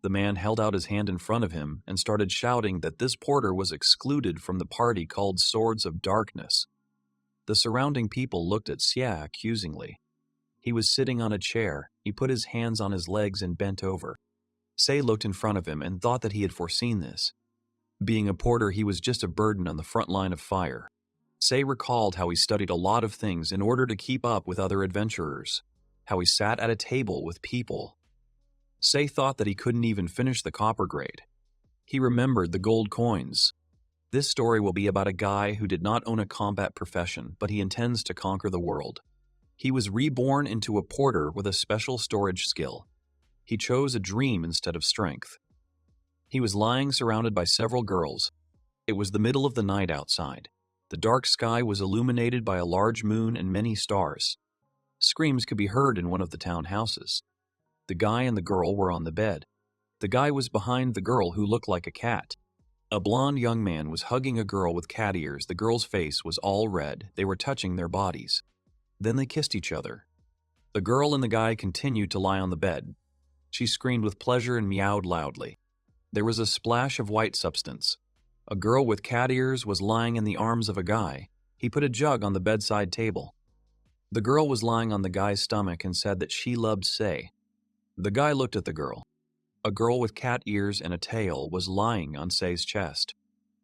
The man held out his hand in front of him and started shouting that this porter was excluded from the party called Swords of Darkness. The surrounding people looked at Xia accusingly. He was sitting on a chair. He put his hands on his legs and bent over. Sei looked in front of him and thought that he had foreseen this. Being a porter, he was just a burden on the front line of fire. Sei recalled how he studied a lot of things in order to keep up with other adventurers, how he sat at a table with people. Sei thought that he couldn't even finish the copper grade. He remembered the gold coins. This story will be about a guy who did not own a combat profession, but he intends to conquer the world. He was reborn into a porter with a special storage skill. He chose a dream instead of strength. He was lying surrounded by several girls. It was the middle of the night outside. The dark sky was illuminated by a large moon and many stars. Screams could be heard in one of the town houses. The guy and the girl were on the bed. The guy was behind the girl who looked like a cat. A blonde young man was hugging a girl with cat ears. The girl's face was all red. They were touching their bodies. Then they kissed each other. The girl and the guy continued to lie on the bed. She screamed with pleasure and meowed loudly. There was a splash of white substance. A girl with cat ears was lying in the arms of a guy. He put a jug on the bedside table. The girl was lying on the guy's stomach and said that she loved Sei. The guy looked at the girl. A girl with cat ears and a tail was lying on Sei's chest.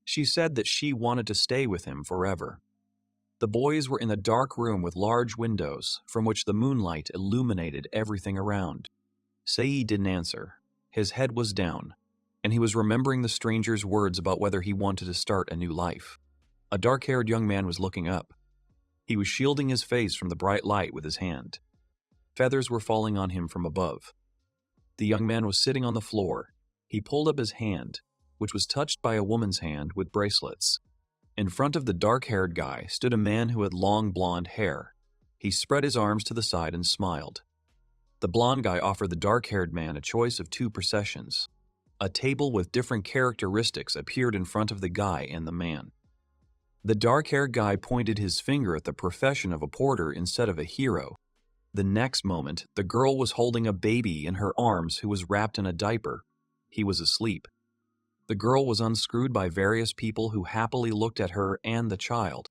She said that she wanted to stay with him forever. The boys were in a dark room with large windows, from which the moonlight illuminated everything around. Sei didn't answer. His head was down, and he was remembering the stranger's words about whether he wanted to start a new life. A dark-haired young man was looking up. He was shielding his face from the bright light with his hand. Feathers were falling on him from above. The young man was sitting on the floor. He pulled up his hand, which was touched by a woman's hand with bracelets. In front of the dark-haired guy stood a man who had long blonde hair. He spread his arms to the side and smiled. The blonde guy offered the dark-haired man a choice of 2 processions. A table with different characteristics appeared in front of the guy and the man. The dark-haired guy pointed his finger at the profession of a porter instead of a hero. The next moment, the girl was holding a baby in her arms who was wrapped in a diaper. He was asleep. The girl was unscrewed by various people who happily looked at her and the child.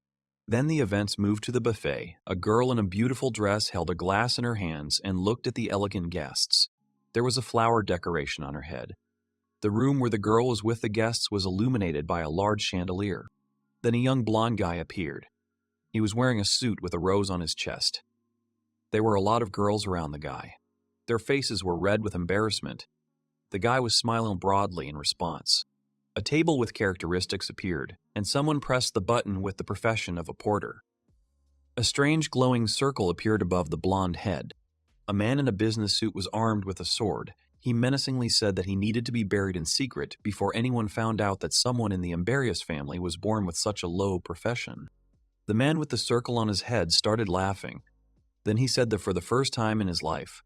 Then the events moved to the buffet. A girl in a beautiful dress held a glass in her hands and looked at the elegant guests. There was a flower decoration on her head. The room where the girl was with the guests was illuminated by a large chandelier. Then a young blonde guy appeared. He was wearing a suit with a rose on his chest. There were a lot of girls around the guy. Their faces were red with embarrassment. The guy was smiling broadly in response. A table with characteristics appeared, and someone pressed the button with the profession of a porter. A strange glowing circle appeared above the blonde head. A man in a business suit was armed with a sword. He menacingly said that he needed to be buried in secret before anyone found out that someone in the Amberius family was born with such a low profession. The man with the circle on his head started laughing. Then he said that for the first time in his life,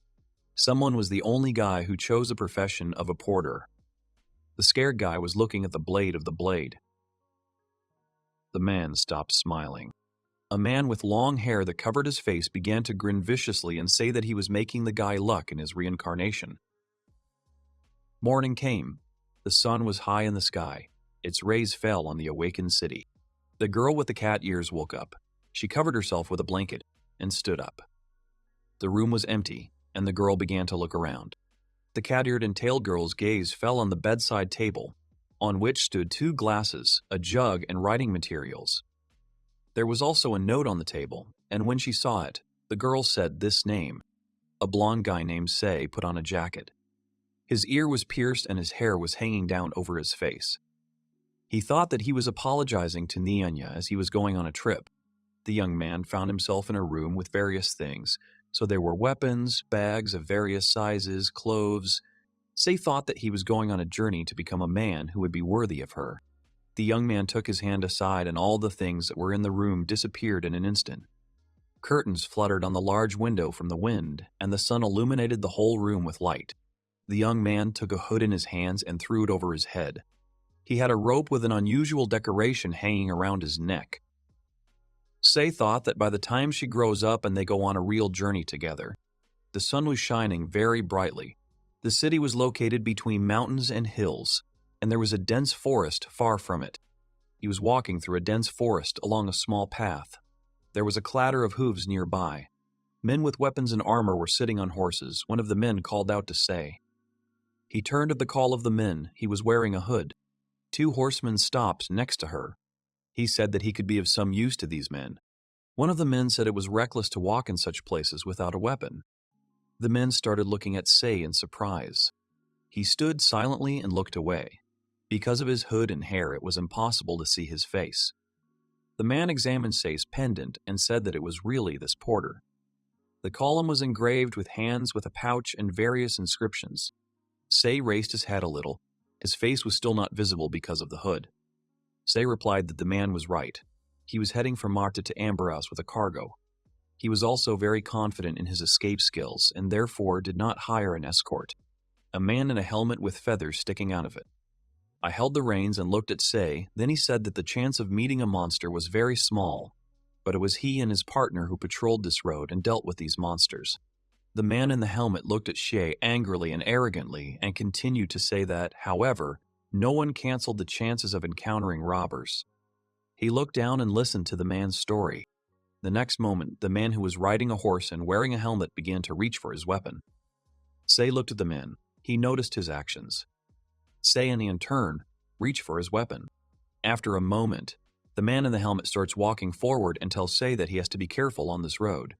someone was the only guy who chose a profession of a porter. The scared guy was looking at the blade of the blade. The man stopped smiling. A man with long hair that covered his face began to grin viciously and say that he was making the guy luck in his reincarnation. Morning came. The sun was high in the sky. Its rays fell on the awakened city. The girl with the cat ears woke up. She covered herself with a blanket and stood up. The room was empty, and the girl began to look around. The cat-eared and tailed girl's gaze fell on the bedside table, on which stood 2 glasses, a jug, and writing materials. There was also a note on the table, and when she saw it, the girl said this name. A blonde guy named Sei put on a jacket. His ear was pierced and his hair was hanging down over his face. He thought that he was apologizing to Nyanya as he was going on a trip. The young man found himself in a room with various things, so there were weapons, bags of various sizes, clothes. Sei thought that he was going on a journey to become a man who would be worthy of her. The young man took his hand aside and all the things that were in the room disappeared in an instant. Curtains fluttered on the large window from the wind, and the sun illuminated the whole room with light. The young man took a hood in his hands and threw it over his head. He had a rope with an unusual decoration hanging around his neck. Sei thought that by the time she grows up and they go on a real journey together. The sun was shining very brightly. The city was located between mountains and hills, and there was a dense forest far from it. He was walking through a dense forest along a small path. There was a clatter of hooves nearby. Men with weapons and armor were sitting on horses. One of the men called out to Sei. He turned at the call of the men. He was wearing a hood. 2 horsemen stopped next to her. He said that he could be of some use to these men. One of the men said it was reckless to walk in such places without a weapon. The men started looking at Sei in surprise. He stood silently and looked away. Because of his hood and hair, it was impossible to see his face. The man examined Sei's pendant and said that it was really this porter. The column was engraved with hands with a pouch and various inscriptions. Sei raised his head a little. His face was still not visible because of the hood. Sei replied that the man was right. He was heading from Marta to Amberhouse with a cargo. He was also very confident in his escape skills and therefore did not hire an escort. A man in a helmet with feathers sticking out of it. I held the reins and looked at Sei, then he said that the chance of meeting a monster was very small, but it was he and his partner who patrolled this road and dealt with these monsters. The man in the helmet looked at Sei angrily and arrogantly and continued to say that, however, no one canceled the chances of encountering robbers. He looked down and listened to the man's story. The next moment, the man who was riding a horse and wearing a helmet began to reach for his weapon. Sei looked at the man. He noticed his actions. Sei, in turn, reached for his weapon. After a moment, the man in the helmet starts walking forward and tells Sei that he has to be careful on this road.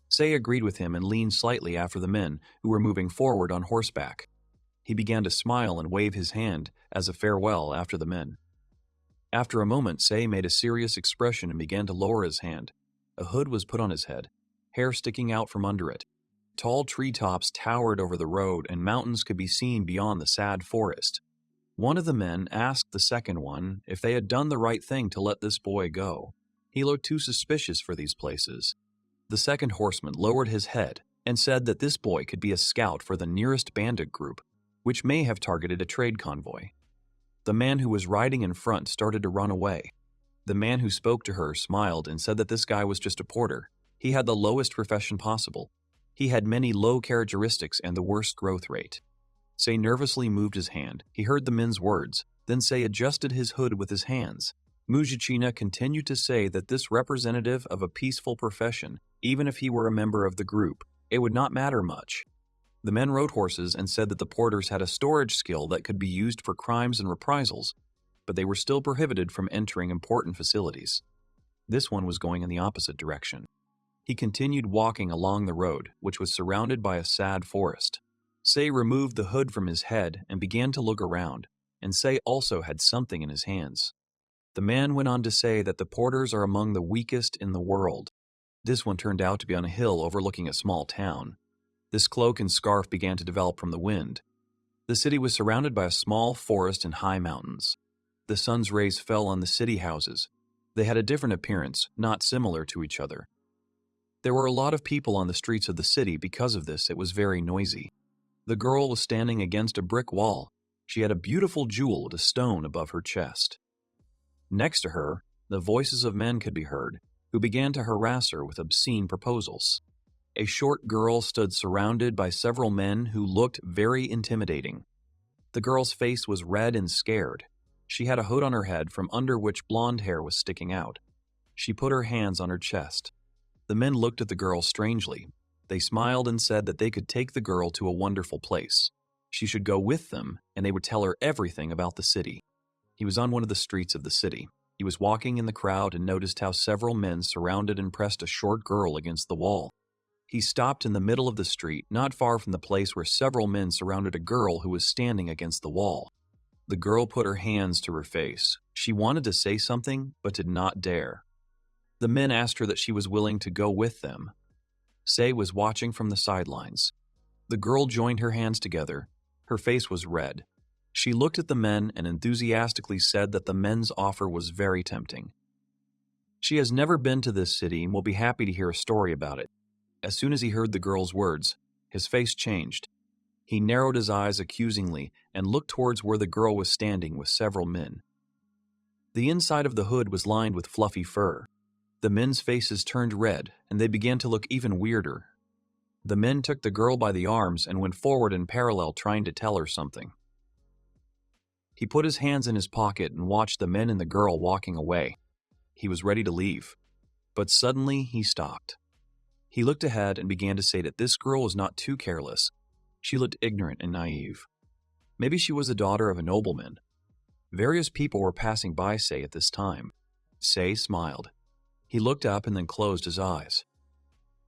Sei agreed with him and leaned slightly after the men who were moving forward on horseback. He began to smile and wave his hand as a farewell after the men. After a moment, Sei made a serious expression and began to lower his hand. A hood was put on his head, hair sticking out from under it. Tall treetops towered over the road and mountains could be seen beyond the sad forest. One of the men asked the second one if they had done the right thing to let this boy go. He looked too suspicious for these places. The second horseman lowered his head and said that this boy could be a scout for the nearest bandit group, which may have targeted a trade convoy. The man who was riding in front started to run away. The man who spoke to her smiled and said that this guy was just a porter. He had the lowest profession possible. He had many low characteristics and the worst growth rate. Sei nervously moved his hand. He heard the men's words. Then Sei adjusted his hood with his hands. Mujichina continued to say that this representative of a peaceful profession, even if he were a member of the group, it would not matter much. The men rode horses and said that the porters had a storage skill that could be used for crimes and reprisals, but they were still prohibited from entering important facilities. This one was going in the opposite direction. He continued walking along the road, which was surrounded by a sad forest. Sei removed the hood from his head and began to look around, and Sei also had something in his hands. The man went on to say that the porters are among the weakest in the world. This one turned out to be on a hill overlooking a small town. This cloak and scarf began to develop from the wind. The city was surrounded by a small forest and high mountains. The sun's rays fell on the city houses. They had a different appearance, not similar to each other. There were a lot of people on the streets of the city. Because of this, it was very noisy. The girl was standing against a brick wall. She had a beautiful jeweled stone above her chest. Next to her, the voices of men could be heard, who began to harass her with obscene proposals. A short girl stood surrounded by several men who looked very intimidating. The girl's face was red and scared. She had a hood on her head from under which blonde hair was sticking out. She put her hands on her chest. The men looked at the girl strangely. They smiled and said that they could take the girl to a wonderful place. She should go with them, and they would tell her everything about the city. He was on one of the streets of the city. He was walking in the crowd and noticed how several men surrounded and pressed a short girl against the wall. He stopped in the middle of the street, not far from the place where several men surrounded a girl who was standing against the wall. The girl put her hands to her face. She wanted to say something, but did not dare. The men asked her that she was willing to go with them. Sei was watching from the sidelines. The girl joined her hands together. Her face was red. She looked at the men and enthusiastically said that the men's offer was very tempting. She has never been to this city and will be happy to hear a story about it. As soon as he heard the girl's words, his face changed. He narrowed his eyes accusingly and looked towards where the girl was standing with several men. The inside of the hood was lined with fluffy fur. The men's faces turned red, and they began to look even weirder. The men took the girl by the arms and went forward in parallel trying to tell her something. He put his hands in his pocket and watched the men and the girl walking away. He was ready to leave, but suddenly he stopped. He looked ahead and began to say that this girl was not too careless. She looked ignorant and naive. Maybe she was the daughter of a nobleman. Various people were passing by Sei at this time. Sei smiled. He looked up and then closed his eyes.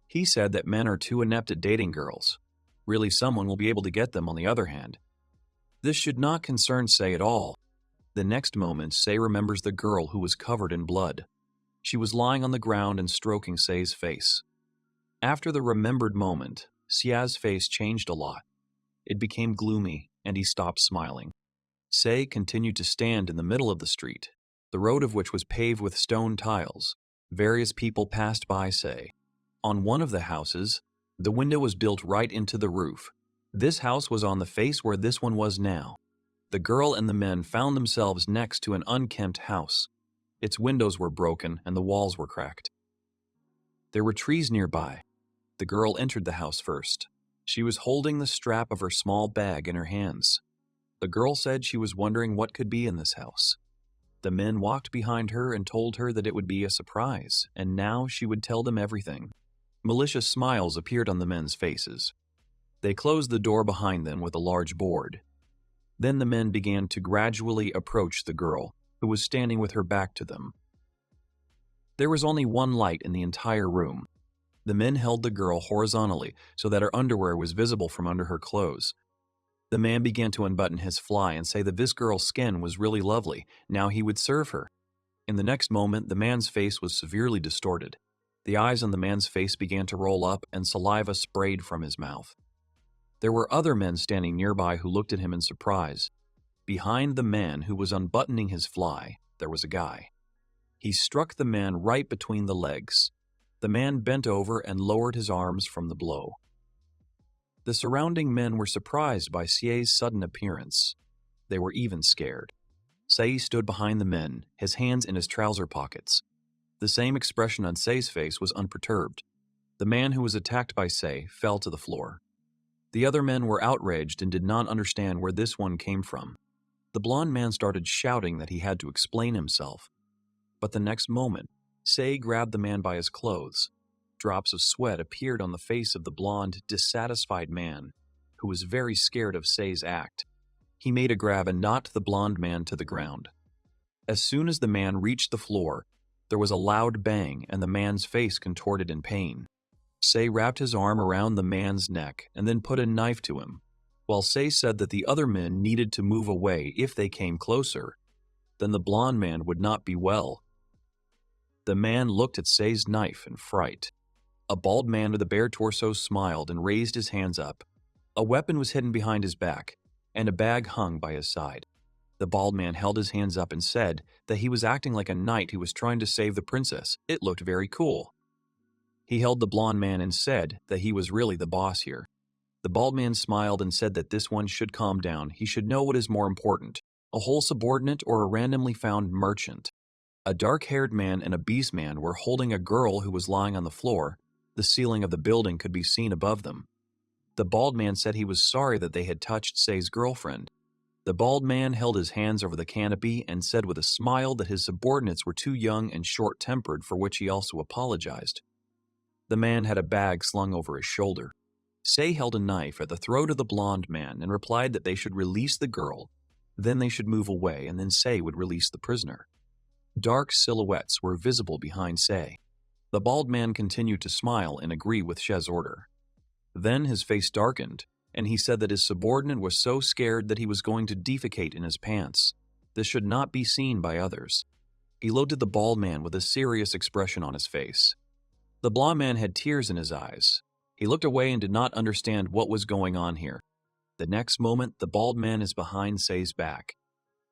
He said that men are too inept at dating girls. Really, someone will be able to get them on the other hand. This should not concern Sei at all. The next moment, Sei remembers the girl who was covered in blood. She was lying on the ground and stroking Sei's face. After the remembered moment, Sei's face changed a lot. It became gloomy, and he stopped smiling. Sei continued to stand in the middle of the street, the road of which was paved with stone tiles. Various people passed by Sei. On one of the houses, the window was built right into the roof. This house was on the face where this one was now. The girl and the men found themselves next to an unkempt house. Its windows were broken and the walls were cracked. There were trees nearby. The girl entered the house first. She was holding the strap of her small bag in her hands. The girl said she was wondering what could be in this house. The men walked behind her and told her that it would be a surprise, and now she would tell them everything. Malicious smiles appeared on the men's faces. They closed the door behind them with a large board. Then the men began to gradually approach the girl, who was standing with her back to them. There was only one light in the entire room. The men held the girl horizontally so that her underwear was visible from under her clothes. The man began to unbutton his fly and say that this girl's skin was really lovely. Now he would serve her. In the next moment, the man's face was severely distorted. The eyes on the man's face began to roll up and saliva sprayed from his mouth. There were other men standing nearby who looked at him in surprise. Behind the man who was unbuttoning his fly, there was a guy. He struck the man right between the legs. The man bent over and lowered his arms from the blow. The surrounding men were surprised by Sei's sudden appearance. They were even scared. Sei stood behind the men, his hands in his trouser pockets. The same expression on Sei's face was unperturbed. The man who was attacked by Sei fell to the floor. The other men were outraged and did not understand where this one came from. The blond man started shouting that he had to explain himself. But the next moment, Sei grabbed the man by his clothes. Drops of sweat appeared on the face of the blond, dissatisfied man, who was very scared of Sei's act. He made a grab and knocked the blond man to the ground. As soon as the man reached the floor, there was a loud bang and the man's face contorted in pain. Sei wrapped his arm around the man's neck and then put a knife to him. While Sei said that the other men needed to move away if they came closer, then the blond man would not be well. The man looked at Sei's knife in fright. A bald man with a bare torso smiled and raised his hands up. A weapon was hidden behind his back, and a bag hung by his side. The bald man held his hands up and said that he was acting like a knight who was trying to save the princess. It looked very cool. He held the blond man and said that he was really the boss here. The bald man smiled and said that this one should calm down. He should know what is more important, a whole subordinate or a randomly found merchant. A dark-haired man and a beast man were holding a girl who was lying on the floor. The ceiling of the building could be seen above them. The bald man said he was sorry that they had touched Sei's girlfriend. The bald man held his hands over the canopy and said with a smile that his subordinates were too young and short-tempered, for which he also apologized. The man had a bag slung over his shoulder. Sei held a knife at the throat of the blond man and replied that they should release the girl, then they should move away, and then Sei would release the prisoner. Dark silhouettes were visible behind Sei. The bald man continued to smile and agree with She's order. Then his face darkened, and he said that his subordinate was so scared that he was going to defecate in his pants. This should not be seen by others. He looked at the bald man with a serious expression on his face. The blond man had tears in his eyes. He looked away and did not understand what was going on here. The next moment, the bald man is behind Sei's back.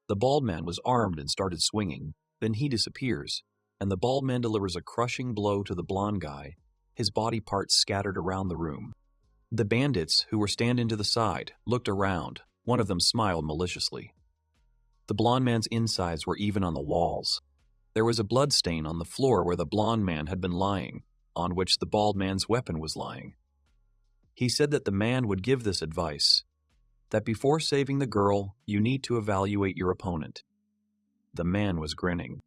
The bald man was armed and started swinging. Then he disappears, and the bald man delivers a crushing blow to the blond guy, his body parts scattered around the room. The bandits, who were standing to the side, looked around. One of them smiled maliciously. The blond man's insides were even on the walls. There was a blood stain on the floor where the blond man had been lying, on which the bald man's weapon was lying. He said that the man would give this advice, that before saving the girl, you need to evaluate your opponent. The man was grinning.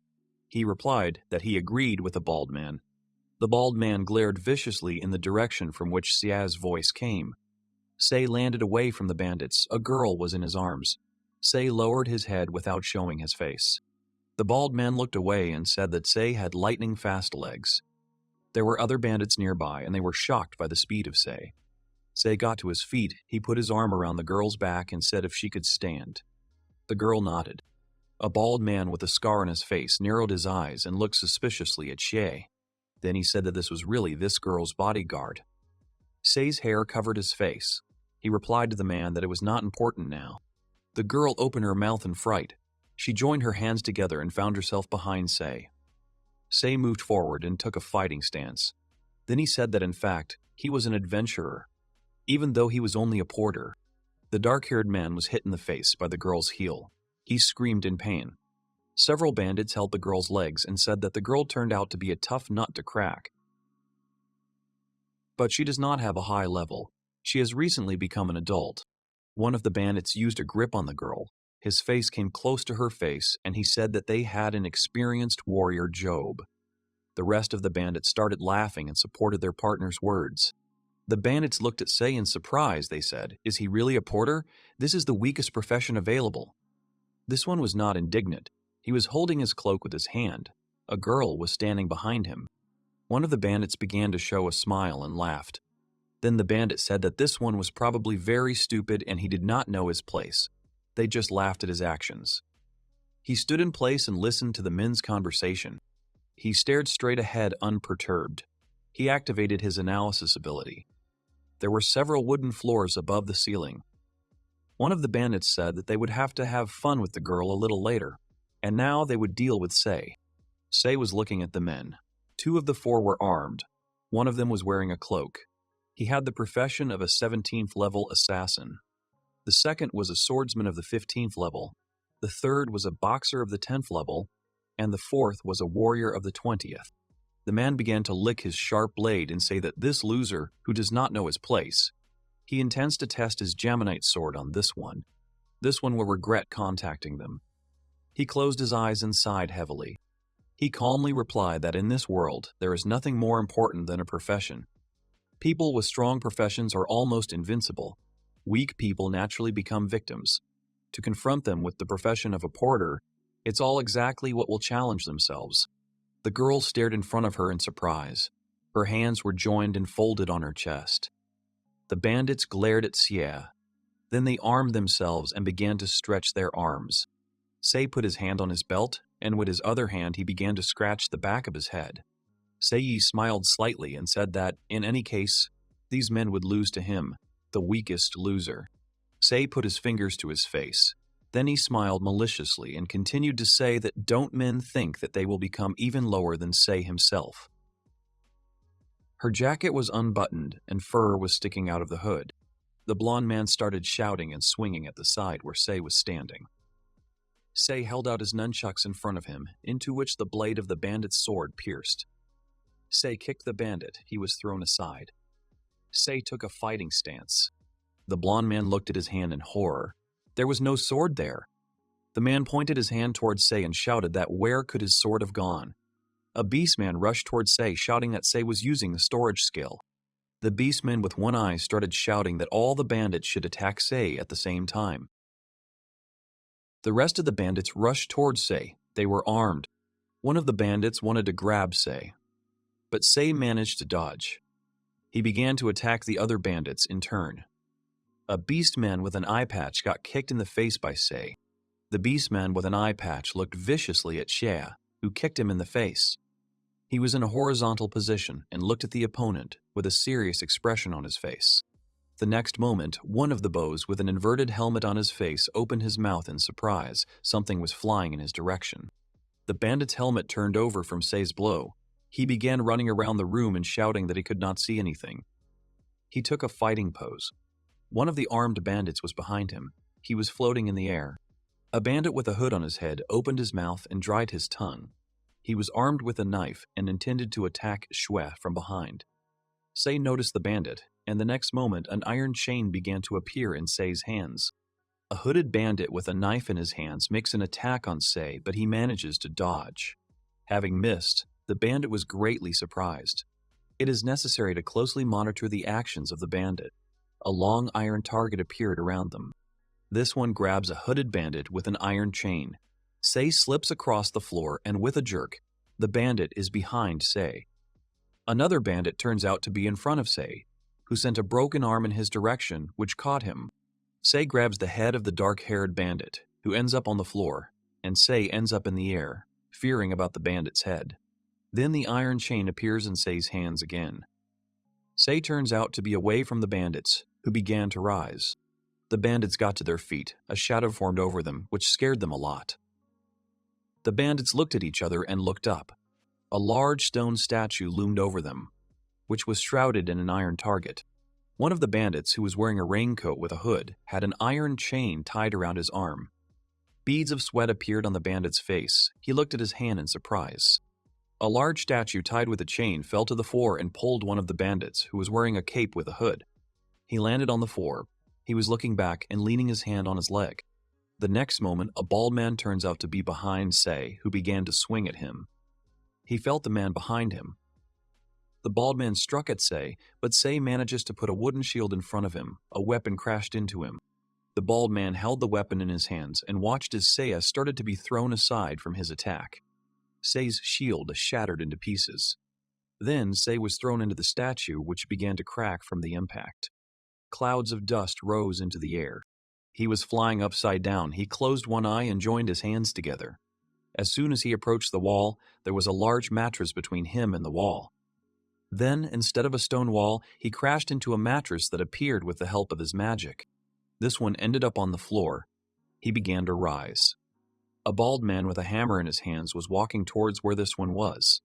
He replied that he agreed with the bald man. The bald man glared viciously in the direction from which Sia's voice came. Sei landed away from the bandits. A girl was in his arms. Sei lowered his head without showing his face. The bald man looked away and said that Sei had lightning-fast legs. There were other bandits nearby, and they were shocked by the speed of Sei. Sei got to his feet. He put his arm around the girl's back and said if she could stand. The girl nodded. A bald man with a scar on his face narrowed his eyes and looked suspiciously at Sei. Then he said that this was really this girl's bodyguard. Sei's hair covered his face. He replied to the man that it was not important now. The girl opened her mouth in fright. She joined her hands together and found herself behind Sei. Sei moved forward and took a fighting stance. Then he said that in fact, he was an adventurer, even though he was only a porter. The dark-haired man was hit in the face by the girl's heel. He screamed in pain. Several bandits held the girl's legs and said that the girl turned out to be a tough nut to crack. But she does not have a high level. She has recently become an adult. One of the bandits used a grip on the girl. His face came close to her face, and he said that they had an experienced warrior Job. The rest of the bandits started laughing and supported their partner's words. The bandits looked at Sei in surprise. They said, "Is he really a porter? This is the weakest profession available." This one was not indignant. He was holding his cloak with his hand. A girl was standing behind him. One of the bandits began to show a smile and laughed. Then the bandit said that this one was probably very stupid and he did not know his place. They just laughed at his actions. He stood in place and listened to the men's conversation. He stared straight ahead unperturbed. He activated his analysis ability. There were several wooden floors above the ceiling. One of the bandits said that they would have to have fun with the girl a little later, and now they would deal with Sei. Sei was looking at the men. 2 of the 4 were armed. One of them was wearing a cloak. He had the profession of a 17th level assassin. The second was a swordsman of the 15th level. The third was a boxer of the 10th level, and the fourth was a warrior of the 20th. The man began to lick his sharp blade and say that this loser, who does not know his place, he intends to test his Geminite sword on this one. This one will regret contacting them. He closed his eyes and sighed heavily. He calmly replied that in this world, there is nothing more important than a profession. People with strong professions are almost invincible. Weak people naturally become victims. To confront them with the profession of a porter, it's all exactly what will challenge themselves. The girl stared in front of her in surprise. Her hands were joined and folded on her chest. The bandits glared at Xie. Then they armed themselves and began to stretch their arms. Sei put his hand on his belt, and with his other hand he began to scratch the back of his head. Sei smiled slightly and said that, in any case, these men would lose to him, the weakest loser. Sei put his fingers to his face. Then he smiled maliciously and continued to say that don't men think that they will become even lower than Sei himself. Her jacket was unbuttoned and fur was sticking out of the hood. The blond man started shouting and swinging at the side where Sei was standing. Sei held out his nunchucks in front of him, into which the blade of the bandit's sword pierced. Sei kicked the bandit. He was thrown aside. Sei took a fighting stance. The blond man looked at his hand in horror. There was no sword there. The man pointed his hand towards Sei and shouted that where could his sword have gone? A beastman rushed towards Sei, shouting that Sei was using the storage skill. The beastman with one eye started shouting that all the bandits should attack Sei at the same time. The rest of the bandits rushed towards Sei. They were armed. One of the bandits wanted to grab Sei, but Sei managed to dodge. He began to attack the other bandits in turn. A beastman with an eye patch got kicked in the face by Sei. The beastman with an eye patch looked viciously at Xie, who kicked him in the face. He was in a horizontal position and looked at the opponent with a serious expression on his face. The next moment, one of the bows with an inverted helmet on his face opened his mouth in surprise. Something was flying in his direction. The bandit's helmet turned over from Sei's blow. He began running around the room and shouting that he could not see anything. He took a fighting pose. One of the armed bandits was behind him. He was floating in the air. A bandit with a hood on his head opened his mouth and dried his tongue. He was armed with a knife and intended to attack Xue from behind. Sei noticed the bandit. and the next moment an iron chain began to appear in Sei's hands. A hooded bandit with a knife in his hands makes an attack on Sei, but he manages to dodge. Having missed, the bandit was greatly surprised. It is necessary to closely monitor the actions of the bandit. A long iron target appeared around them. This one grabs a hooded bandit with an iron chain. Sei slips across the floor, and with a jerk, the bandit is behind Sei. Another bandit turns out to be in front of Sei, who sent a broken arm in his direction, which caught him. Sei grabs the head of the dark-haired bandit, who ends up on the floor, and Sei ends up in the air, fearing about the bandit's head. Then the iron chain appears in Sei's hands again. Sei turns out to be away from the bandits, who began to rise. The bandits got to their feet, a shadow formed over them, which scared them a lot. The bandits looked at each other and looked up. A large stone statue loomed over them, which was shrouded in an iron target. One of the bandits, who was wearing a raincoat with a hood, had an iron chain tied around his arm. Beads of sweat appeared on the bandit's face. He looked at his hand in surprise. A large statue tied with a chain fell to the floor and pulled one of the bandits, who was wearing a cape with a hood. He landed on the floor. He was looking back and leaning his hand on his leg. The next moment, a bald man turns out to be behind Sei, who began to swing at him. He felt the man behind him. The bald man struck at Sei, but Sei manages to put a wooden shield in front of him. A weapon crashed into him. The bald man held the weapon in his hands and watched as Seiya started to be thrown aside from his attack. Sei's shield shattered into pieces. Then Sei was thrown into the statue, which began to crack from the impact. Clouds of dust rose into the air. He was flying upside down. He closed one eye and joined his hands together. As soon as he approached the wall, there was a large mattress between him and the wall. Then, instead of a stone wall, he crashed into a mattress that appeared with the help of his magic. This one ended up on the floor. He began to rise. A bald man with a hammer in his hands was walking towards where this one was.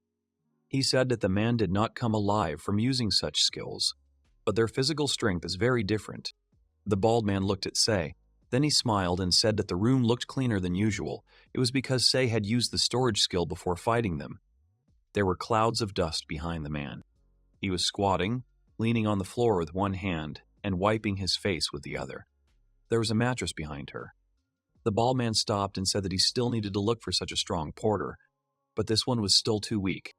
He said that the man did not come alive from using such skills, but their physical strength is very different. The bald man looked at Sei. Then he smiled and said that the room looked cleaner than usual. It was because Sei had used the storage skill before fighting them. There were clouds of dust behind the man. He was squatting, leaning on the floor with one hand, and wiping his face with the other. There was a mattress behind her. The bald man stopped and said that he still needed to look for such a strong porter, but this one was still too weak.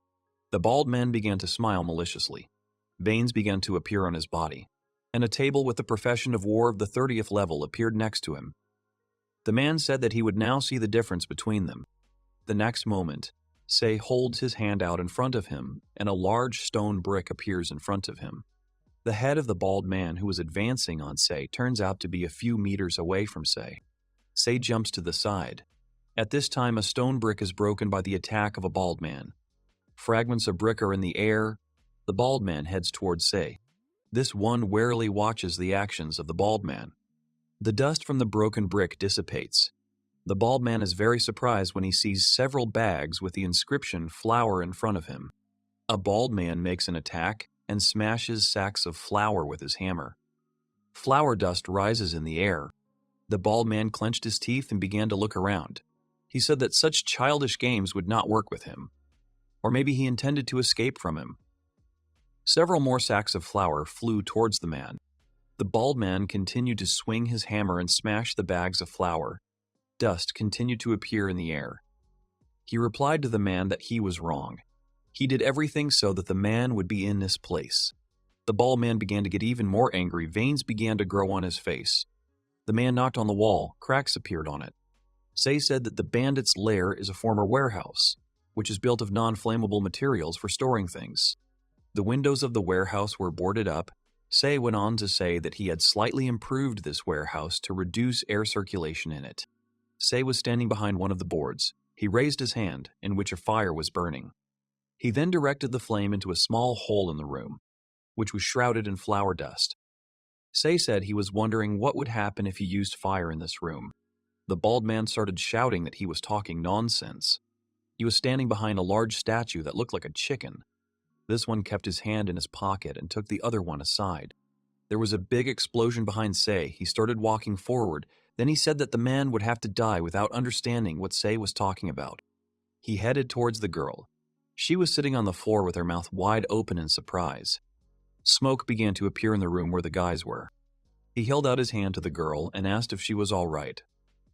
The bald man began to smile maliciously. Veins began to appear on his body, and a table with the profession of war of the 30th level appeared next to him. The man said that he would now see the difference between them. The next moment, Sei holds his hand out in front of him, and a large stone brick appears in front of him. The head of the bald man who was advancing on Sei turns out to be a few meters away from Sei. Sei jumps to the side. At this time, a stone brick is broken by the attack of a bald man. Fragments of brick are in the air. The bald man heads towards Sei. This one warily watches the actions of the bald man. The dust from the broken brick dissipates. The bald man is very surprised when he sees several bags with the inscription flour in front of him. A bald man makes an attack and smashes sacks of flour with his hammer. Flour dust rises in the air. The bald man clenched his teeth and began to look around. He said that such childish games would not work with him. Or maybe he intended to escape from him. Several more sacks of flour flew towards the man. The bald man continued to swing his hammer and smash the bags of flour. Dust continued to appear in the air. He replied to the man that he was wrong. He did everything so that the man would be in this place. The bald man began to get even more angry. Veins began to grow on his face. The man knocked on the wall. Cracks appeared on it. Sei said that the bandit's lair is a former warehouse, which is built of non-flammable materials for storing things. The windows of the warehouse were boarded up. Sei went on to say that he had slightly improved this warehouse to reduce air circulation in it. Sei was standing behind one of the boards. He raised his hand, in which a fire was burning. He then directed the flame into a small hole in the room, which was shrouded in flour dust. Sei said he was wondering what would happen if he used fire in this room. The bald man started shouting that he was talking nonsense. He was standing behind a large statue that looked like a chicken. This one kept his hand in his pocket and took the other one aside. There was a big explosion behind Sei. He started walking forward. Then he said that the man would have to die without understanding what Sei was talking about. He headed towards the girl. She was sitting on the floor with her mouth wide open in surprise. Smoke began to appear in the room where the guys were. He held out his hand to the girl and asked if she was all right.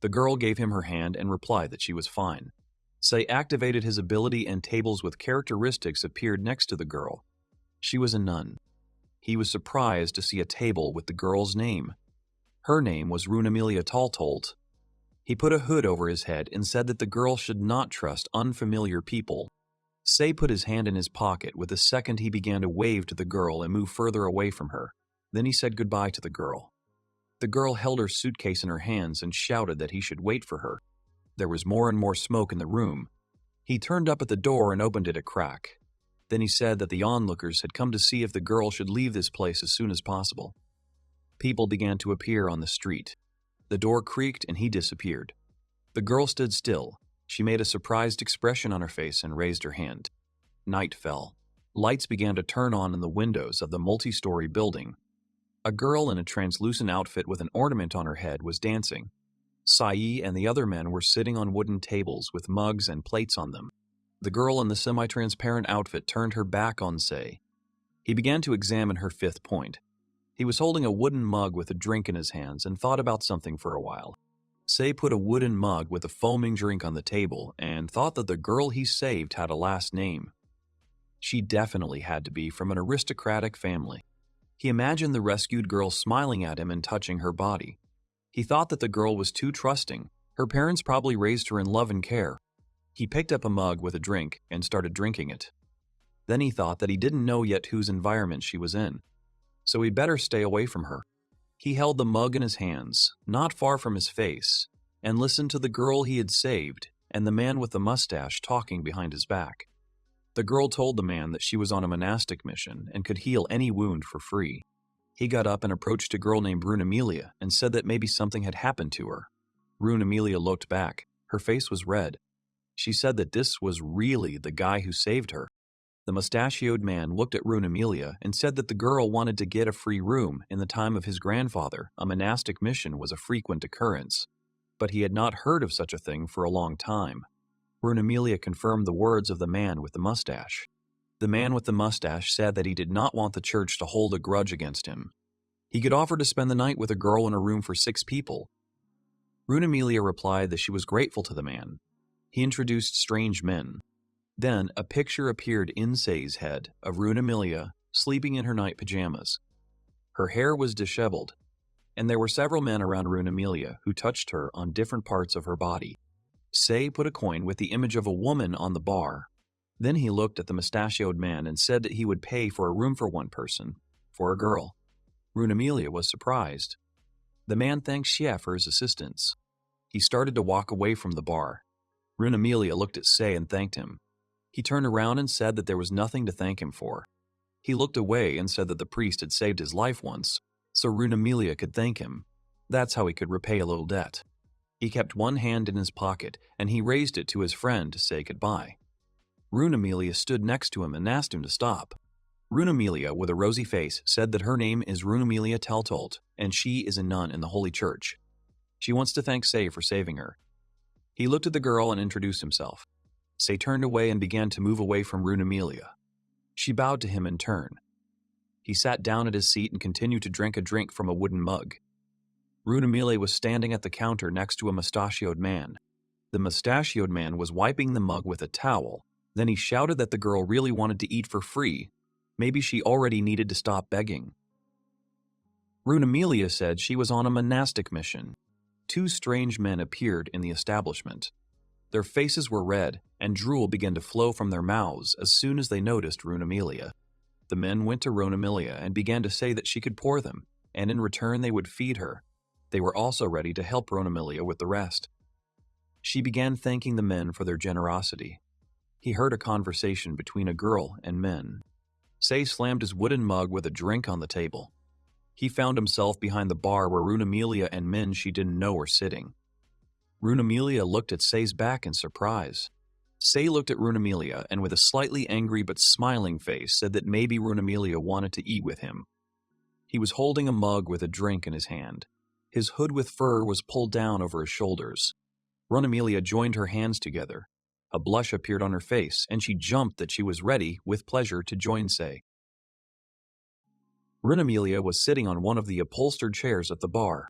The girl gave him her hand and replied that she was fine. Sei activated his ability and tables with characteristics appeared next to the girl. She was a nun. He was surprised to see a table with the girl's name. Her name was Runemelia Taltolt. He put a hood over his head and said that the girl should not trust unfamiliar people. Sei put his hand in his pocket with a second he began to wave to the girl and move further away from her. Then he said goodbye to the girl. The girl held her suitcase in her hands and shouted that he should wait for her. There was more and more smoke in the room. He turned up at the door and opened it a crack. Then he said that the onlookers had come to see if the girl should leave this place as soon as possible. People began to appear on the street. The door creaked and he disappeared. The girl stood still. She made a surprised expression on her face and raised her hand. Night fell. Lights began to turn on in the windows of the multi-story building. A girl in a translucent outfit with an ornament on her head was dancing. Sei and the other men were sitting on wooden tables with mugs and plates on them. The girl in the semi-transparent outfit turned her back on Sei. He began to examine her fifth point. He was holding a wooden mug with a drink in his hands and thought about something for a while. Sei put a wooden mug with a foaming drink on the table and thought that the girl he saved had a last name. She definitely had to be from an aristocratic family. He imagined the rescued girl smiling at him and touching her body. He thought that the girl was too trusting. Her parents probably raised her in love and care. He picked up a mug with a drink and started drinking it. Then he thought that he didn't know yet whose environment she was in, so he'd better stay away from her. He held the mug in his hands, not far from his face, and listened to the girl he had saved and the man with the mustache talking behind his back. The girl told the man that she was on a monastic mission and could heal any wound for free. He got up and approached a girl named Runemelia and said that maybe something had happened to her. Runemelia looked back. Her face was red. She said that this was really the guy who saved her. The mustachioed man looked at Runemelia and said that the girl wanted to get a free room. In the time of his grandfather, a monastic mission was a frequent occurrence, but he had not heard of such a thing for a long time. Runemelia confirmed the words of the man with the mustache. The man with the mustache said that he did not want the church to hold a grudge against him. He could offer to spend the night with a girl in a room for 6 people. Runemelia replied that she was grateful to the man. He introduced strange men. Then a picture appeared in Sei's head of Runemelia sleeping in her night pajamas. Her hair was disheveled, and there were several men around Runemelia who touched her on different parts of her body. Sei put a coin with the image of a woman on the bar. Then he looked at the mustachioed man and said that he would pay for a room for one person, for a girl. Runemelia was surprised. The man thanked Xie for his assistance. He started to walk away from the bar. Runemelia looked at Sei and thanked him. He turned around and said that there was nothing to thank him for. He looked away and said that the priest had saved his life once, so Runemelia could thank him. That's how he could repay a little debt. He kept one hand in his pocket, and he raised it to his friend to say goodbye. Runemelia stood next to him and asked him to stop. Runemelia, with a rosy face, said that her name is Runemelia Taltolt, and she is a nun in the Holy Church. She wants to thank Sei for saving her. He looked at the girl and introduced himself. Sei turned away and began to move away from Runemelia. She bowed to him in turn. He sat down at his seat and continued to drink a drink from a wooden mug. Runemelia was standing at the counter next to a mustachioed man. The mustachioed man was wiping the mug with a towel. Then he shouted that the girl really wanted to eat for free. Maybe she already needed to stop begging. Runemelia said she was on a monastic mission. 2 strange men appeared in the establishment. Their faces were red, and drool began to flow from their mouths as soon as they noticed Runemelia. The men went to Runemelia and began to say that she could pour them, and in return they would feed her. They were also ready to help Runemelia with the rest. She began thanking the men for their generosity. He heard a conversation between a girl and men. Sei slammed his wooden mug with a drink on the table. He found himself behind the bar where Runemelia and men she didn't know were sitting. Runemelia looked at Sei's back in surprise. Sei looked at Runemelia and with a slightly angry but smiling face said that maybe Runemelia wanted to eat with him. He was holding a mug with a drink in his hand. His hood with fur was pulled down over his shoulders. Runemelia joined her hands together. A blush appeared on her face, and she jumped that she was ready, with pleasure, to join Sei. Runamelia was sitting on one of the upholstered chairs at the bar.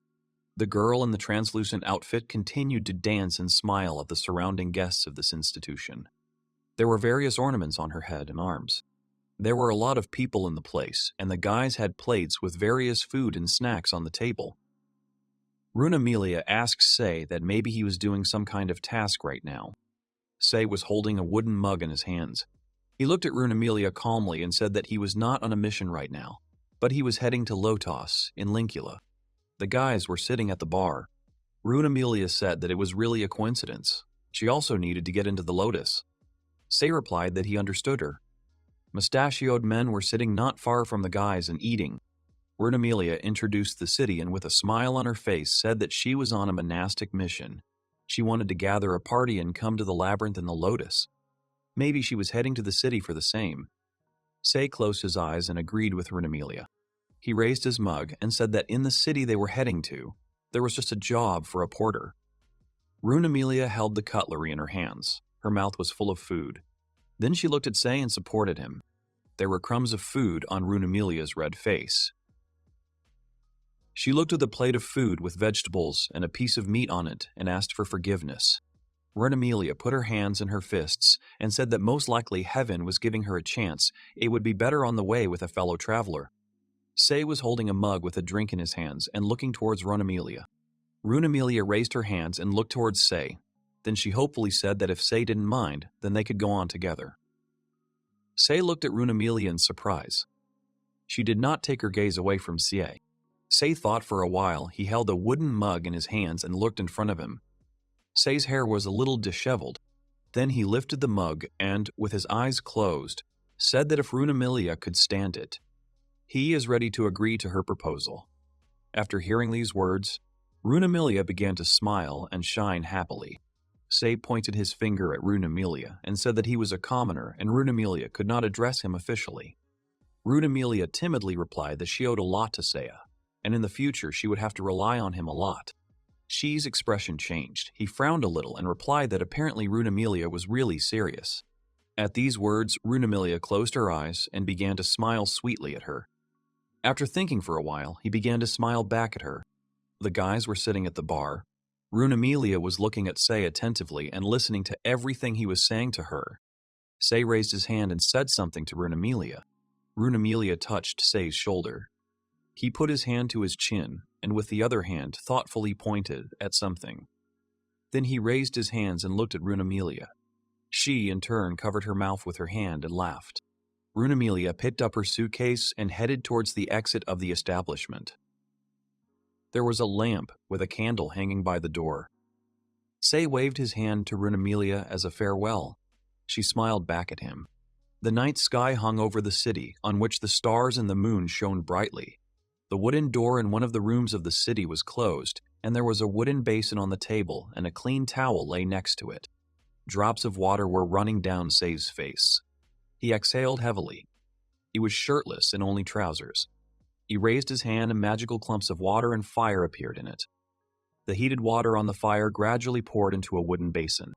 The girl in the translucent outfit continued to dance and smile at the surrounding guests of this institution. There were various ornaments on her head and arms. There were a lot of people in the place, and the guys had plates with various food and snacks on the table. Runamelia asked Sei that maybe he was doing some kind of task right now. Sei was holding a wooden mug in his hands. He looked at Runamelia calmly and said that he was not on a mission right now, but he was heading to Lotos in Linkula. The guys were sitting at the bar. Runamelia said that it was really a coincidence. She also needed to get into the Lotus. Sei replied that he understood her. Mustachioed men were sitting not far from the guys and eating. Runamelia introduced the city and with a smile on her face said that she was on a monastic mission. She wanted to gather a party and come to the labyrinth in the Lotus. Maybe she was heading to the city for the same. Sei closed his eyes and agreed with Runamelia. He raised his mug and said that in the city they were heading to, there was just a job for a porter. Runamelia held the cutlery in her hands. Her mouth was full of food. Then she looked at Sei and supported him. There were crumbs of food on Runamelia's red face. She looked at the plate of food with vegetables and a piece of meat on it and asked for forgiveness. Runamelia put her hands in her fists and said that most likely heaven was giving her a chance. It would be better on the way with a fellow traveler. Sei was holding a mug with a drink in his hands and looking towards Runamelia. Runamelia raised her hands and looked towards Sei. Then she hopefully said that if Sei didn't mind, then they could go on together. Sei looked at Runamelia in surprise. She did not take her gaze away from Sei. Sei thought for a while. He held a wooden mug in his hands and looked in front of him. Sei's hair was a little disheveled. Then he lifted the mug and, with his eyes closed, said that if Runamelia could stand it, he is ready to agree to her proposal. After hearing these words, Runamelia began to smile and shine happily. Sei pointed his finger at Runamelia and said that he was a commoner and Runamelia could not address him officially. Runamelia timidly replied that she owed a lot to Seiya, and in the future she would have to rely on him a lot. Shi's expression changed. He frowned a little and replied that apparently Runamelia was really serious. At these words, Runamelia closed her eyes and began to smile sweetly at her. After thinking for a while, he began to smile back at her. The guys were sitting at the bar. Runamelia was looking at Sei attentively and listening to everything he was saying to her. Sei raised his hand and said something to Runamelia. Runamelia touched Sei's shoulder. He put his hand to his chin and with the other hand thoughtfully pointed at something. Then he raised his hands and looked at Runamelia. She, in turn, covered her mouth with her hand and laughed. Runamelia picked up her suitcase and headed towards the exit of the establishment. There was a lamp with a candle hanging by the door. Sei waved his hand to Runamelia as a farewell. She smiled back at him. The night sky hung over the city, on which the stars and the moon shone brightly. The wooden door in one of the rooms of the city was closed, and there was a wooden basin on the table and a clean towel lay next to it. Drops of water were running down Sei's face. He exhaled heavily. He was shirtless and only trousers. He raised his hand and magical clumps of water and fire appeared in it. The heated water on the fire gradually poured into a wooden basin.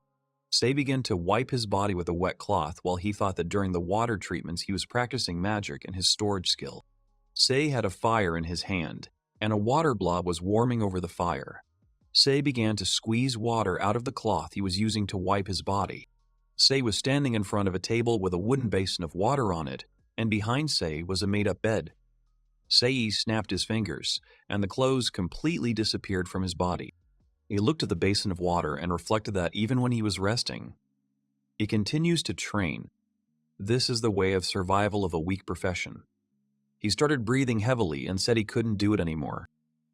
Sei began to wipe his body with a wet cloth while he thought that during the water treatments he was practicing magic and his storage skill. Sei had a fire in his hand, and a water blob was warming over the fire. Sei began to squeeze water out of the cloth he was using to wipe his body. Sei was standing in front of a table with a wooden basin of water on it, and behind Sei was a made-up bed. Sei snapped his fingers, and the clothes completely disappeared from his body. He looked at the basin of water and reflected that even when he was resting, he continues to train. This is the way of survival of a weak profession. He started breathing heavily and said he couldn't do it anymore.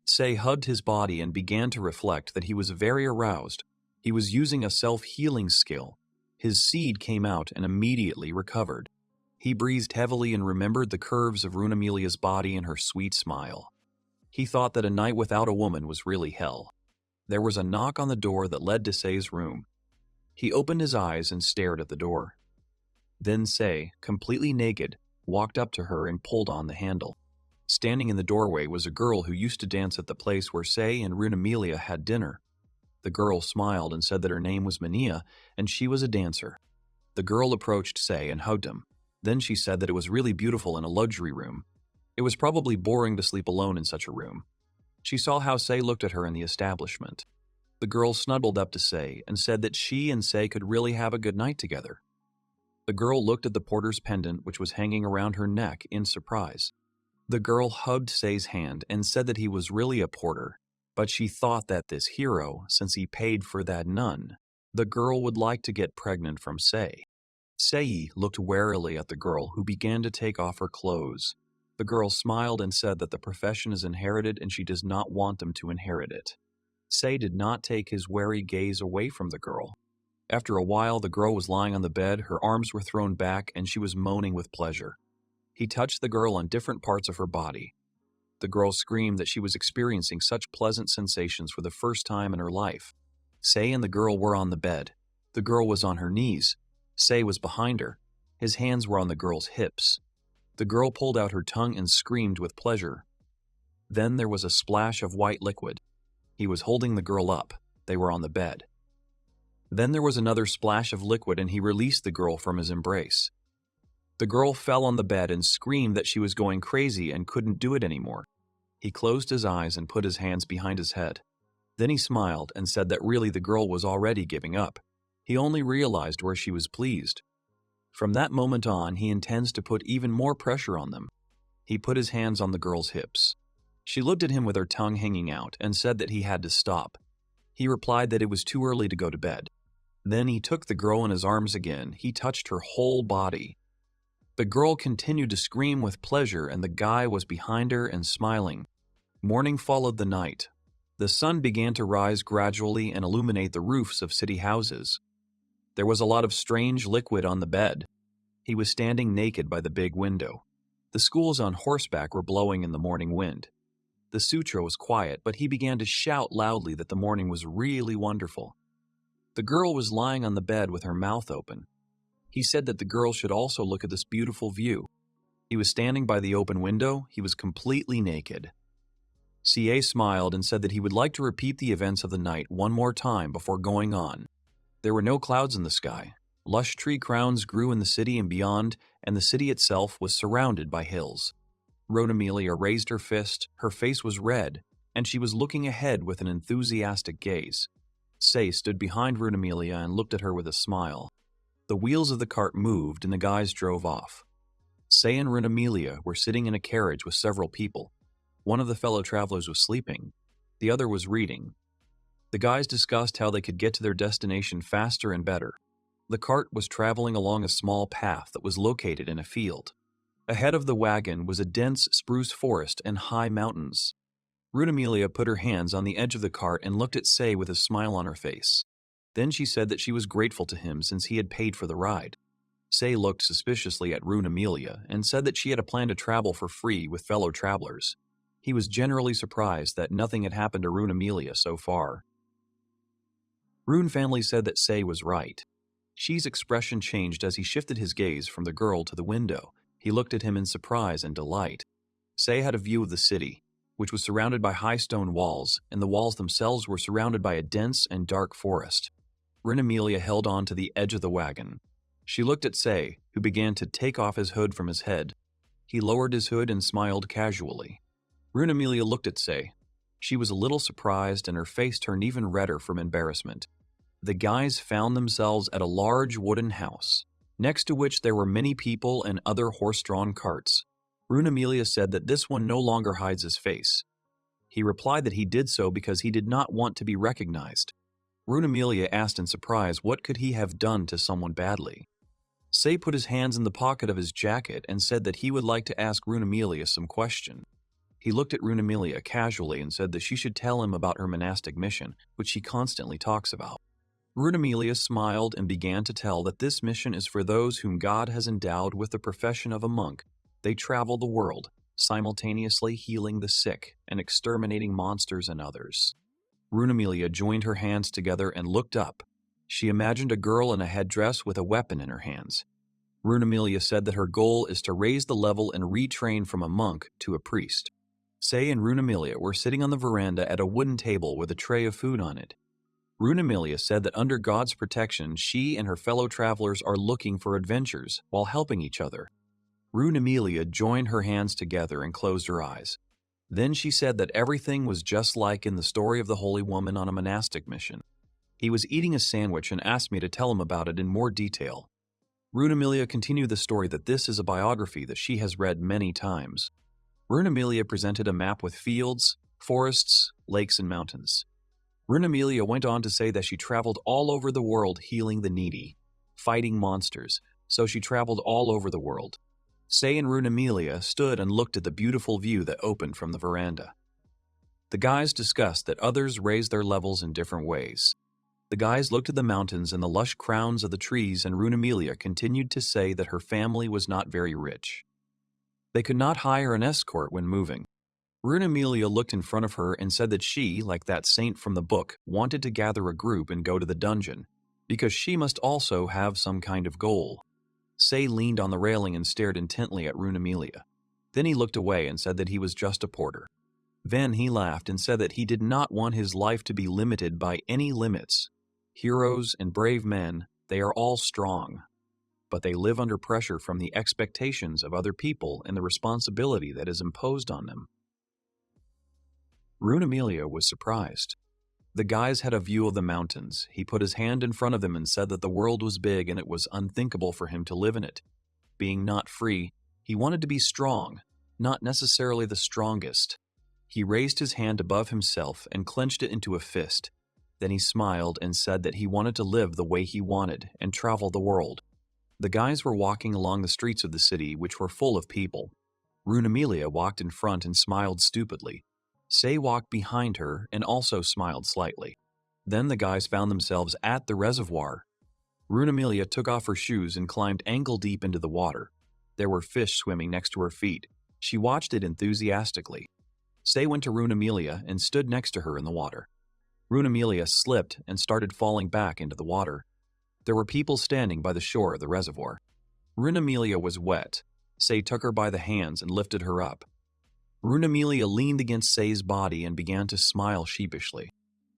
Sei hugged his body and began to reflect that he was very aroused. He was using a self-healing skill. His seed came out and immediately recovered. He breathed heavily and remembered the curves of Runamelia's body and her sweet smile. He thought that a night without a woman was really hell. There was a knock on the door that led to Sei's room. He opened his eyes and stared at the door. Then Sei, completely naked, walked up to her and pulled on the handle. Standing in the doorway was a girl who used to dance at the place where Sei and Runamelia had dinner. The girl smiled and said that her name was Mania and she was a dancer. The girl approached Sei and hugged him. Then she said that it was really beautiful in a luxury room. It was probably boring to sleep alone in such a room. She saw how Sei looked at her in the establishment. The girl snuggled up to Sei and said that she and Sei could really have a good night together. The girl looked at the porter's pendant, which was hanging around her neck, in surprise. The girl hugged Sei's hand and said that he was really a porter, but she thought that this hero, since he paid for that nun, the girl would like to get pregnant from Sei. Sei looked warily at the girl, who began to take off her clothes. The girl smiled and said that the profession is inherited and she does not want them to inherit it. Sei did not take his wary gaze away from the girl. After a while, the girl was lying on the bed, her arms were thrown back, and she was moaning with pleasure. He touched the girl on different parts of her body. The girl screamed that she was experiencing such pleasant sensations for the first time in her life. Sei and the girl were on the bed. The girl was on her knees. Sei was behind her. His hands were on the girl's hips. The girl pulled out her tongue and screamed with pleasure. Then there was a splash of white liquid. He was holding the girl up. They were on the bed. Then there was another splash of liquid and he released the girl from his embrace. The girl fell on the bed and screamed that she was going crazy and couldn't do it anymore. He closed his eyes and put his hands behind his head. Then he smiled and said that really the girl was already giving up. He only realized where she was pleased. From that moment on, he intends to put even more pressure on them. He put his hands on the girl's hips. She looked at him with her tongue hanging out and said that he had to stop. He replied that it was too early to go to bed. Then he took the girl in his arms again. He touched her whole body. The girl continued to scream with pleasure and the guy was behind her and smiling. Morning followed the night. The sun began to rise gradually and illuminate the roofs of city houses. There was a lot of strange liquid on the bed. He was standing naked by the big window. The schools on horseback were blowing in the morning wind. The sutra was quiet, but he began to shout loudly that the morning was really wonderful. The girl was lying on the bed with her mouth open. He said that the girl should also look at this beautiful view. He was standing by the open window. He was completely naked. CA smiled and said that he would like to repeat the events of the night one more time before going on. There were no clouds in the sky. Lush tree crowns grew in the city and beyond, and the city itself was surrounded by hills. Rhodamelia raised her fist, her face was red, and she was looking ahead with an enthusiastic gaze. Sei stood behind Rhodamelia and looked at her with a smile. The wheels of the cart moved and the guys drove off. Sei and Rhodamelia were sitting in a carriage with several people. One of the fellow travelers was sleeping. The other was reading. The guys discussed how they could get to their destination faster and better. The cart was traveling along a small path that was located in a field. Ahead of the wagon was a dense spruce forest and high mountains. Rhodamelia put her hands on the edge of the cart and looked at Sei with a smile on her face. Then she said that she was grateful to him since he had paid for the ride. Sei looked suspiciously at Rhodamelia and said that she had a plan to travel for free with fellow travelers. He was generally surprised that nothing had happened to Rhodamelia so far. Rune family said that Sei was right. Shi's expression changed as he shifted his gaze from the girl to the window. He looked at him in surprise and delight. Sei had a view of the city, which was surrounded by high stone walls, and the walls themselves were surrounded by a dense and dark forest. Rhodamelia held on to the edge of the wagon. She looked at Sei, who began to take off his hood from his head. He lowered his hood and smiled casually. Rhodamelia looked at Sei. She was a little surprised and her face turned even redder from embarrassment. The guys found themselves at a large wooden house, next to which there were many people and other horse-drawn carts. Rhodamelia said that this one no longer hides his face. He replied that he did so because he did not want to be recognized. Rhodamelia asked in surprise what could he have done to someone badly. Sei put his hands in the pocket of his jacket and said that he would like to ask Rhodamelia some question. He looked at Rhodamelia casually and said that she should tell him about her monastic mission, which she constantly talks about. Rhodamelia smiled and began to tell that this mission is for those whom God has endowed with the profession of a monk. They travel the world, simultaneously healing the sick and exterminating monsters and others. Rhodamelia joined her hands together and looked up. She imagined a girl in a headdress with a weapon in her hands. Rhodamelia said that her goal is to raise the level and retrain from a monk to a priest. Sei and Rhodamelia were sitting on the veranda at a wooden table with a tray of food on it. Rhodamelia said that under God's protection, she and her fellow travelers are looking for adventures while helping each other. Rune Amelia joined her hands together and closed her eyes. Then she said that everything was just like in the story of the holy woman on a monastic mission. He was eating a sandwich and asked me to tell him about it in more detail. Rune Amelia continued the story that this is a biography that she has read many times. Rune Amelia presented a map with fields, forests, lakes, and mountains. Rune Amelia went on to say that she traveled all over the world healing the needy, fighting monsters, so she traveled all over the world. Sei and Rune Amelia stood and looked at the beautiful view that opened from the veranda. The guys discussed that others raised their levels in different ways. The guys looked at the mountains and the lush crowns of the trees, and Rune Amelia continued to say that her family was not very rich. They could not hire an escort when moving. Rune Amelia looked in front of her and said that she, like that saint from the book, wanted to gather a group and go to the dungeon, because she must also have some kind of goal. Sei leaned on the railing and stared intently at Rune Amelia. Then he looked away and said that he was just a porter. Then he laughed and said that he did not want his life to be limited by any limits. Heroes and brave men, they are all strong, but they live under pressure from the expectations of other people and the responsibility that is imposed on them. Rune Amelia was surprised. The guys had a view of the mountains. He put his hand in front of them and said that the world was big and it was unthinkable for him to live in it. Being not free, he wanted to be strong, not necessarily the strongest. He raised his hand above himself and clenched it into a fist. Then he smiled and said that he wanted to live the way he wanted and travel the world. The guys were walking along the streets of the city, which were full of people. Rune Amelia walked in front and smiled stupidly. Sei walked behind her and also smiled slightly. Then the guys found themselves at the reservoir. Rune Amelia took off her shoes and climbed ankle-deep into the water. There were fish swimming next to her feet. She watched it enthusiastically. Sei went to Rune Amelia and stood next to her in the water. Rune Amelia slipped and started falling back into the water. There were people standing by the shore of the reservoir. Rune Amelia was wet. Sei took her by the hands and lifted her up. Rune Amelia leaned against Sei's body and began to smile sheepishly.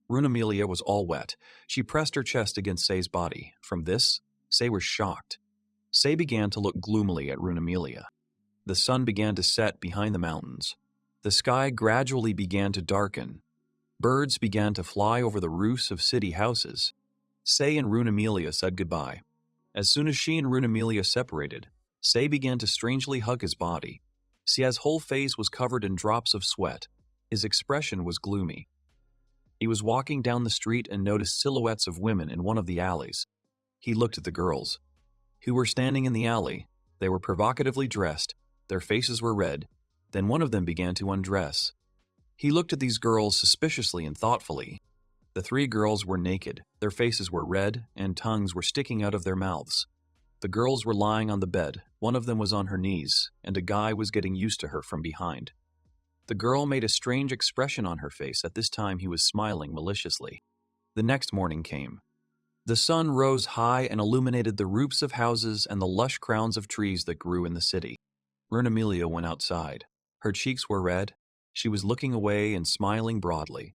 Rune Amelia was all wet. She pressed her chest against Sei's body. From this, Sei was shocked. Sei began to look gloomily at Rune Amelia. The sun began to set behind the mountains. The sky gradually began to darken. Birds began to fly over the roofs of city houses. Sei and Rune Amelia said goodbye. As soon as she and Rune Amelia separated, Sei began to strangely hug his body. Sei's whole face was covered in drops of sweat. His expression was gloomy. He was walking down the street and noticed silhouettes of women in one of the alleys. He looked at the girls, who were standing in the alley. They were provocatively dressed. Their faces were red. Then one of them began to undress. He looked at these girls suspiciously and thoughtfully. The three girls were naked. Their faces were red, and tongues were sticking out of their mouths. The girls were lying on the bed. One of them was on her knees, and a guy was getting used to her from behind. The girl made a strange expression on her face. At this time, he was smiling maliciously. The next morning came. The sun rose high and illuminated the roofs of houses and the lush crowns of trees that grew in the city. Rune Amelia went outside. Her cheeks were red. She was looking away and smiling broadly.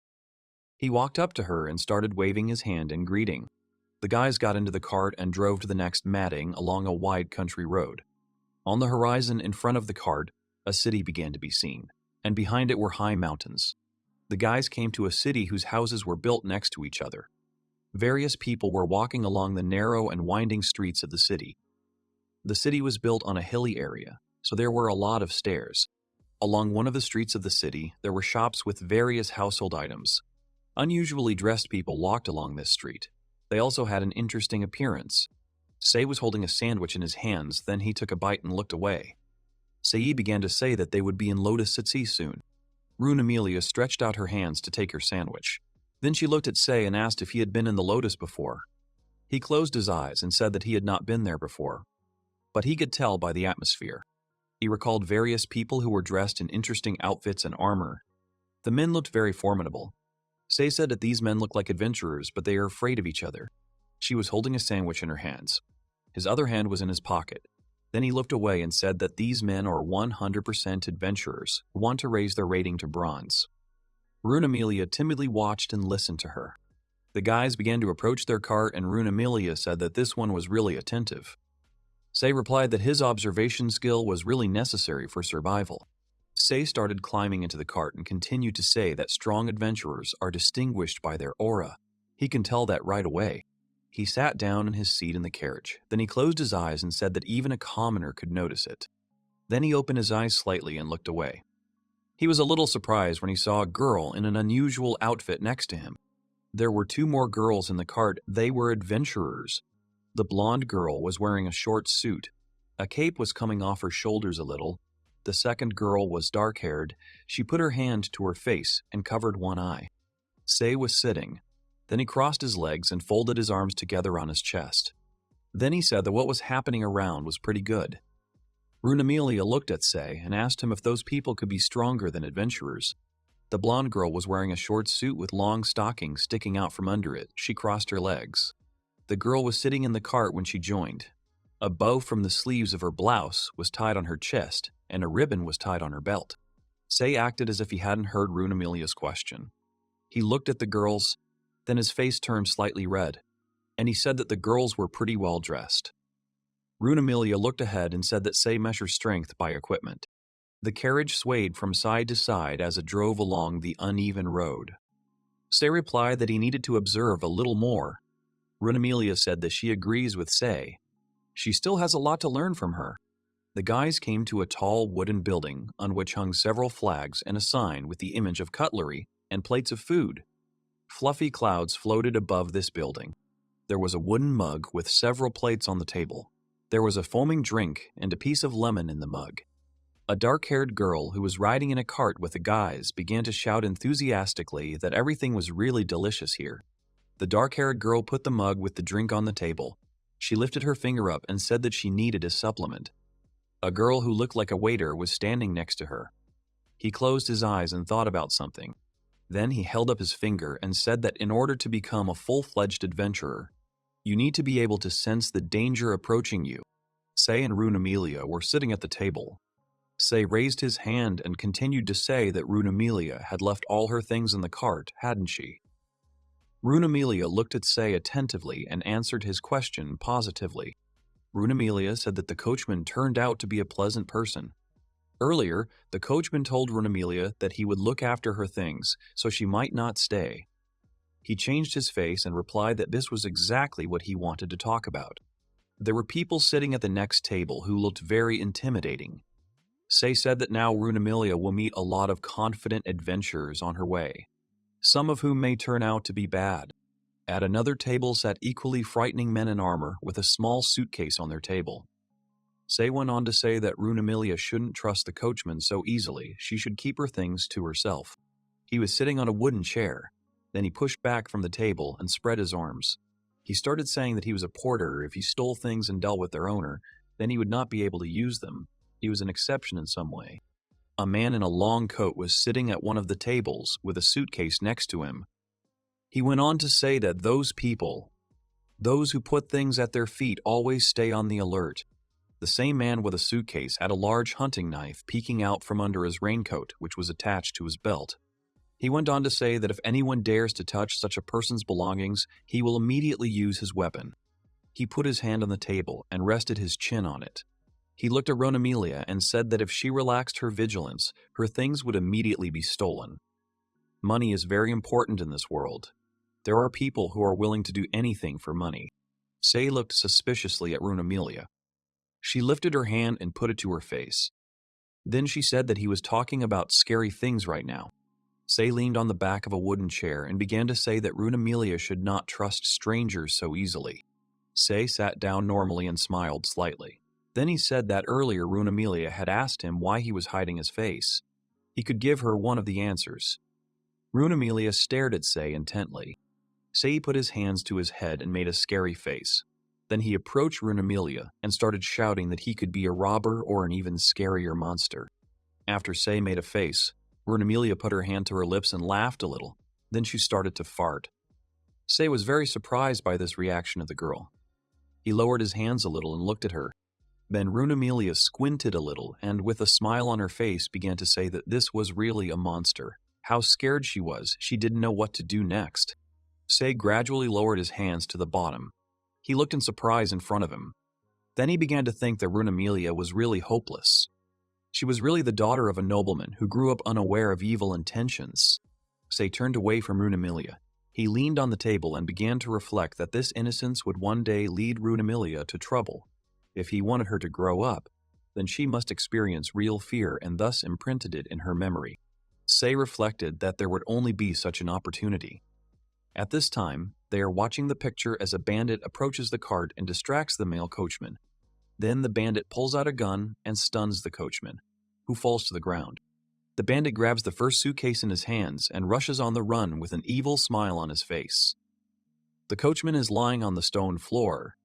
He walked up to her and started waving his hand in greeting. The guys got into the cart and drove to the next matting along a wide country road. On the horizon in front of the cart, a city began to be seen, and behind it were high mountains. The guys came to a city whose houses were built next to each other. Various people were walking along the narrow and winding streets of the city. The city was built on a hilly area, so there were a lot of stairs. Along one of the streets of the city, there were shops with various household items. Unusually dressed people walked along this street. They also had an interesting appearance. Sei was holding a sandwich in his hands, then he took a bite and looked away. Sei began to say that they would be in Lotus City soon. Rune Amelia stretched out her hands to take her sandwich. Then she looked at Sei and asked if he had been in the Lotus before. He closed his eyes and said that he had not been there before, but he could tell by the atmosphere. He recalled various people who were dressed in interesting outfits and armor. The men looked very formidable. Sei said that these men looked like adventurers, but they are afraid of each other. She was holding a sandwich in her hands. His other hand was in his pocket. Then he looked away and said that these men are 100% adventurers who want to raise their rating to bronze. Rune Amelia timidly watched and listened to her. The guys began to approach their cart, and Rune Amelia said that this one was really attentive. Sei replied that his observation skill was really necessary for survival. Sei started climbing into the cart and continued to say that strong adventurers are distinguished by their aura. He can tell that right away. He sat down in his seat in the carriage. Then he closed his eyes and said that even a commoner could notice it. Then he opened his eyes slightly and looked away. He was a little surprised when he saw a girl in an unusual outfit next to him. There were two more girls in the cart. They were adventurers. The blonde girl was wearing a short suit. A cape was coming off her shoulders a little. The second girl was dark-haired. She put her hand to her face and covered one eye. Sei was sitting. Then he crossed his legs and folded his arms together on his chest. Then he said that what was happening around was pretty good. Runamelia looked at Sei and asked him if those people could be stronger than adventurers. The blonde girl was wearing a short suit with long stockings sticking out from under it. She crossed her legs. The girl was sitting in the cart when she joined. A bow from the sleeves of her blouse was tied on her chest, and a ribbon was tied on her belt. Sei acted as if he hadn't heard Runamelia's question. He looked at the girls, then his face turned slightly red, and he said that the girls were pretty well dressed. Runamelia looked ahead and said that Sei measures strength by equipment. The carriage swayed from side to side as it drove along the uneven road. Sei replied that he needed to observe a little more. Runamelia said that she agrees with Sei. She still has a lot to learn from her. The guys came to a tall wooden building on which hung several flags and a sign with the image of cutlery and plates of food. Fluffy clouds floated above this building. There was a wooden mug with several plates on the table. There was a foaming drink and a piece of lemon in the mug. A dark-haired girl who was riding in a cart with the guys began to shout enthusiastically that everything was really delicious here. The dark-haired girl put the mug with the drink on the table. She lifted her finger up and said that she needed a supplement. A girl who looked like a waiter was standing next to her. He closed his eyes and thought about something. Then he held up his finger and said that in order to become a full-fledged adventurer, you need to be able to sense the danger approaching you. Sei and Runamelia were sitting at the table. Sei raised his hand and continued to say that Runamelia had left all her things in the cart, hadn't she? Runamelia looked at Sei attentively and answered his question positively. Runamelia said that the coachman turned out to be a pleasant person. Earlier, the coachman told Runamelia that he would look after her things, so she might not stay. He changed his face and replied that this was exactly what he wanted to talk about. There were people sitting at the next table who looked very intimidating. Sei said that now Runamelia will meet a lot of confident adventurers on her way, some of whom may turn out to be bad. At another table sat equally frightening men in armor with a small suitcase on their table. Sei went on to say that Runamelia shouldn't trust the coachman so easily. She should keep her things to herself. He was sitting on a wooden chair. Then he pushed back from the table and spread his arms. He started saying that he was a porter. If he stole things and dealt with their owner, then he would not be able to use them. He was an exception in some way. A man in a long coat was sitting at one of the tables with a suitcase next to him. He went on to say that those people, those who put things at their feet, always stay on the alert. The same man with a suitcase had a large hunting knife peeking out from under his raincoat, which was attached to his belt. He went on to say that if anyone dares to touch such a person's belongings, he will immediately use his weapon. He put his hand on the table and rested his chin on it. He looked at Runamelia and said that if she relaxed her vigilance, her things would immediately be stolen. Money is very important in this world. There are people who are willing to do anything for money. Sei looked suspiciously at Runamelia. She lifted her hand and put it to her face. Then she said that he was talking about scary things right now. Sei leaned on the back of a wooden chair and began to say that Runamelia should not trust strangers so easily. Sei sat down normally and smiled slightly. Then he said that earlier Runamelia had asked him why he was hiding his face. He could give her one of the answers. Runamelia stared at Sei intently. Sei put his hands to his head and made a scary face. Then he approached Runamelia and started shouting that he could be a robber or an even scarier monster. After Sei made a face, Runamelia put her hand to her lips and laughed a little. Then she started to fart. Sei was very surprised by this reaction of the girl. He lowered his hands a little and looked at her. Then Runamelia squinted a little and, with a smile on her face, began to say that this was really a monster. How scared she was, she didn't know what to do next. Sei gradually lowered his hands to the bottom. He looked in surprise in front of him. Then he began to think that Runamelia was really hopeless. She was really the daughter of a nobleman who grew up unaware of evil intentions. Say turned away from Runamelia. He leaned on the table and began to reflect that this innocence would one day lead Runamelia to trouble. If he wanted her to grow up, then she must experience real fear and thus imprinted it in her memory. Say reflected that there would only be such an opportunity. At this time, they are watching the picture as a bandit approaches the cart and distracts the male coachman. Then the bandit pulls out a gun and stuns the coachman, who falls to the ground. The bandit grabs the first suitcase in his hands and rushes on the run with an evil smile on his face. The coachman is lying on the stone floor.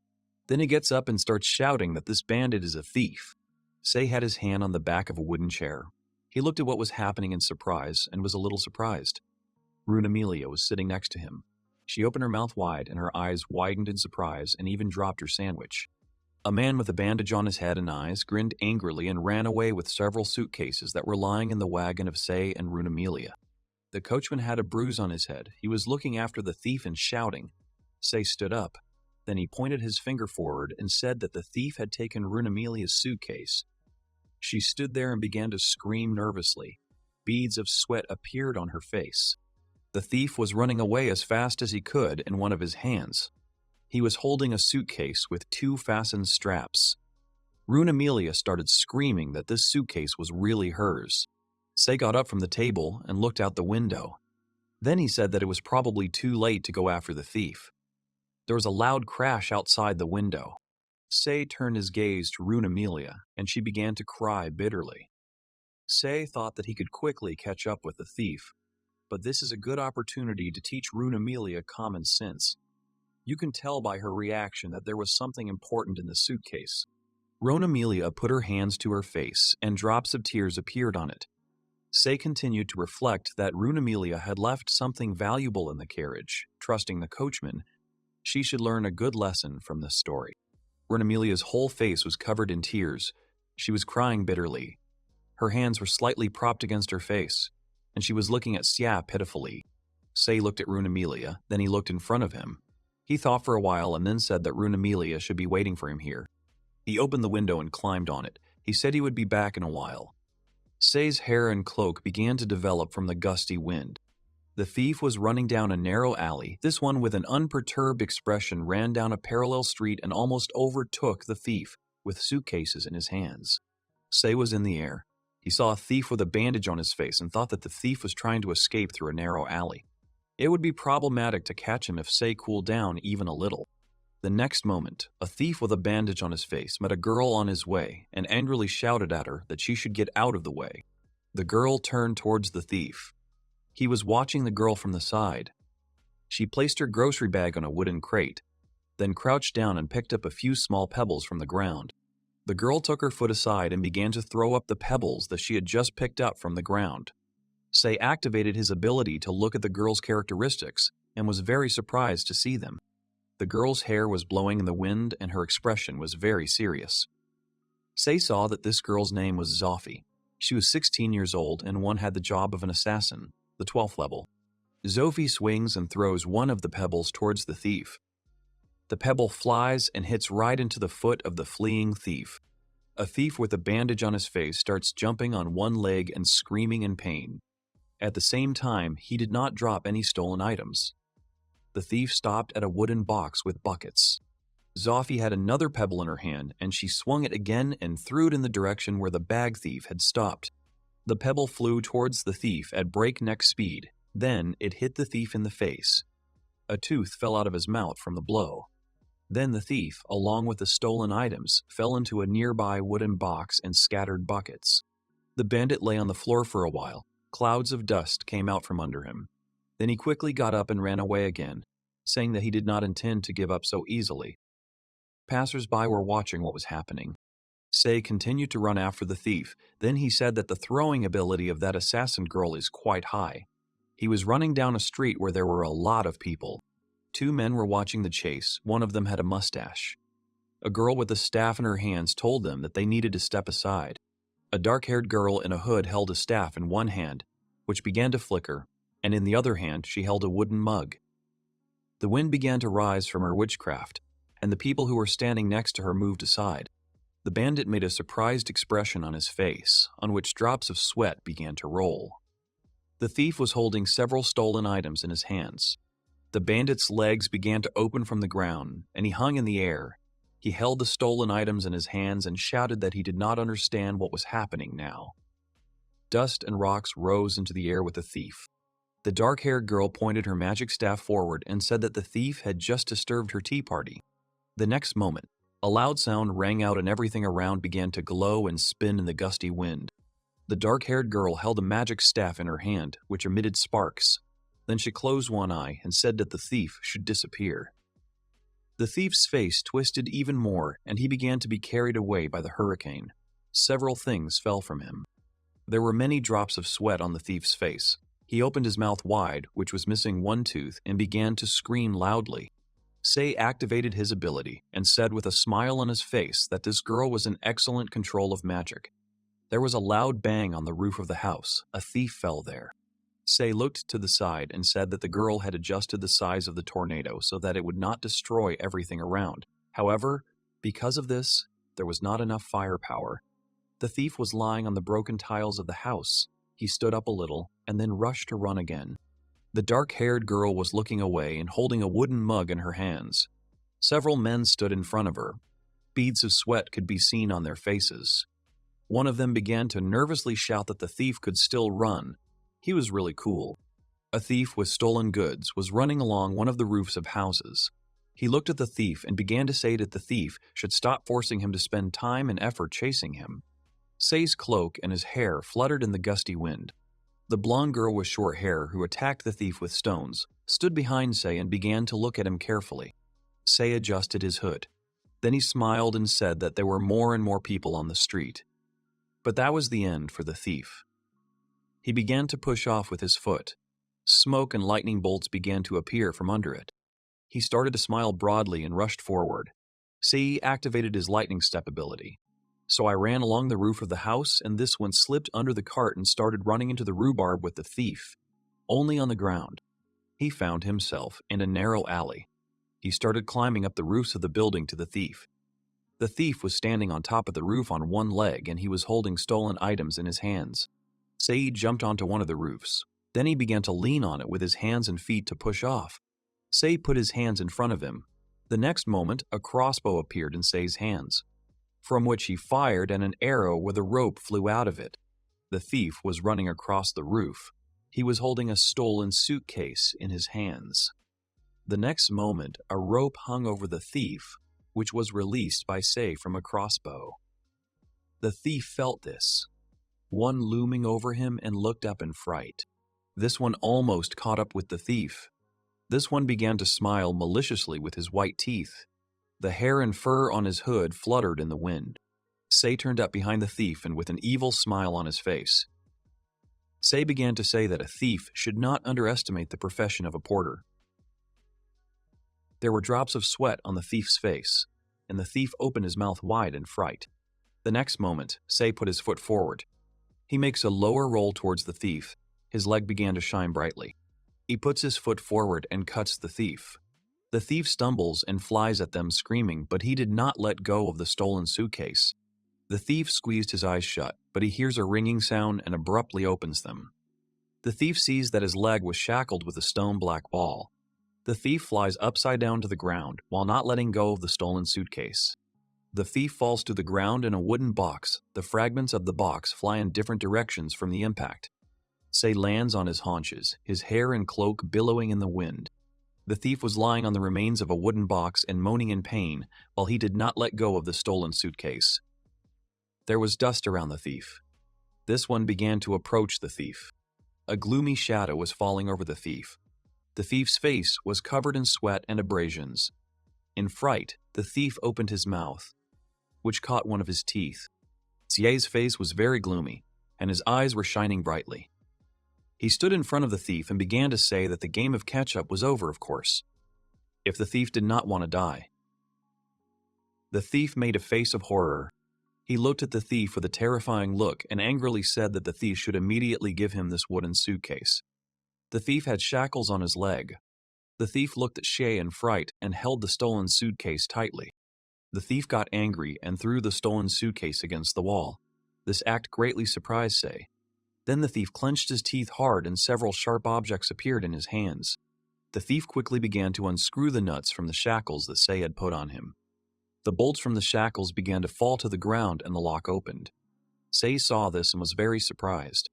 Then he gets up and starts shouting that this bandit is a thief. Say had his hand on the back of a wooden chair. He looked at what was happening in surprise and was a little surprised. Runamelia was sitting next to him. She opened her mouth wide and her eyes widened in surprise and even dropped her sandwich. A man with a bandage on his head and eyes grinned angrily and ran away with several suitcases that were lying in the wagon of Say and Runamelia. The coachman had a bruise on his head. He was looking after the thief and shouting. Say stood up. Then he pointed his finger forward and said that the thief had taken Runamelia's suitcase. She stood there and began to scream nervously. Beads of sweat appeared on her face. The thief was running away as fast as he could in one of his hands. He was holding a suitcase with 2 fastened straps. Runamelia started screaming that this suitcase was really hers. Say got up from the table and looked out the window. Then he said that it was probably too late to go after the thief. There was a loud crash outside the window. Say turned his gaze to Runamelia, and she began to cry bitterly. Say thought that he could quickly catch up with the thief, but this is a good opportunity to teach Runamelia common sense. You can tell by her reaction that there was something important in the suitcase. Runamelia put her hands to her face, and drops of tears appeared on it. Say continued to reflect that Runamelia had left something valuable in the carriage. Trusting the coachman, she should learn a good lesson from this story. Runamelia's whole face was covered in tears. She was crying bitterly. Her hands were slightly propped against her face, and she was looking at Xia pitifully. Say looked at Runamelia, then he looked in front of him. He thought for a while and then said that Runamelia should be waiting for him here. He opened the window and climbed on it. He said he would be back in a while. Say's hair and cloak began to develop from the gusty wind. The thief was running down a narrow alley. This one, with an unperturbed expression, ran down a parallel street and almost overtook the thief, with suitcases in his hands. Say was in the air. He saw a thief with a bandage on his face and thought that the thief was trying to escape through a narrow alley. It would be problematic to catch him if Say cooled down even a little. The next moment, a thief with a bandage on his face met a girl on his way and angrily shouted at her that she should get out of the way. The girl turned towards the thief. He was watching the girl from the side. She placed her grocery bag on a wooden crate, then crouched down and picked up a few small pebbles from the ground. The girl took her foot aside and began to throw up the pebbles that she had just picked up from the ground. Say activated his ability to look at the girl's characteristics and was very surprised to see them. The girl's hair was blowing in the wind and her expression was very serious. Say saw that this girl's name was Zophie. She was 16 years old and one had the job of an assassin, the 12th level. Zophie swings and throws one of the pebbles towards the thief. The pebble flies and hits right into the foot of the fleeing thief. A thief with a bandage on his face starts jumping on one leg and screaming in pain. At the same time, he did not drop any stolen items. The thief stopped at a wooden box with buckets. Zophie had another pebble in her hand, and she swung it again and threw it in the direction where the bag thief had stopped. The pebble flew towards the thief at breakneck speed. Then it hit the thief in the face. A tooth fell out of his mouth from the blow. Then the thief, along with the stolen items, fell into a nearby wooden box and scattered buckets. The bandit lay on the floor for a while. Clouds of dust came out from under him. Then he quickly got up and ran away again, saying that he did not intend to give up so easily. Passers-by were watching what was happening. Say continued to run after the thief. Then he said that the throwing ability of that assassin girl is quite high. He was running down a street where there were a lot of people. 2 men were watching the chase. One of them had a mustache. A girl with a staff in her hands told them that they needed to step aside. A dark-haired girl in a hood held a staff in one hand, which began to flicker, and in the other hand she held a wooden mug. The wind began to rise from her witchcraft, and the people who were standing next to her moved aside. The bandit made a surprised expression on his face, on which drops of sweat began to roll. The thief was holding several stolen items in his hands. The bandit's legs began to open from the ground, and he hung in the air. He held the stolen items in his hands and shouted that he did not understand what was happening now. Dust and rocks rose into the air with the thief. The dark-haired girl pointed her magic staff forward and said that the thief had just disturbed her tea party. The next moment, a loud sound rang out and everything around began to glow and spin in the gusty wind. The dark-haired girl held a magic staff in her hand, which emitted sparks. Then she closed one eye and said that the thief should disappear. The thief's face twisted even more, and he began to be carried away by the hurricane. Several things fell from him. There were many drops of sweat on the thief's face. He opened his mouth wide, which was missing one tooth, and began to scream loudly. Sei activated his ability and said with a smile on his face that this girl was in excellent control of magic. There was a loud bang on the roof of the house. A thief fell there. Sei looked to the side and said that the girl had adjusted the size of the tornado so that it would not destroy everything around. However, because of this, there was not enough firepower. The thief was lying on the broken tiles of the house. He stood up a little and then rushed to run again. The dark-haired girl was looking away and holding a wooden mug in her hands. Several men stood in front of her. Beads of sweat could be seen on their faces. One of them began to nervously shout that the thief could still run. He was really cool. A thief with stolen goods was running along one of the roofs of houses. He looked at the thief and began to say that the thief should stop forcing him to spend time and effort chasing him. Sei's cloak and his hair fluttered in the gusty wind. The blonde girl with short hair who attacked the thief with stones stood behind Sei and began to look at him carefully. Sei adjusted his hood. Then he smiled and said that there were more and more people on the street. But that was the end for the thief. He began to push off with his foot. Smoke and lightning bolts began to appear from under it. He started to smile broadly and rushed forward. Sei activated his lightning step ability. So I ran along the roof of the house, and this one slipped under the cart and started running into the rhubarb with the thief. Only on the ground. He found himself in a narrow alley. He started climbing up the roofs of the building to the thief. The thief was standing on top of the roof on one leg, and he was holding stolen items in his hands. Sei jumped onto one of the roofs. Then he began to lean on it with his hands and feet to push off. Sei put his hands in front of him. The next moment, a crossbow appeared in Sei's hands, from which he fired and an arrow with a rope flew out of it. The thief was running across the roof. He was holding a stolen suitcase in his hands. The next moment, a rope hung over the thief, which was released by Sei from a crossbow. The thief felt this, one looming over him, and looked up in fright. This one almost caught up with the thief. This one began to smile maliciously with his white teeth. The hair and fur on his hood fluttered in the wind. Sei turned up behind the thief and with an evil smile on his face. Sei began to say that a thief should not underestimate the profession of a porter. There were drops of sweat on the thief's face, and the thief opened his mouth wide in fright. The next moment, Sei put his foot forward. He makes a lower roll towards the thief. His leg began to shine brightly. He puts his foot forward and cuts the thief. The thief stumbles and flies at them screaming, but he did not let go of the stolen suitcase. The thief squeezed his eyes shut, but he hears a ringing sound and abruptly opens them. The thief sees that his leg was shackled with a stone black ball. The thief flies upside down to the ground while not letting go of the stolen suitcase. The thief falls to the ground in a wooden box. The fragments of the box fly in different directions from the impact. Sei lands on his haunches, his hair and cloak billowing in the wind. The thief was lying on the remains of a wooden box and moaning in pain while he did not let go of the stolen suitcase. There was dust around the thief. This one began to approach the thief. A gloomy shadow was falling over the thief. The thief's face was covered in sweat and abrasions. In fright, the thief opened his mouth, which caught one of his teeth. Sei's face was very gloomy, and his eyes were shining brightly. He stood in front of the thief and began to say that the game of catch-up was over, of course, if the thief did not want to die. The thief made a face of horror. He looked at the thief with a terrifying look and angrily said that the thief should immediately give him this wooden suitcase. The thief had shackles on his leg. The thief looked at Shay in fright and held the stolen suitcase tightly. The thief got angry and threw the stolen suitcase against the wall. This act greatly surprised Say. Then the thief clenched his teeth hard and several sharp objects appeared in his hands. The thief quickly began to unscrew the nuts from the shackles that Say had put on him. The bolts from the shackles began to fall to the ground and the lock opened. Say saw this and was very surprised.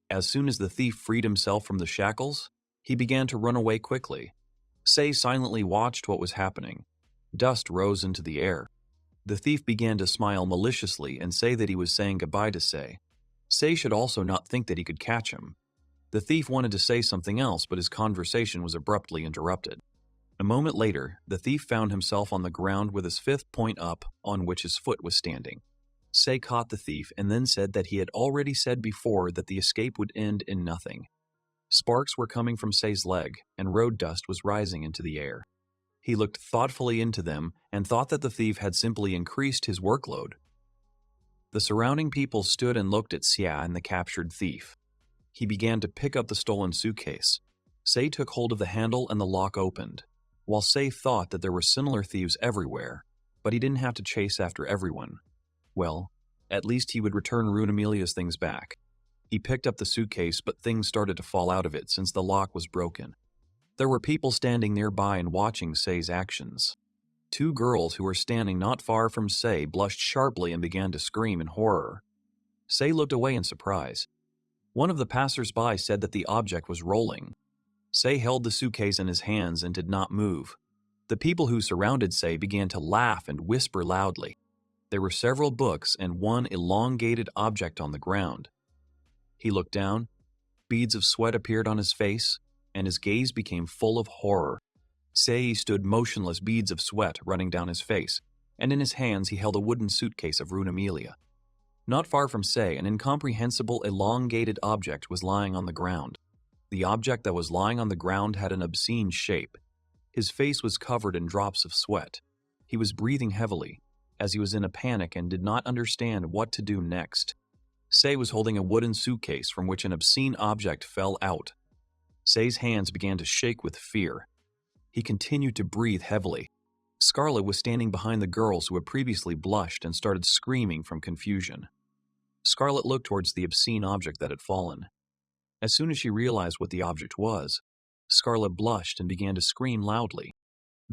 As soon as the thief freed himself from the shackles, he began to run away quickly. Say silently watched what was happening. Dust rose into the air. The thief began to smile maliciously and say that he was saying goodbye to Say. Say should also not think that he could catch him. The thief wanted to say something else, but his conversation was abruptly interrupted. A moment later, the thief found himself on the ground with his fifth point up, on which his foot was standing. Say caught the thief and then said that he had already said before that the escape would end in nothing. Sparks were coming from Say's leg, and road dust was rising into the air. He looked thoughtfully into them and thought that the thief had simply increased his workload. The surrounding people stood and looked at Xia and the captured thief. He began to pick up the stolen suitcase. Say took hold of the handle and the lock opened. While Say thought that there were similar thieves everywhere, but he didn't have to chase after everyone. Well, at least he would return Runamelia's things back. He picked up the suitcase, but things started to fall out of it since the lock was broken. There were people standing nearby and watching Say's actions. Two girls who were standing not far from Say blushed sharply and began to scream in horror. Say looked away in surprise. One of the passers-by said that the object was rolling. Say held the suitcase in his hands and did not move. The people who surrounded Say began to laugh and whisper loudly. There were several books and one elongated object on the ground. He looked down. Beads of sweat appeared on his face, and his gaze became full of horror. Say stood motionless, beads of sweat running down his face, and in his hands he held a wooden suitcase of Runamelia. Not far from Say, an incomprehensible elongated object was lying on the ground. The object that was lying on the ground had an obscene shape. His face was covered in drops of sweat. He was breathing heavily, as he was in a panic and did not understand what to do next. Say was holding a wooden suitcase from which an obscene object fell out. Say's hands began to shake with fear. He continued to breathe heavily. Scarlet was standing behind the girls who had previously blushed and started screaming from confusion. Scarlet looked towards the obscene object that had fallen. As soon as she realized what the object was, Scarlet blushed and began to scream loudly.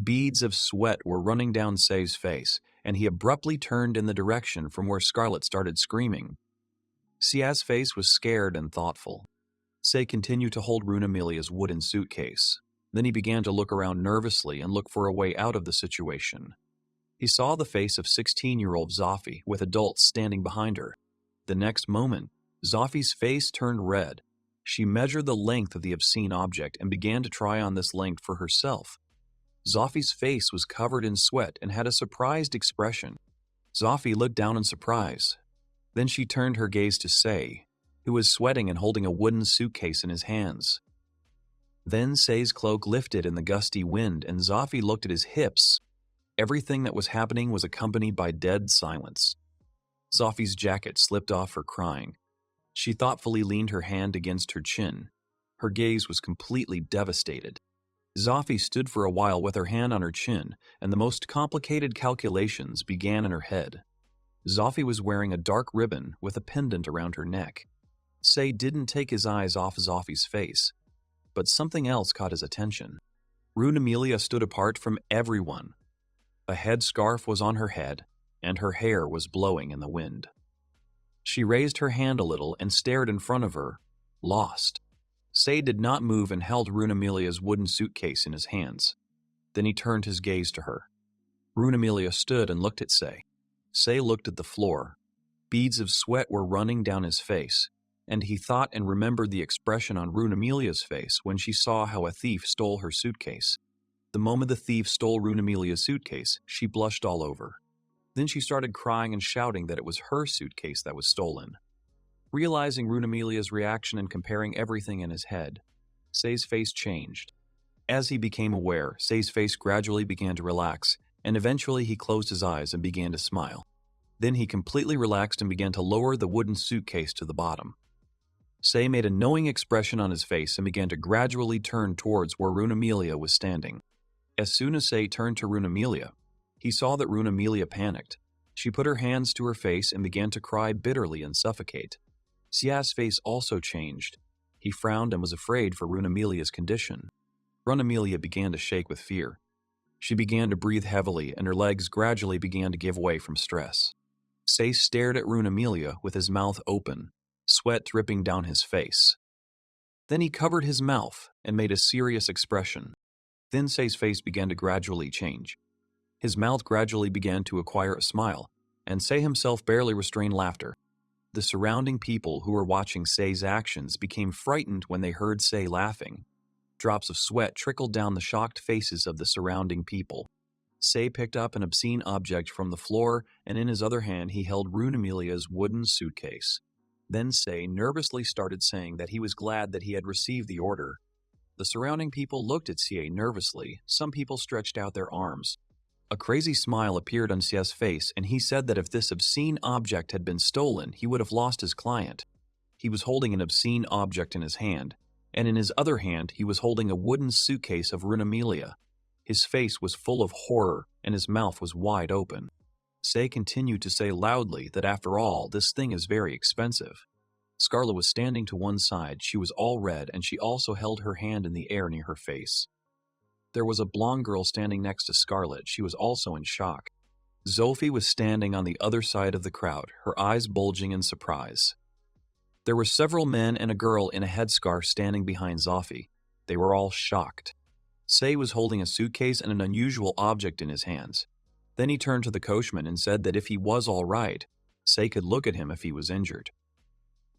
Beads of sweat were running down Say's face, and he abruptly turned in the direction from where Scarlet started screaming. Xia's face was scared and thoughtful. Say continued to hold Runamelia's wooden suitcase. Then he began to look around nervously and look for a way out of the situation. He saw the face of 16-year-old Zophie with adults standing behind her. The next moment, Zophie's face turned red. She measured the length of the obscene object and began to try on this length for herself. Zophie's face was covered in sweat and had a surprised expression. Zophie looked down in surprise. Then she turned her gaze to Say, who was sweating and holding a wooden suitcase in his hands. Then Say's cloak lifted in the gusty wind and Zophie looked at his hips. Everything that was happening was accompanied by dead silence. Zophie's jacket slipped off her crying. She thoughtfully leaned her hand against her chin. Her gaze was completely devastated. Zophie stood for a while with her hand on her chin, and the most complicated calculations began in her head. Zophie was wearing a dark ribbon with a pendant around her neck. Say didn't take his eyes off Zophie's face, but something else caught his attention. Runamelia stood apart from everyone. A headscarf was on her head, and her hair was blowing in the wind. She raised her hand a little and stared in front of her, lost. Say did not move and held Runamelia's wooden suitcase in his hands. Then he turned his gaze to her. Runamelia stood and looked at Say. Say looked at the floor. Beads of sweat were running down his face, and he thought and remembered the expression on Runamelia's face when she saw how a thief stole her suitcase. The moment the thief stole Runamelia's suitcase, she blushed all over. Then she started crying and shouting that it was her suitcase that was stolen. Realizing Runamelia's reaction and comparing everything in his head, Say's face changed. As he became aware, Say's face gradually began to relax, and eventually he closed his eyes and began to smile. Then he completely relaxed and began to lower the wooden suitcase to the bottom. Sei made a knowing expression on his face and began to gradually turn towards where Runamelia was standing. As soon as Sei turned to Runamelia, he saw that Runamelia panicked. She put her hands to her face and began to cry bitterly and suffocate. Sia's face also changed. He frowned and was afraid for Runamelia's condition. Runamelia began to shake with fear. She began to breathe heavily and her legs gradually began to give way from stress. Sei stared at Runamelia with his mouth open, sweat dripping down his face. Then he covered his mouth and made a serious expression. Then Sei's face began to gradually change. His mouth gradually began to acquire a smile, and Sei himself barely restrained laughter. The surrounding people who were watching Sei's actions became frightened when they heard Sei laughing. Drops of sweat trickled down the shocked faces of the surrounding people. Sei picked up an obscene object from the floor, and in his other hand he held Runamelia's wooden suitcase. Then Sei nervously started saying that he was glad that he had received the order. The surrounding people looked at Sei nervously. Some people stretched out their arms. A crazy smile appeared on Sei's face, and he said that if this obscene object had been stolen, he would have lost his client. He was holding an obscene object in his hand, and in his other hand he was holding a wooden suitcase of Runamelia. His face was full of horror, and his mouth was wide open. Sei continued to say loudly that after all, this thing is very expensive. Scarlet was standing to one side. She was all red, and she also held her hand in the air near her face. There was a blonde girl standing next to Scarlet. She was also in shock. Sophie was standing on the other side of the crowd, her eyes bulging in surprise. There were several men and a girl in a headscarf standing behind Sophie. They were all shocked. Sei was holding a suitcase and an unusual object in his hands. Then he turned to the coachman and said that if he was all right, Sei could look at him if he was injured.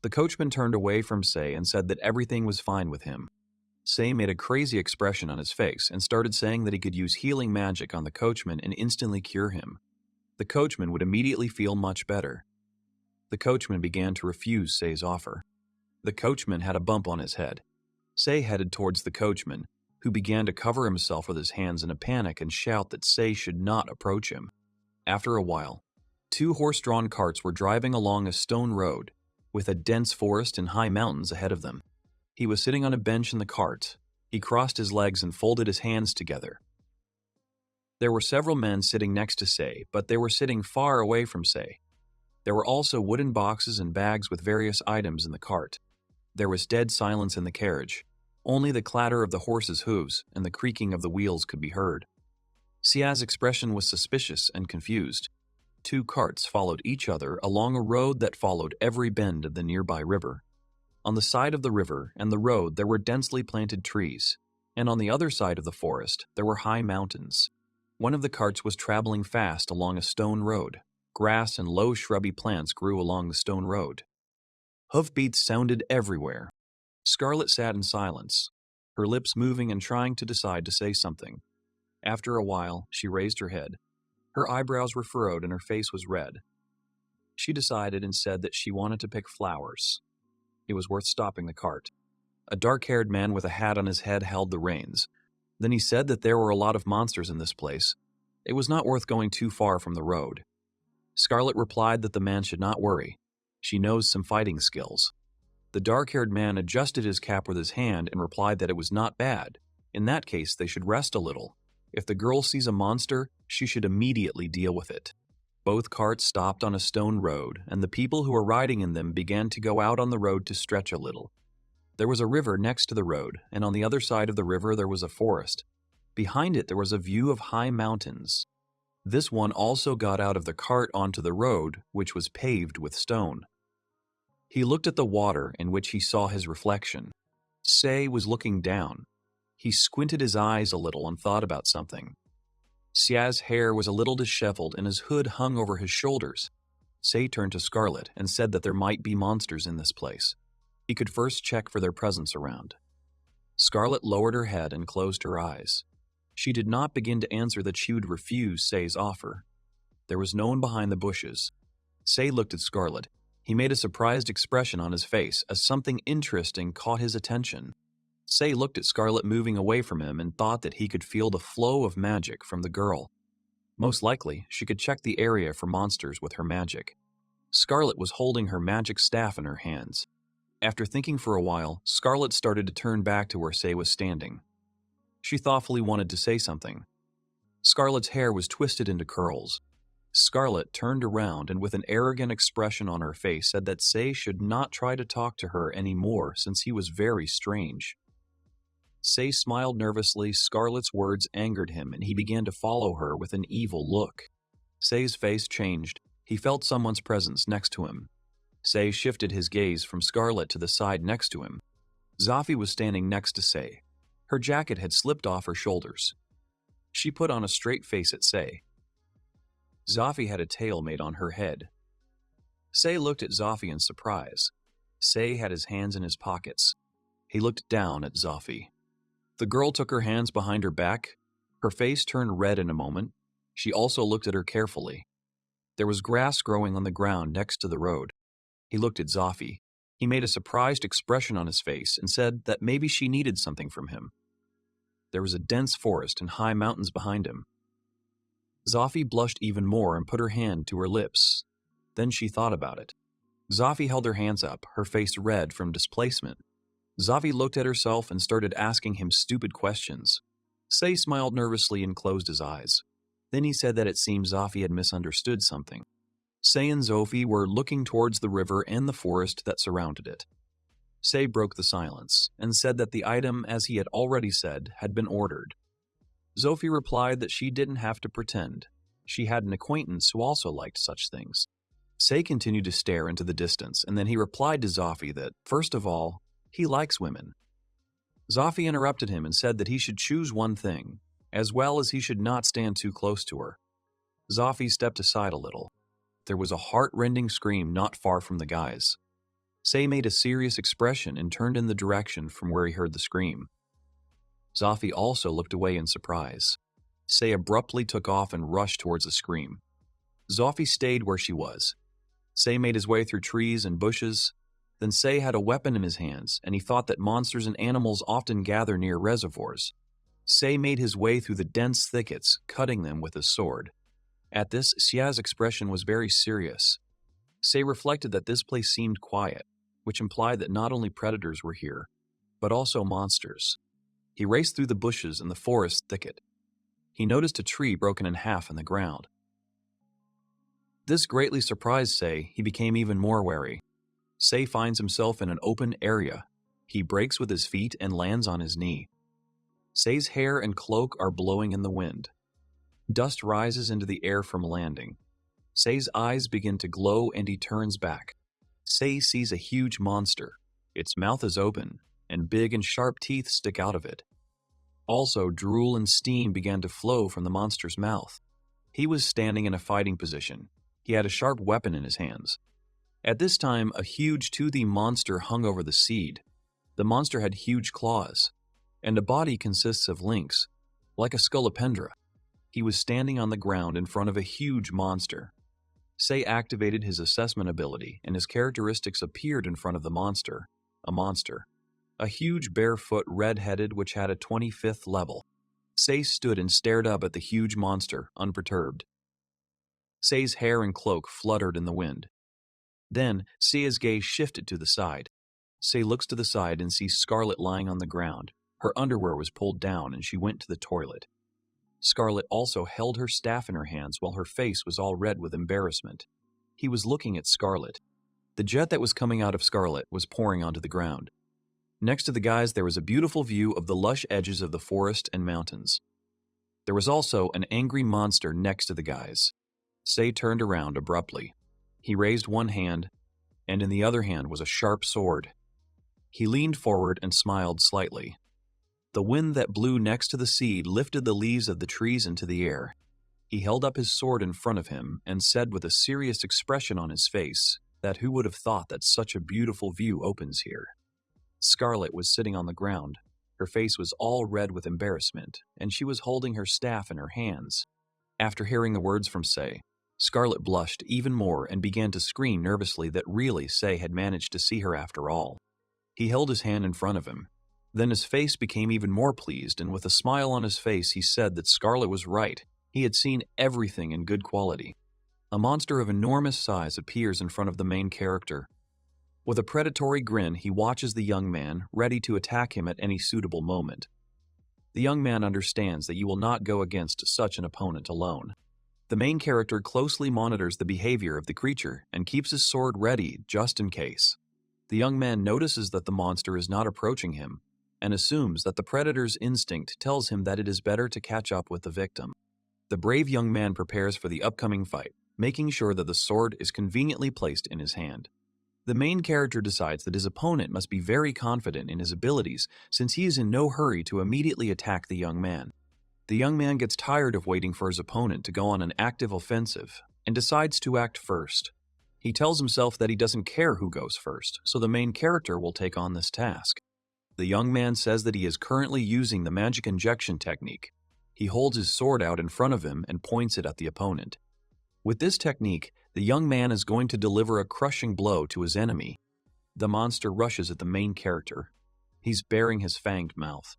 The coachman turned away from Sei and said that everything was fine with him. Sei made a crazy expression on his face and started saying that he could use healing magic on the coachman and instantly cure him. The coachman would immediately feel much better. The coachman began to refuse Sei's offer. The coachman had a bump on his head. Sei headed towards the coachman, who began to cover himself with his hands in a panic and shout that Sei should not approach him. After a while, 2 horse-drawn carts were driving along a stone road, with a dense forest and high mountains ahead of them. He was sitting on a bench in the cart. He crossed his legs and folded his hands together. There were several men sitting next to Sei, but they were sitting far away from Sei. There were also wooden boxes and bags with various items in the cart. There was dead silence in the carriage. Only the clatter of the horses' hooves and the creaking of the wheels could be heard. Sia's expression was suspicious and confused. 2 carts followed each other along a road that followed every bend of the nearby river. On the side of the river and the road there were densely planted trees, and on the other side of the forest there were high mountains. One of the carts was traveling fast along a stone road. Grass and low shrubby plants grew along the stone road. Hoofbeats sounded everywhere. Scarlet sat in silence, her lips moving and trying to decide to say something. After a while, she raised her head. Her eyebrows were furrowed and her face was red. She decided and said that she wanted to pick flowers. It was worth stopping the cart. A dark-haired man with a hat on his head held the reins. Then he said that there were a lot of monsters in this place. It was not worth going too far from the road. Scarlet replied that the man should not worry. She knows some fighting skills. The dark-haired man adjusted his cap with his hand and replied that it was not bad. In that case, they should rest a little. If the girl sees a monster, she should immediately deal with it. Both carts stopped on a stone road, and the people who were riding in them began to go out on the road to stretch a little. There was a river next to the road, and on the other side of the river there was a forest. Behind it there was a view of high mountains. This one also got out of the cart onto the road, which was paved with stone. He looked at the water in which he saw his reflection. Sei was looking down. He squinted his eyes a little and thought about something. Sia's hair was a little disheveled and his hood hung over his shoulders. Sei turned to Scarlet and said that there might be monsters in this place. He could first check for their presence around. Scarlet lowered her head and closed her eyes. She did not begin to answer that she would refuse Sei's offer. There was no one behind the bushes. Sei looked at Scarlet. He made a surprised expression on his face as something interesting caught his attention. Sei looked at Scarlet moving away from him and thought that he could feel the flow of magic from the girl. Most likely, she could check the area for monsters with her magic. Scarlet was holding her magic staff in her hands. After thinking for a while, Scarlet started to turn back to where Sei was standing. She thoughtfully wanted to say something. Scarlet's hair was twisted into curls. Scarlet turned around and with an arrogant expression on her face said that Sei should not try to talk to her anymore since he was very strange. Sei smiled nervously. Scarlet's words angered him and he began to follow her with an evil look. Sei's face changed. He felt someone's presence next to him. Sei shifted his gaze from Scarlet to the side next to him. Zafi was standing next to Sei. Her jacket had slipped off her shoulders. She put on a straight face at Sei. Zafi had a tail made on her head. Sei looked at Zafi in surprise. Sei had his hands in his pockets. He looked down at Zafi. The girl took her hands behind her back. Her face turned red in a moment. She also looked at her carefully. There was grass growing on the ground next to the road. He looked at Zafi. He made a surprised expression on his face and said that maybe she needed something from him. There was a dense forest and high mountains behind him. Zafi blushed even more and put her hand to her lips. Then she thought about it. Zafi held her hands up, her face red from displacement. Zafi looked at herself and started asking him stupid questions. Sei smiled nervously and closed his eyes. Then he said that it seemed Zafi had misunderstood something. Sei and Zafi were looking towards the river and the forest that surrounded it. Sei broke the silence and said that the item, as he had already said, had been ordered. Zafi replied that she didn't have to pretend. She had an acquaintance who also liked such things. Sei continued to stare into the distance, and then he replied to Zafi that, first of all, he likes women. Zafi interrupted him and said that he should choose one thing, as well as he should not stand too close to her. Zafi stepped aside a little. There was a heart-rending scream not far from the guys. Sei made a serious expression and turned in the direction from where he heard the scream. Zafi also looked away in surprise. Sei abruptly took off and rushed towards the scream. Zafi stayed where she was. Sei made his way through trees and bushes. Then Sei had a weapon in his hands, and he thought that monsters and animals often gather near reservoirs. Sei made his way through the dense thickets, cutting them with his sword. At this, Xia's expression was very serious. Sei reflected that this place seemed quiet, which implied that not only predators were here, but also monsters. He raced through the bushes in the forest thicket. He noticed a tree broken in half in the ground. This greatly surprised Sei. He became even more wary. Sei finds himself in an open area. He breaks with his feet and lands on his knee. Sei's hair and cloak are blowing in the wind. Dust rises into the air from landing. Sei's eyes begin to glow and he turns back. Sei sees a huge monster. Its mouth is open, and big and sharp teeth stick out of it. Also, drool and steam began to flow from the monster's mouth. He was standing in a fighting position. He had a sharp weapon in his hands. At this time, a huge toothy monster hung over the seed. The monster had huge claws, and a body consists of links, like a scolopendra. He was standing on the ground in front of a huge monster. Sei activated his assessment ability, and his characteristics appeared in front of the monster. A monster. A huge barefoot red-headed which had a 25th level. Sei stood and stared up at the huge monster, unperturbed. Sei's hair and cloak fluttered in the wind. Then, Sei's gaze shifted to the side. Sei looks to the side and sees Scarlet lying on the ground. Her underwear was pulled down and she went to the toilet. Scarlet also held her staff in her hands while her face was all red with embarrassment. He was looking at Scarlet. The jet that was coming out of Scarlet was pouring onto the ground. Next to the guys, there was a beautiful view of the lush edges of the forest and mountains. There was also an angry monster next to the guys. Sei turned around abruptly. He raised one hand, and in the other hand was a sharp sword. He leaned forward and smiled slightly. The wind that blew next to the seed lifted the leaves of the trees into the air. He held up his sword in front of him and said with a serious expression on his face that who would have thought that such a beautiful view opens here. Scarlet was sitting on the ground. Her face was all red with embarrassment, and she was holding her staff in her hands. After hearing the words from Sei, Scarlet blushed even more and began to scream nervously that really Sei had managed to see her after all. He held his hand in front of him. Then his face became even more pleased, and with a smile on his face he said that Scarlet was right. He had seen everything in good quality. A monster of enormous size appears in front of the main character. With a predatory grin, he watches the young man, ready to attack him at any suitable moment. The young man understands that you will not go against such an opponent alone. The main character closely monitors the behavior of the creature and keeps his sword ready just in case. The young man notices that the monster is not approaching him and assumes that the predator's instinct tells him that it is better to catch up with the victim. The brave young man prepares for the upcoming fight, making sure that the sword is conveniently placed in his hand. The main character decides that his opponent must be very confident in his abilities since he is in no hurry to immediately attack the young man. The young man gets tired of waiting for his opponent to go on an active offensive and decides to act first. He tells himself that he doesn't care who goes first, so the main character will take on this task. The young man says that he is currently using the magic injection technique. He holds his sword out in front of him and points it at the opponent. With this technique, the young man is going to deliver a crushing blow to his enemy. The monster rushes at the main character. He's baring his fanged mouth.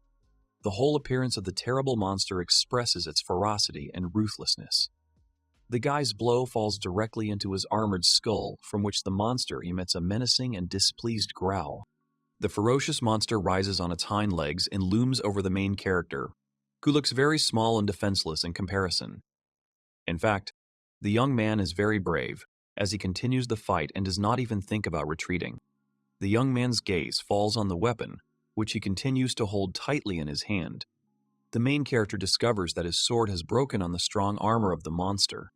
The whole appearance of the terrible monster expresses its ferocity and ruthlessness. The guy's blow falls directly into his armored skull, from which the monster emits a menacing and displeased growl. The ferocious monster rises on its hind legs and looms over the main character, who looks very small and defenseless in comparison. In fact, the young man is very brave, as he continues the fight and does not even think about retreating. The young man's gaze falls on the weapon, which he continues to hold tightly in his hand. The main character discovers that his sword has broken on the strong armor of the monster.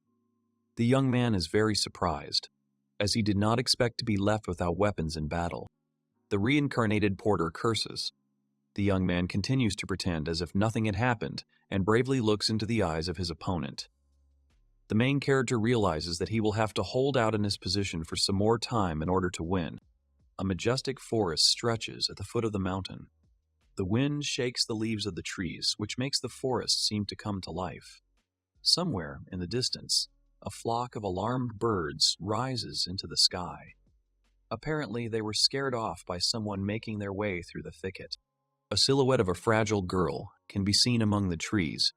The young man is very surprised, as he did not expect to be left without weapons in battle. The reincarnated porter curses. The young man continues to pretend as if nothing had happened and bravely looks into the eyes of his opponent. The main character realizes that he will have to hold out in his position for some more time in order to win. A majestic forest stretches at the foot of the mountain. The wind shakes the leaves of the trees, which makes the forest seem to come to life. Somewhere in the distance, a flock of alarmed birds rises into the sky. Apparently, they were scared off by someone making their way through the thicket. A silhouette of a fragile girl can be seen among the trees.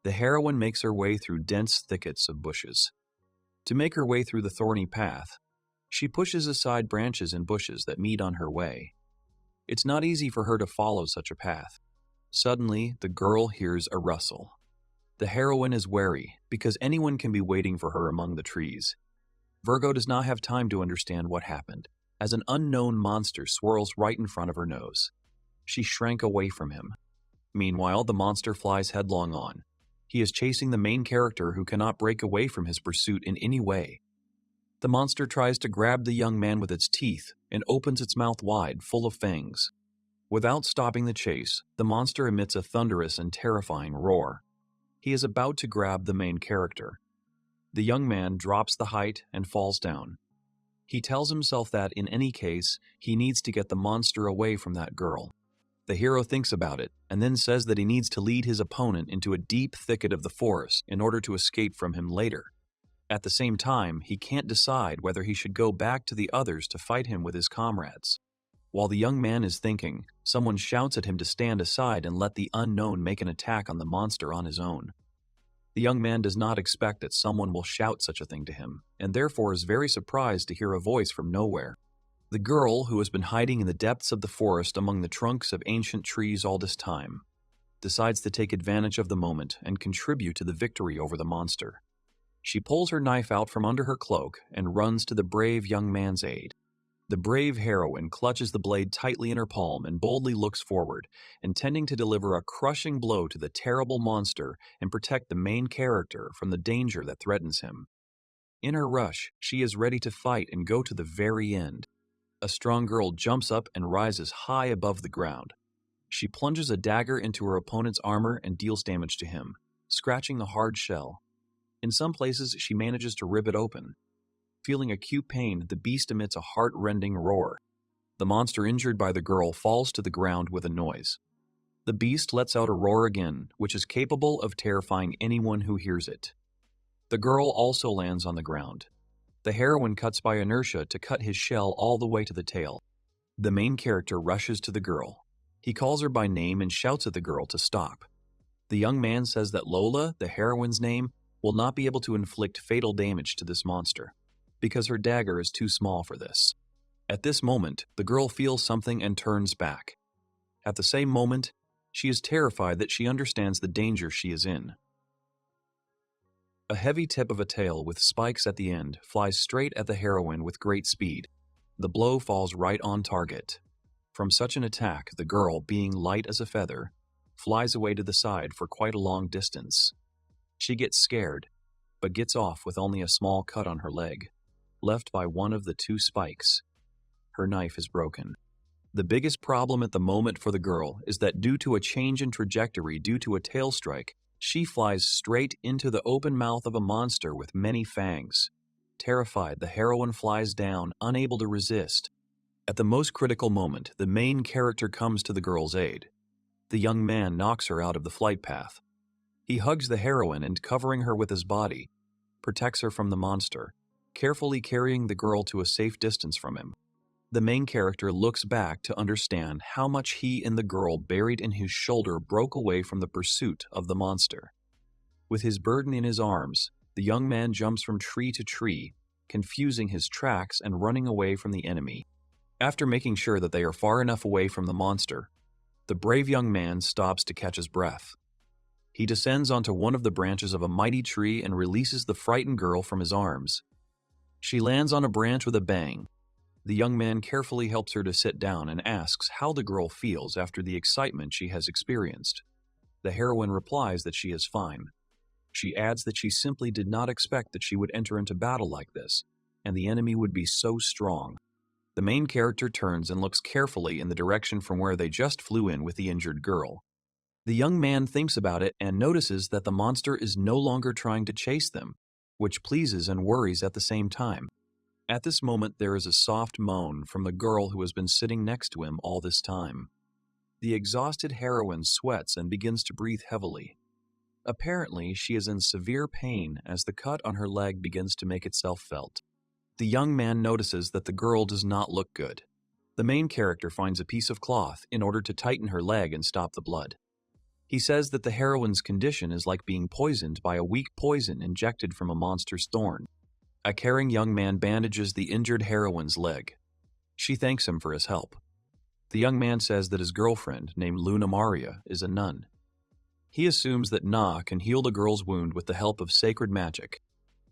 The heroine makes her way through dense thickets of bushes. To make her way through the thorny path, she pushes aside branches and bushes that meet on her way. It's not easy for her to follow such a path. Suddenly, the girl hears a rustle. The heroine is wary because anyone can be waiting for her among the trees. Virgo does not have time to understand what happened, as an unknown monster swirls right in front of her nose. She shrank away from him. Meanwhile, the monster flies headlong on. He is chasing the main character who cannot break away from his pursuit in any way. The monster tries to grab the young man with its teeth and opens its mouth wide, full of fangs. Without stopping the chase, the monster emits a thunderous and terrifying roar. He is about to grab the main character. The young man drops the height and falls down. He tells himself that, in any case, he needs to get the monster away from that girl. The hero thinks about it, and then says that he needs to lead his opponent into a deep thicket of the forest in order to escape from him later. At the same time, he can't decide whether he should go back to the others to fight him with his comrades. While the young man is thinking, someone shouts at him to stand aside and let the unknown make an attack on the monster on his own. The young man does not expect that someone will shout such a thing to him, and therefore is very surprised to hear a voice from nowhere. The girl, who has been hiding in the depths of the forest among the trunks of ancient trees all this time, decides to take advantage of the moment and contribute to the victory over the monster. She pulls her knife out from under her cloak and runs to the brave young man's aid. The brave heroine clutches the blade tightly in her palm and boldly looks forward, intending to deliver a crushing blow to the terrible monster and protect the main character from the danger that threatens him. In her rush, she is ready to fight and go to the very end. A strong girl jumps up and rises high above the ground. She plunges a dagger into her opponent's armor and deals damage to him, scratching the hard shell. In some places, she manages to rip it open. Feeling acute pain, the beast emits a heart-rending roar. The monster injured by the girl falls to the ground with a noise. The beast lets out a roar again, which is capable of terrifying anyone who hears it. The girl also lands on the ground. The heroine cuts by inertia to cut his shell all the way to the tail. The main character rushes to the girl. He calls her by name and shouts at the girl to stop. The young man says that Lola, the heroine's name, will not be able to inflict fatal damage to this monster, because her dagger is too small for this. At this moment, the girl feels something and turns back. At the same moment, she is terrified that she understands the danger she is in. A heavy tip of a tail with spikes at the end flies straight at the heroine with great speed. The blow falls right on target. From such an attack, the girl, being light as a feather, flies away to the side for quite a long distance. She gets scared, but gets off with only a small cut on her leg, left by one of the two spikes. Her knife is broken. The biggest problem at the moment for the girl is that due to a change in trajectory due to a tail strike, she flies straight into the open mouth of a monster with many fangs. Terrified, the heroine flies down, unable to resist. At the most critical moment, the main character comes to the girl's aid. The young man knocks her out of the flight path. He hugs the heroine and, covering her with his body, protects her from the monster, carefully carrying the girl to a safe distance from him. The main character looks back to understand how much he and the girl buried in his shoulder broke away from the pursuit of the monster. With his burden in his arms, the young man jumps from tree to tree, confusing his tracks and running away from the enemy. After making sure that they are far enough away from the monster, the brave young man stops to catch his breath. He descends onto one of the branches of a mighty tree and releases the frightened girl from his arms. She lands on a branch with a bang. The young man carefully helps her to sit down and asks how the girl feels after the excitement she has experienced. The heroine replies that she is fine. She adds that she simply did not expect that she would enter into battle like this, and the enemy would be so strong. The main character turns and looks carefully in the direction from where they just flew in with the injured girl. The young man thinks about it and notices that the monster is no longer trying to chase them, which pleases and worries at the same time. At this moment, there is a soft moan from the girl who has been sitting next to him all this time. The exhausted heroine sweats and begins to breathe heavily. Apparently, she is in severe pain as the cut on her leg begins to make itself felt. The young man notices that the girl does not look good. The main character finds a piece of cloth in order to tighten her leg and stop the blood. He says that the heroine's condition is like being poisoned by a weak poison injected from a monster's thorn. A caring young man bandages the injured heroine's leg. She thanks him for his help. The young man says that his girlfriend, named Luna Maria, is a nun. He assumes that Na can heal the girl's wound with the help of sacred magic.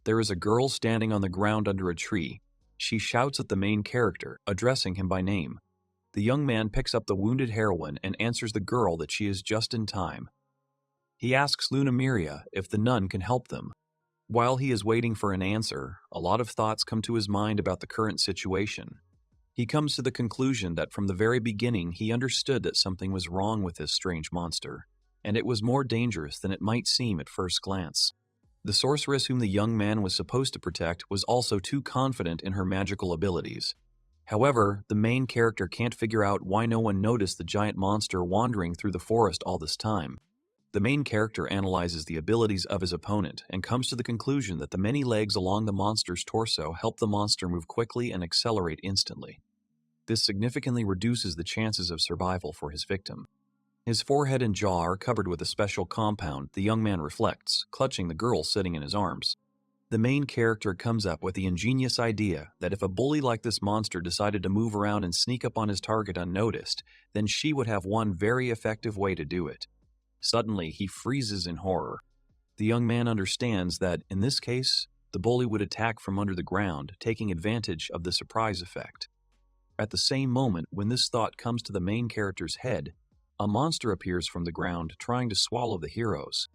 There is a girl standing on the ground under a tree. She shouts at the main character, addressing him by name. The young man picks up the wounded heroine and answers the girl that she is just in time. He asks Luna Maria if the nun can help them. While he is waiting for an answer, a lot of thoughts come to his mind about the current situation. He comes to the conclusion that from the very beginning he understood that something was wrong with this strange monster, and it was more dangerous than it might seem at first glance. The sorceress whom the young man was supposed to protect was also too confident in her magical abilities. However, the main character can't figure out why no one noticed the giant monster wandering through the forest all this time. The main character analyzes the abilities of his opponent and comes to the conclusion that the many legs along the monster's torso help the monster move quickly and accelerate instantly. This significantly reduces the chances of survival for his victim. His forehead and jaw are covered with a special compound, the young man reflects, clutching the girl sitting in his arms. The main character comes up with the ingenious idea that if a bully like this monster decided to move around and sneak up on his target unnoticed, then she would have one very effective way to do it. Suddenly, he freezes in horror. The young man understands that, in this case, the bully would attack from under the ground, taking advantage of the surprise effect. At the same moment, when this thought comes to the main character's head, a monster appears from the ground, trying to swallow the heroes.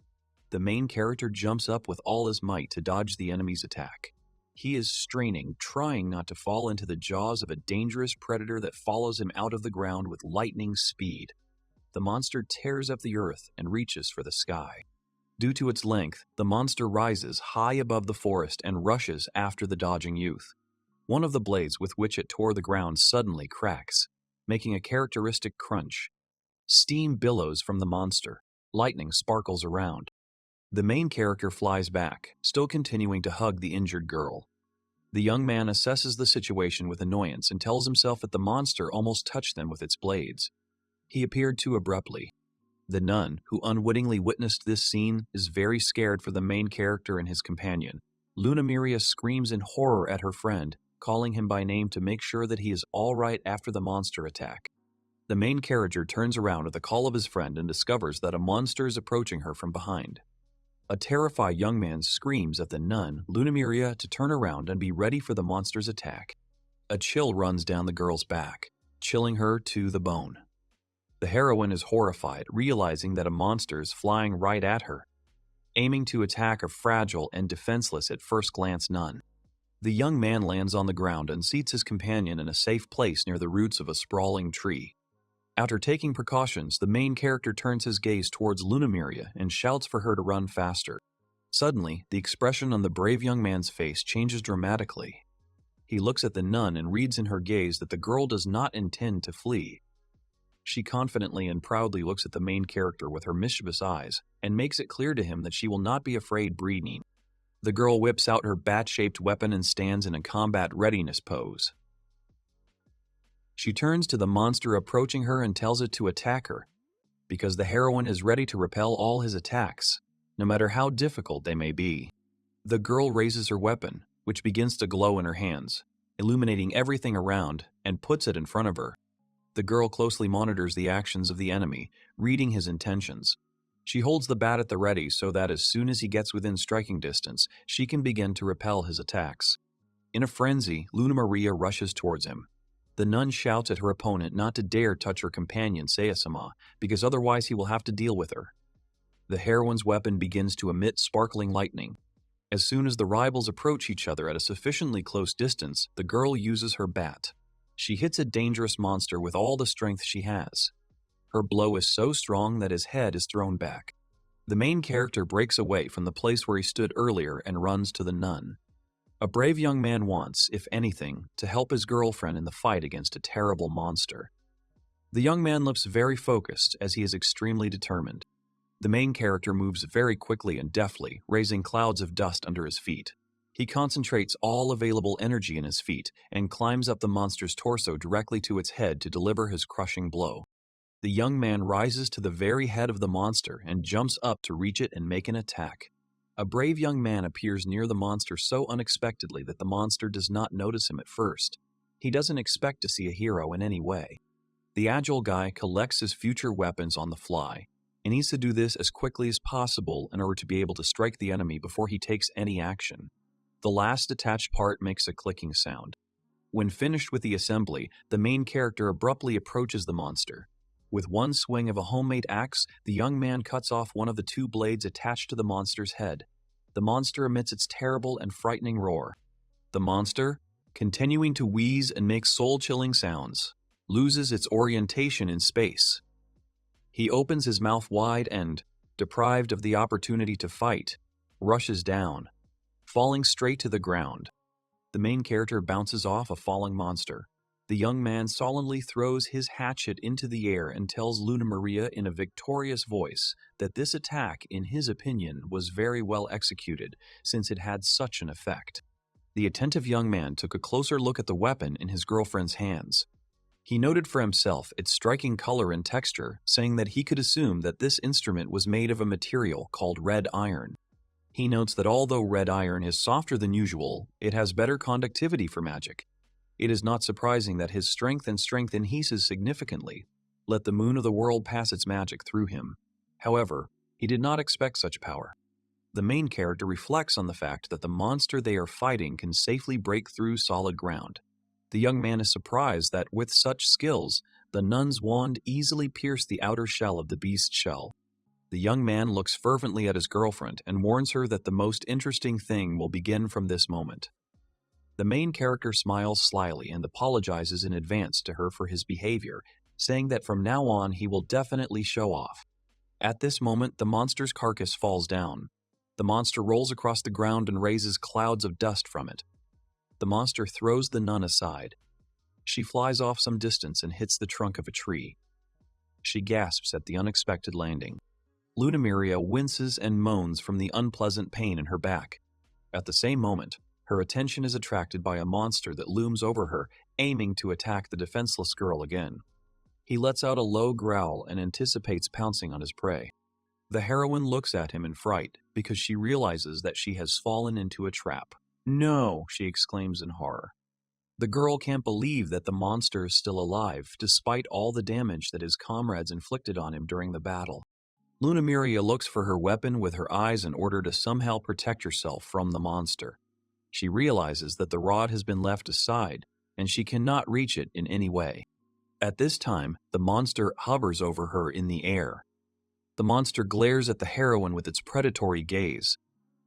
The main character jumps up with all his might to dodge the enemy's attack. He is straining, trying not to fall into the jaws of a dangerous predator that follows him out of the ground with lightning speed. The monster tears up the earth and reaches for the sky. Due to its length, the monster rises high above the forest and rushes after the dodging youth. One of the blades with which it tore the ground suddenly cracks, making a characteristic crunch. Steam billows from the monster. Lightning sparkles around. The main character flies back, still continuing to hug the injured girl. The young man assesses the situation with annoyance and tells himself that the monster almost touched them with its blades. He appeared too abruptly. The nun, who unwittingly witnessed this scene, is very scared for the main character and his companion. Luna Maria screams in horror at her friend, calling him by name to make sure that he is all right after the monster attack. The main character turns around at the call of his friend and discovers that a monster is approaching her from behind. A terrified young man screams at the nun, Lunamiria, to turn around and be ready for the monster's attack. A chill runs down the girl's back, chilling her to the bone. The heroine is horrified, realizing that a monster is flying right at her, aiming to attack a fragile and defenseless at first glance nun. The young man lands on the ground and seats his companion in a safe place near the roots of a sprawling tree. After taking precautions, the main character turns his gaze towards Lunamiria and shouts for her to run faster. Suddenly, the expression on the brave young man's face changes dramatically. He looks at the nun and reads in her gaze that the girl does not intend to flee. She confidently and proudly looks at the main character with her mischievous eyes and makes it clear to him that she will not be afraid breeding. The girl whips out her bat-shaped weapon and stands in a combat readiness pose. She turns to the monster approaching her and tells it to attack her, because the heroine is ready to repel all his attacks, no matter how difficult they may be. The girl raises her weapon, which begins to glow in her hands, illuminating everything around, and puts it in front of her. The girl closely monitors the actions of the enemy, reading his intentions. She holds the bat at the ready so that as soon as he gets within striking distance, she can begin to repel his attacks. In a frenzy, Lunamaria rushes towards him. The nun shouts at her opponent not to dare touch her companion, Sayasama, because otherwise he will have to deal with her. The heroine's weapon begins to emit sparkling lightning. As soon as the rivals approach each other at a sufficiently close distance, the girl uses her bat. She hits a dangerous monster with all the strength she has. Her blow is so strong that his head is thrown back. The main character breaks away from the place where he stood earlier and runs to the nun. A brave young man wants, if anything, to help his girlfriend in the fight against a terrible monster. The young man looks very focused as he is extremely determined. The main character moves very quickly and deftly, raising clouds of dust under his feet. He concentrates all available energy in his feet and climbs up the monster's torso directly to its head to deliver his crushing blow. The young man rises to the very head of the monster and jumps up to reach it and make an attack. A brave young man appears near the monster so unexpectedly that the monster does not notice him at first. He doesn't expect to see a hero in any way. The agile guy collects his future weapons on the fly and needs to do this as quickly as possible in order to be able to strike the enemy before he takes any action. The last detached part makes a clicking sound. When finished with the assembly, the main character abruptly approaches the monster. With one swing of a homemade axe, the young man cuts off one of the two blades attached to the monster's head. The monster emits its terrible and frightening roar. The monster, continuing to wheeze and make soul-chilling sounds, loses its orientation in space. He opens his mouth wide and, deprived of the opportunity to fight, rushes down, falling straight to the ground. The main character bounces off a falling monster. The young man solemnly throws his hatchet into the air and tells Lunamaria in a victorious voice that this attack, in his opinion, was very well executed, since it had such an effect. The attentive young man took a closer look at the weapon in his girlfriend's hands. He noted for himself its striking color and texture, saying that he could assume that this instrument was made of a material called red iron. He notes that although red iron is softer than usual, it has better conductivity for magic. It is not surprising that his strength enhances significantly. Let the moon of the world pass its magic through him. However, he did not expect such power. The main character reflects on the fact that the monster they are fighting can safely break through solid ground. The young man is surprised that, with such skills, the nun's wand easily pierced the outer shell of the beast's shell. The young man looks fervently at his girlfriend and warns her that the most interesting thing will begin from this moment. The main character smiles slyly and apologizes in advance to her for his behavior, saying that from now on he will definitely show off. At this moment, the monster's carcass falls down. The monster rolls across the ground and raises clouds of dust from it. The monster throws the nun aside. She flies off some distance and hits the trunk of a tree. She gasps at the unexpected landing. Lunamaria winces and moans from the unpleasant pain in her back. At the same moment, her attention is attracted by a monster that looms over her, aiming to attack the defenseless girl again. He lets out a low growl and anticipates pouncing on his prey. The heroine looks at him in fright because she realizes that she has fallen into a trap. "No!" she exclaims in horror. The girl can't believe that the monster is still alive, despite all the damage that his comrades inflicted on him during the battle. Lunamiria looks for her weapon with her eyes in order to somehow protect herself from the monster. She realizes that the rod has been left aside, and she cannot reach it in any way. At this time, the monster hovers over her in the air. The monster glares at the heroine with its predatory gaze.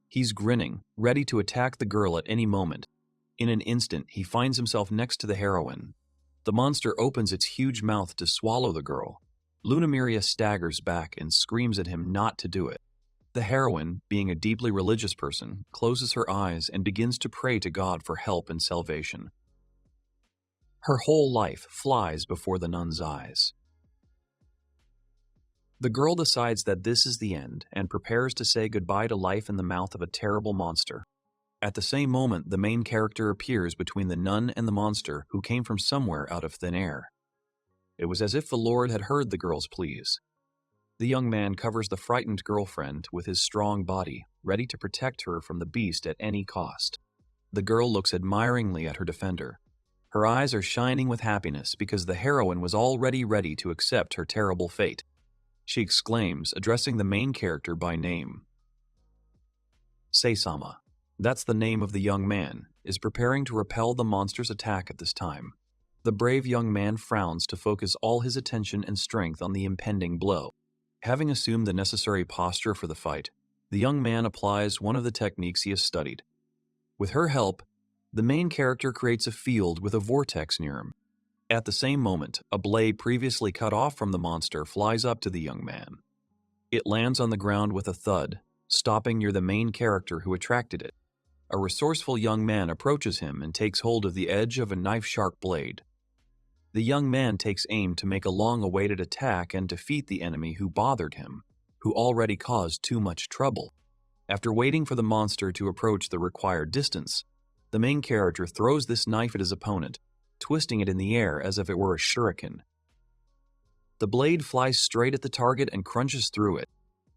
He's grinning, ready to attack the girl at any moment. In an instant, he finds himself next to the heroine. The monster opens its huge mouth to swallow the girl. Lunamiria staggers back and screams at him not to do it. The heroine, being a deeply religious person, closes her eyes and begins to pray to God for help and salvation. Her whole life flies before the nun's eyes. The girl decides that this is the end and prepares to say goodbye to life in the mouth of a terrible monster. At the same moment, the main character appears between the nun and the monster, who came from somewhere out of thin air. It was as if the Lord had heard the girl's pleas. The young man covers the frightened girlfriend with his strong body, ready to protect her from the beast at any cost. The girl looks admiringly at her defender. Her eyes are shining with happiness because the heroine was already ready to accept her terrible fate. She exclaims, addressing the main character by name. Seisama, that's the name of the young man, is preparing to repel the monster's attack at this time. The brave young man frowns to focus all his attention and strength on the impending blow. Having assumed the necessary posture for the fight, the young man applies one of the techniques he has studied. With her help, the main character creates a field with a vortex near him. At the same moment, a blade previously cut off from the monster flies up to the young man. It lands on the ground with a thud, stopping near the main character who attracted it. A resourceful young man approaches him and takes hold of the edge of a knife-sharp blade. The young man takes aim to make a long-awaited attack and defeat the enemy who bothered him, who already caused too much trouble. After waiting for the monster to approach the required distance, the main character throws this knife at his opponent, twisting it in the air as if it were a shuriken. The blade flies straight at the target and crunches through it.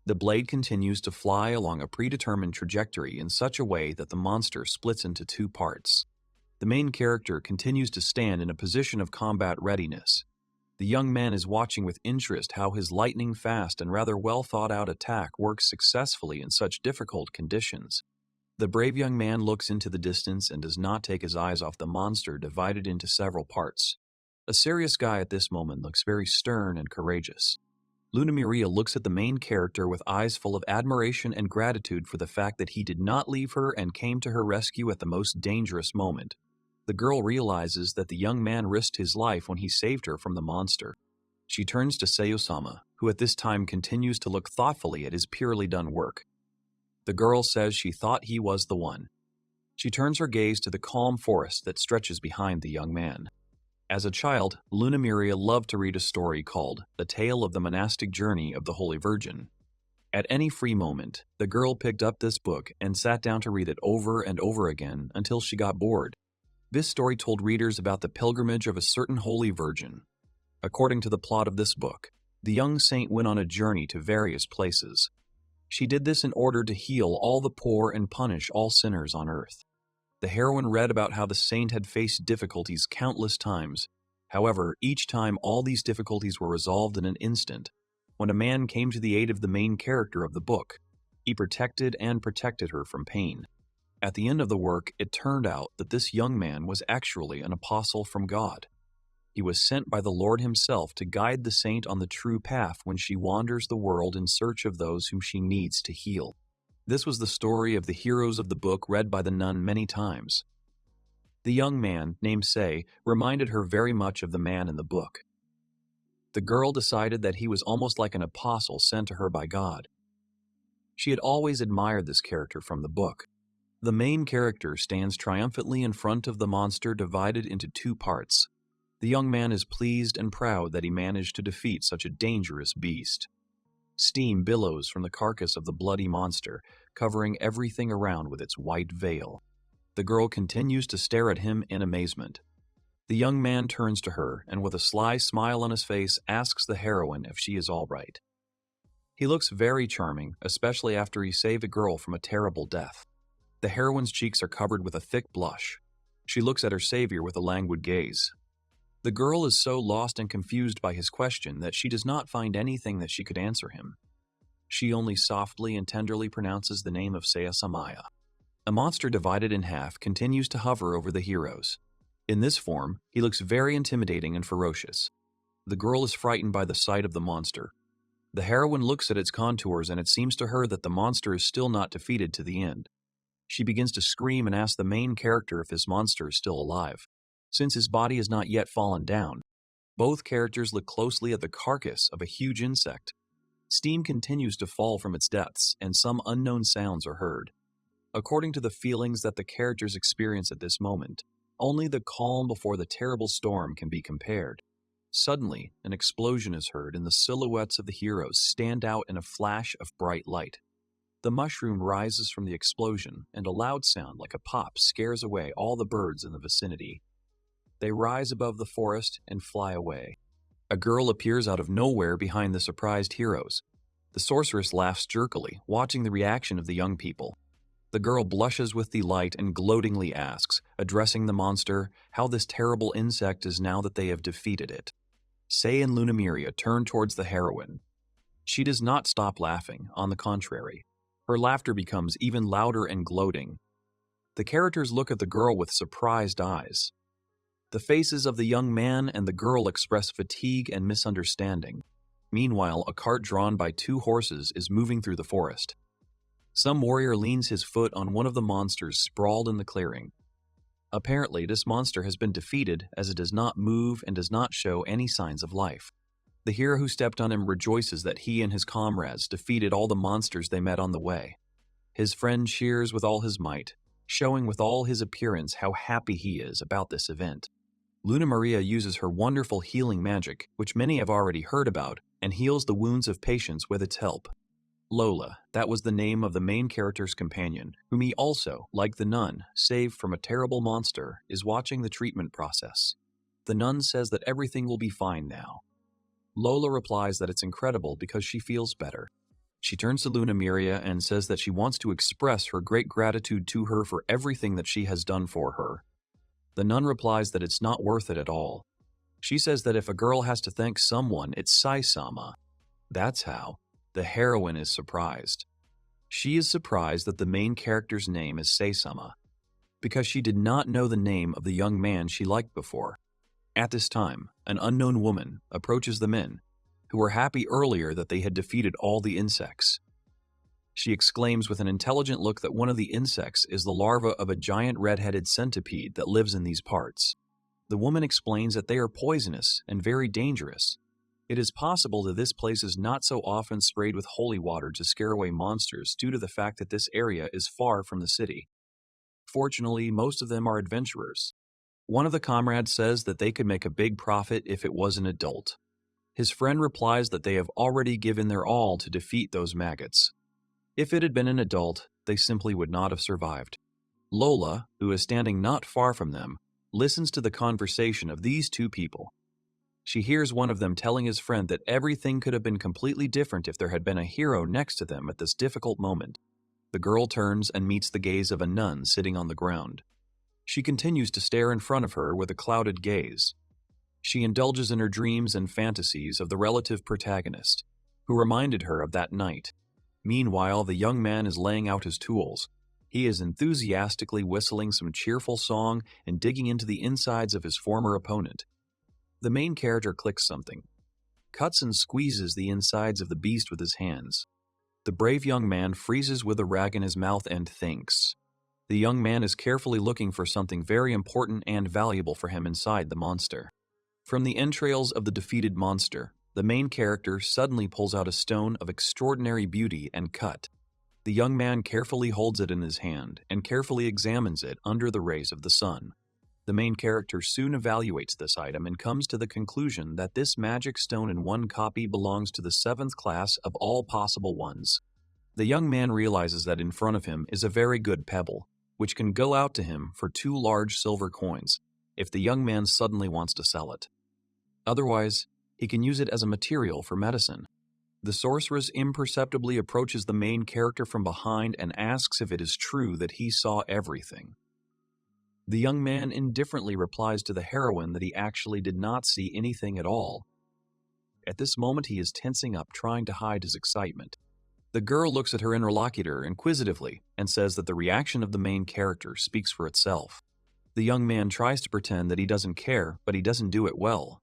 The blade continues to fly along a predetermined trajectory in such a way that the monster splits into two parts. The main character continues to stand in a position of combat readiness. The young man is watching with interest how his lightning-fast and rather well-thought-out attack works successfully in such difficult conditions. The brave young man looks into the distance and does not take his eyes off the monster divided into several parts. A serious guy at this moment looks very stern and courageous. Lunamiria looks at the main character with eyes full of admiration and gratitude for the fact that he did not leave her and came to her rescue at the most dangerous moment. The girl realizes that the young man risked his life when he saved her from the monster. She turns to Seiyosama, who at this time continues to look thoughtfully at his purely done work. The girl says she thought he was the one. She turns her gaze to the calm forest that stretches behind the young man. As a child, Lunamiria loved to read a story called The Tale of the Monastic Journey of the Holy Virgin. At any free moment, the girl picked up this book and sat down to read it over and over again until she got bored. This story told readers about the pilgrimage of a certain holy virgin. According to the plot of this book, the young saint went on a journey to various places. She did this in order to heal all the poor and punish all sinners on earth. The heroine read about how the saint had faced difficulties countless times. However, each time all these difficulties were resolved in an instant. When a man came to the aid of the main character of the book, he protected her from pain. At the end of the work, it turned out that this young man was actually an apostle from God. He was sent by the Lord himself to guide the saint on the true path when she wanders the world in search of those whom she needs to heal. This was the story of the heroes of the book read by the nun many times. The young man, named Sei, reminded her very much of the man in the book. The girl decided that he was almost like an apostle sent to her by God. She had always admired this character from the book. The main character stands triumphantly in front of the monster divided into two parts. The young man is pleased and proud that he managed to defeat such a dangerous beast. Steam billows from the carcass of the bloody monster, covering everything around with its white veil. The girl continues to stare at him in amazement. The young man turns to her and with a sly smile on his face asks the heroine if she is all right. He looks very charming, especially after he saved a girl from a terrible death. The heroine's cheeks are covered with a thick blush. She looks at her savior with a languid gaze. The girl is so lost and confused by his question that she does not find anything that she could answer him. She only softly and tenderly pronounces the name of Seiya-samaya. A monster divided in half continues to hover over the heroes. In this form, he looks very intimidating and ferocious. The girl is frightened by the sight of the monster. The heroine looks at its contours, and it seems to her that the monster is still not defeated to the end. She begins to scream and asks the main character if this monster is still alive, since his body has not yet fallen down. Both characters look closely at the carcass of a huge insect. Steam continues to fall from its depths, and some unknown sounds are heard. According to the feelings that the characters experience at this moment, only the calm before the terrible storm can be compared. Suddenly, an explosion is heard, and the silhouettes of the heroes stand out in a flash of bright light. The mushroom rises from the explosion, and a loud sound like a pop scares away all the birds in the vicinity. They rise above the forest and fly away. A girl appears out of nowhere behind the surprised heroes. The sorceress laughs jerkily, watching the reaction of the young people. The girl blushes with delight and gloatingly asks, addressing the monster, how this terrible insect is now that they have defeated it. Sei and Lunamiria turn towards the heroine. She does not stop laughing, on the contrary. Her laughter becomes even louder and gloating. The characters look at the girl with surprised eyes. The faces of the young man and the girl express fatigue and misunderstanding. Meanwhile, a cart drawn by 2 horses is moving through the forest. Some warrior leans his foot on one of the monsters sprawled in the clearing. Apparently, this monster has been defeated as it does not move and does not show any signs of life. The hero who stepped on him rejoices that he and his comrades defeated all the monsters they met on the way. His friend cheers with all his might, showing with all his appearance how happy he is about this event. Luna Maria uses her wonderful healing magic, which many have already heard about, and heals the wounds of patients with its help. Lola, that was the name of the main character's companion, whom he also, like the nun, saved from a terrible monster, is watching the treatment process. The nun says that everything will be fine now. Lola replies that it's incredible because she feels better. She turns to Luna Maria and says that she wants to express her great gratitude to her for everything that she has done for her. The nun replies that it's not worth it at all. She says that if a girl has to thank someone, it's Sai-sama. That's how. The heroine is surprised. She is surprised that the main character's name is Sei-sama, because she did not know the name of the young man she liked before. At this time, an unknown woman approaches the men, who were happy earlier that they had defeated all the insects. She exclaims with an intelligent look that one of the insects is the larva of a giant red-headed centipede that lives in these parts. The woman explains that they are poisonous and very dangerous. It is possible that this place is not so often sprayed with holy water to scare away monsters due to the fact that this area is far from the city. Fortunately, most of them are adventurers. One of the comrades says that they could make a big profit if it was an adult. His friend replies that they have already given their all to defeat those maggots. If it had been an adult, they simply would not have survived. Lola, who is standing not far from them, listens to the conversation of these 2 people. She hears one of them telling his friend that everything could have been completely different if there had been a hero next to them at this difficult moment. The girl turns and meets the gaze of a nun sitting on the ground. She continues to stare in front of her with a clouded gaze. She indulges in her dreams and fantasies of the relative protagonist, who reminded her of that night. Meanwhile, the young man is laying out his tools. He is enthusiastically whistling some cheerful song and digging into the insides of his former opponent. The main character clicks something, cuts and squeezes the insides of the beast with his hands. The brave young man freezes with a rag in his mouth and thinks. The young man is carefully looking for something very important and valuable for him inside the monster. From the entrails of the defeated monster, the main character suddenly pulls out a stone of extraordinary beauty and cut. The young man carefully holds it in his hand and carefully examines it under the rays of the sun. The main character soon evaluates this item and comes to the conclusion that this magic stone in one copy belongs to the 7th class of all possible ones. The young man realizes that in front of him is a very good pebble, which can go out to him for 2 large silver coins if the young man suddenly wants to sell it. Otherwise, he can use it as a material for medicine. The sorceress imperceptibly approaches the main character from behind and asks if it is true that he saw everything. The young man indifferently replies to the heroine that he actually did not see anything at all. At this moment, he is tensing up, trying to hide his excitement. The girl looks at her interlocutor inquisitively and says that the reaction of the main character speaks for itself. The young man tries to pretend that he doesn't care, but he doesn't do it well.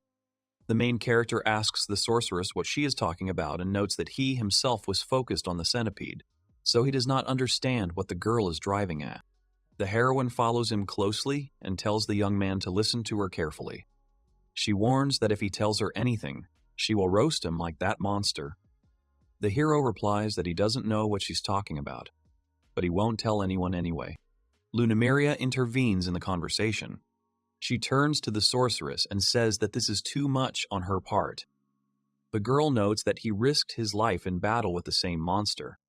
The main character asks the sorceress what she is talking about and notes that he himself was focused on the centipede, so he does not understand what the girl is driving at. The heroine follows him closely and tells the young man to listen to her carefully. She warns that if he tells her anything, she will roast him like that monster. The hero replies that he doesn't know what she's talking about, but he won't tell anyone anyway. Lunamaria intervenes in the conversation. She turns to the sorceress and says that this is too much on her part. The girl notes that he risked his life in battle with the same monster.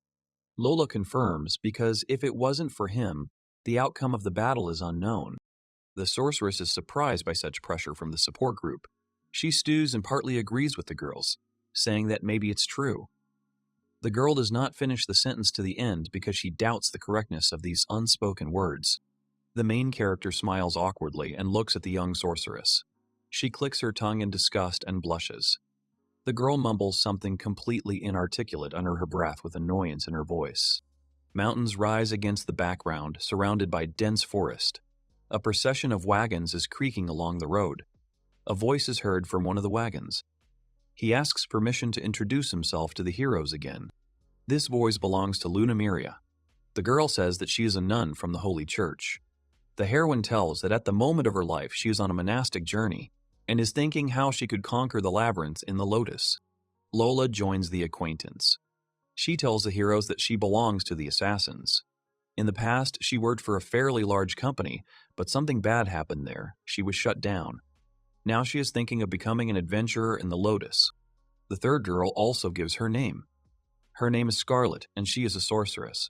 Lola confirms because if it wasn't for him, the outcome of the battle is unknown. The sorceress is surprised by such pressure from the support group. She stews and partly agrees with the girls, saying that maybe it's true. The girl does not finish the sentence to the end because she doubts the correctness of these unspoken words. The main character smiles awkwardly and looks at the young sorceress. She clicks her tongue in disgust and blushes. The girl mumbles something completely inarticulate under her breath with annoyance in her voice. Mountains rise against the background, surrounded by dense forest. A procession of wagons is creaking along the road. A voice is heard from one of the wagons. He asks permission to introduce himself to the heroes again. This voice belongs to Lunamaria. The girl says that she is a nun from the Holy Church. The heroine tells that at the moment of her life she is on a monastic journey and is thinking how she could conquer the labyrinth in the lotus. Lola joins the acquaintance. She tells the heroes that she belongs to the assassins. In the past, she worked for a fairly large company, but something bad happened there. She was shut down. Now she is thinking of becoming an adventurer in the Lotus. The third girl also gives her name. Her name is Scarlet, and she is a sorceress.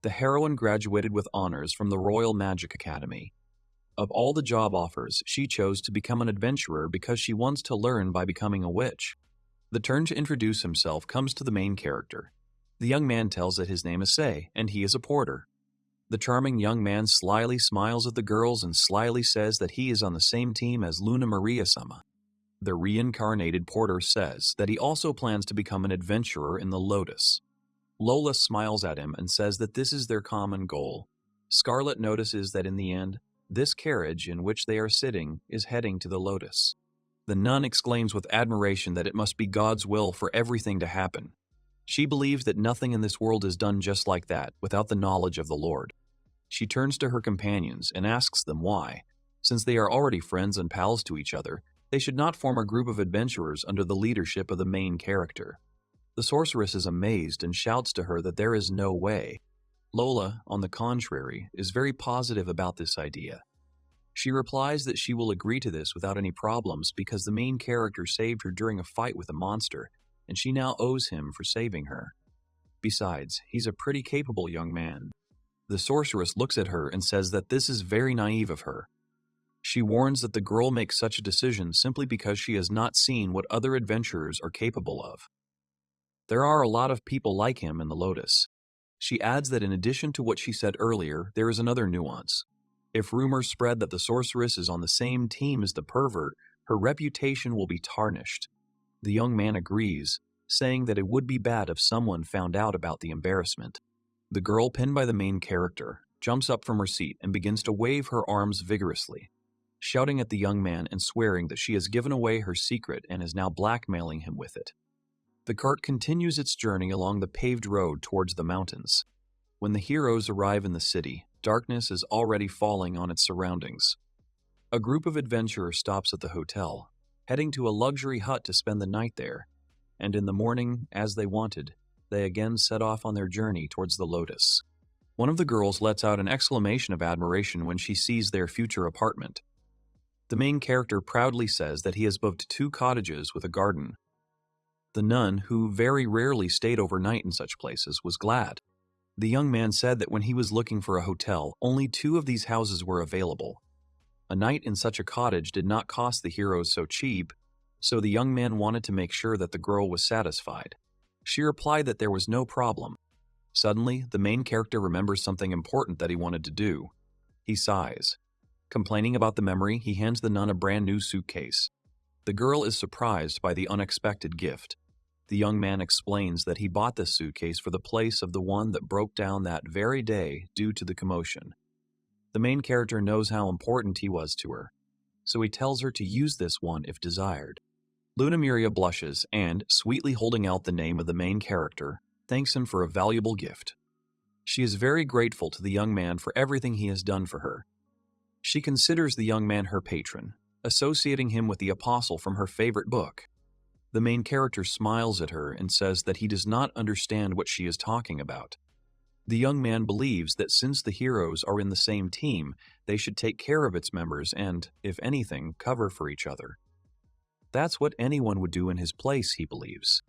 The heroine graduated with honors from the Royal Magic Academy. Of all the job offers, she chose to become an adventurer because she wants to learn by becoming a witch. The turn to introduce himself comes to the main character. The young man tells that his name is Sei, and he is a porter. The charming young man slyly smiles at the girls and slyly says that he is on the same team as Lunamaria-sama. The reincarnated porter says that he also plans to become an adventurer in the Lotus. Lola smiles at him and says that this is their common goal. Scarlet notices that in the end, this carriage in which they are sitting is heading to the Lotus. The nun exclaims with admiration that it must be God's will for everything to happen. She believes that nothing in this world is done just like that, without the knowledge of the Lord. She turns to her companions and asks them why. Since they are already friends and pals to each other, they should not form a group of adventurers under the leadership of the main character. The sorceress is amazed and shouts to her that there is no way. Lola, on the contrary, is very positive about this idea. She replies that she will agree to this without any problems because the main character saved her during a fight with a monster, and she now owes him for saving her. Besides, he's a pretty capable young man. The sorceress looks at her and says that this is very naive of her. She warns that the girl makes such a decision simply because she has not seen what other adventurers are capable of. There are a lot of people like him in the Lotus. She adds that in addition to what she said earlier, there is another nuance. If rumors spread that the sorceress is on the same team as the pervert, her reputation will be tarnished. The young man agrees, saying that it would be bad if someone found out about the embarrassment. The girl, pinned by the main character, jumps up from her seat and begins to wave her arms vigorously, shouting at the young man and swearing that she has given away her secret and is now blackmailing him with it. The cart continues its journey along the paved road towards the mountains. When the heroes arrive in the city, darkness is already falling on its surroundings. A group of adventurers stops at the hotel, heading to a luxury hut to spend the night there, and in the morning, as they wanted, they again set off on their journey towards the Lotus. One of the girls lets out an exclamation of admiration when she sees their future apartment. The main character proudly says that he has booked 2 cottages with a garden. The nun, who very rarely stayed overnight in such places, was glad. The young man said that when he was looking for a hotel, only 2 of these houses were available. A night in such a cottage did not cost the heroes so cheap, so the young man wanted to make sure that the girl was satisfied. She replied that there was no problem. Suddenly, the main character remembers something important that he wanted to do. He sighs. Complaining about the memory, he hands the nun a brand new suitcase. The girl is surprised by the unexpected gift. The young man explains that he bought this suitcase for the place of the one that broke down that very day due to the commotion. The main character knows how important he was to her, so he tells her to use this one if desired. Lunamiria blushes and, sweetly holding out the name of the main character, thanks him for a valuable gift. She is very grateful to the young man for everything he has done for her. She considers the young man her patron, associating him with the apostle from her favorite book. The main character smiles at her and says that he does not understand what she is talking about. The young man believes that since the heroes are in the same team, they should take care of its members and, if anything, cover for each other. That's what anyone would do in his place, he believes.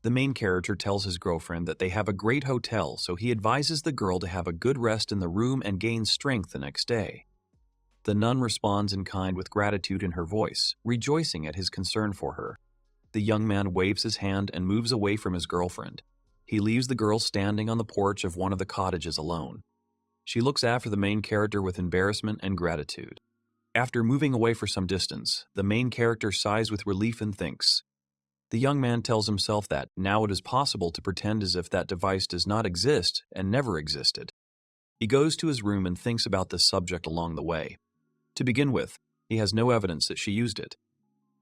The main character tells his girlfriend that they have a great hotel, so he advises the girl to have a good rest in the room and gain strength the next day. The nun responds in kind with gratitude in her voice, rejoicing at his concern for her. The young man waves his hand and moves away from his girlfriend. He leaves the girl standing on the porch of one of the cottages alone. She looks after the main character with embarrassment and gratitude. After moving away for some distance, the main character sighs with relief and thinks. The young man tells himself that now it is possible to pretend as if that device does not exist and never existed. He goes to his room and thinks about this subject along the way. To begin with, he has no evidence that she used it.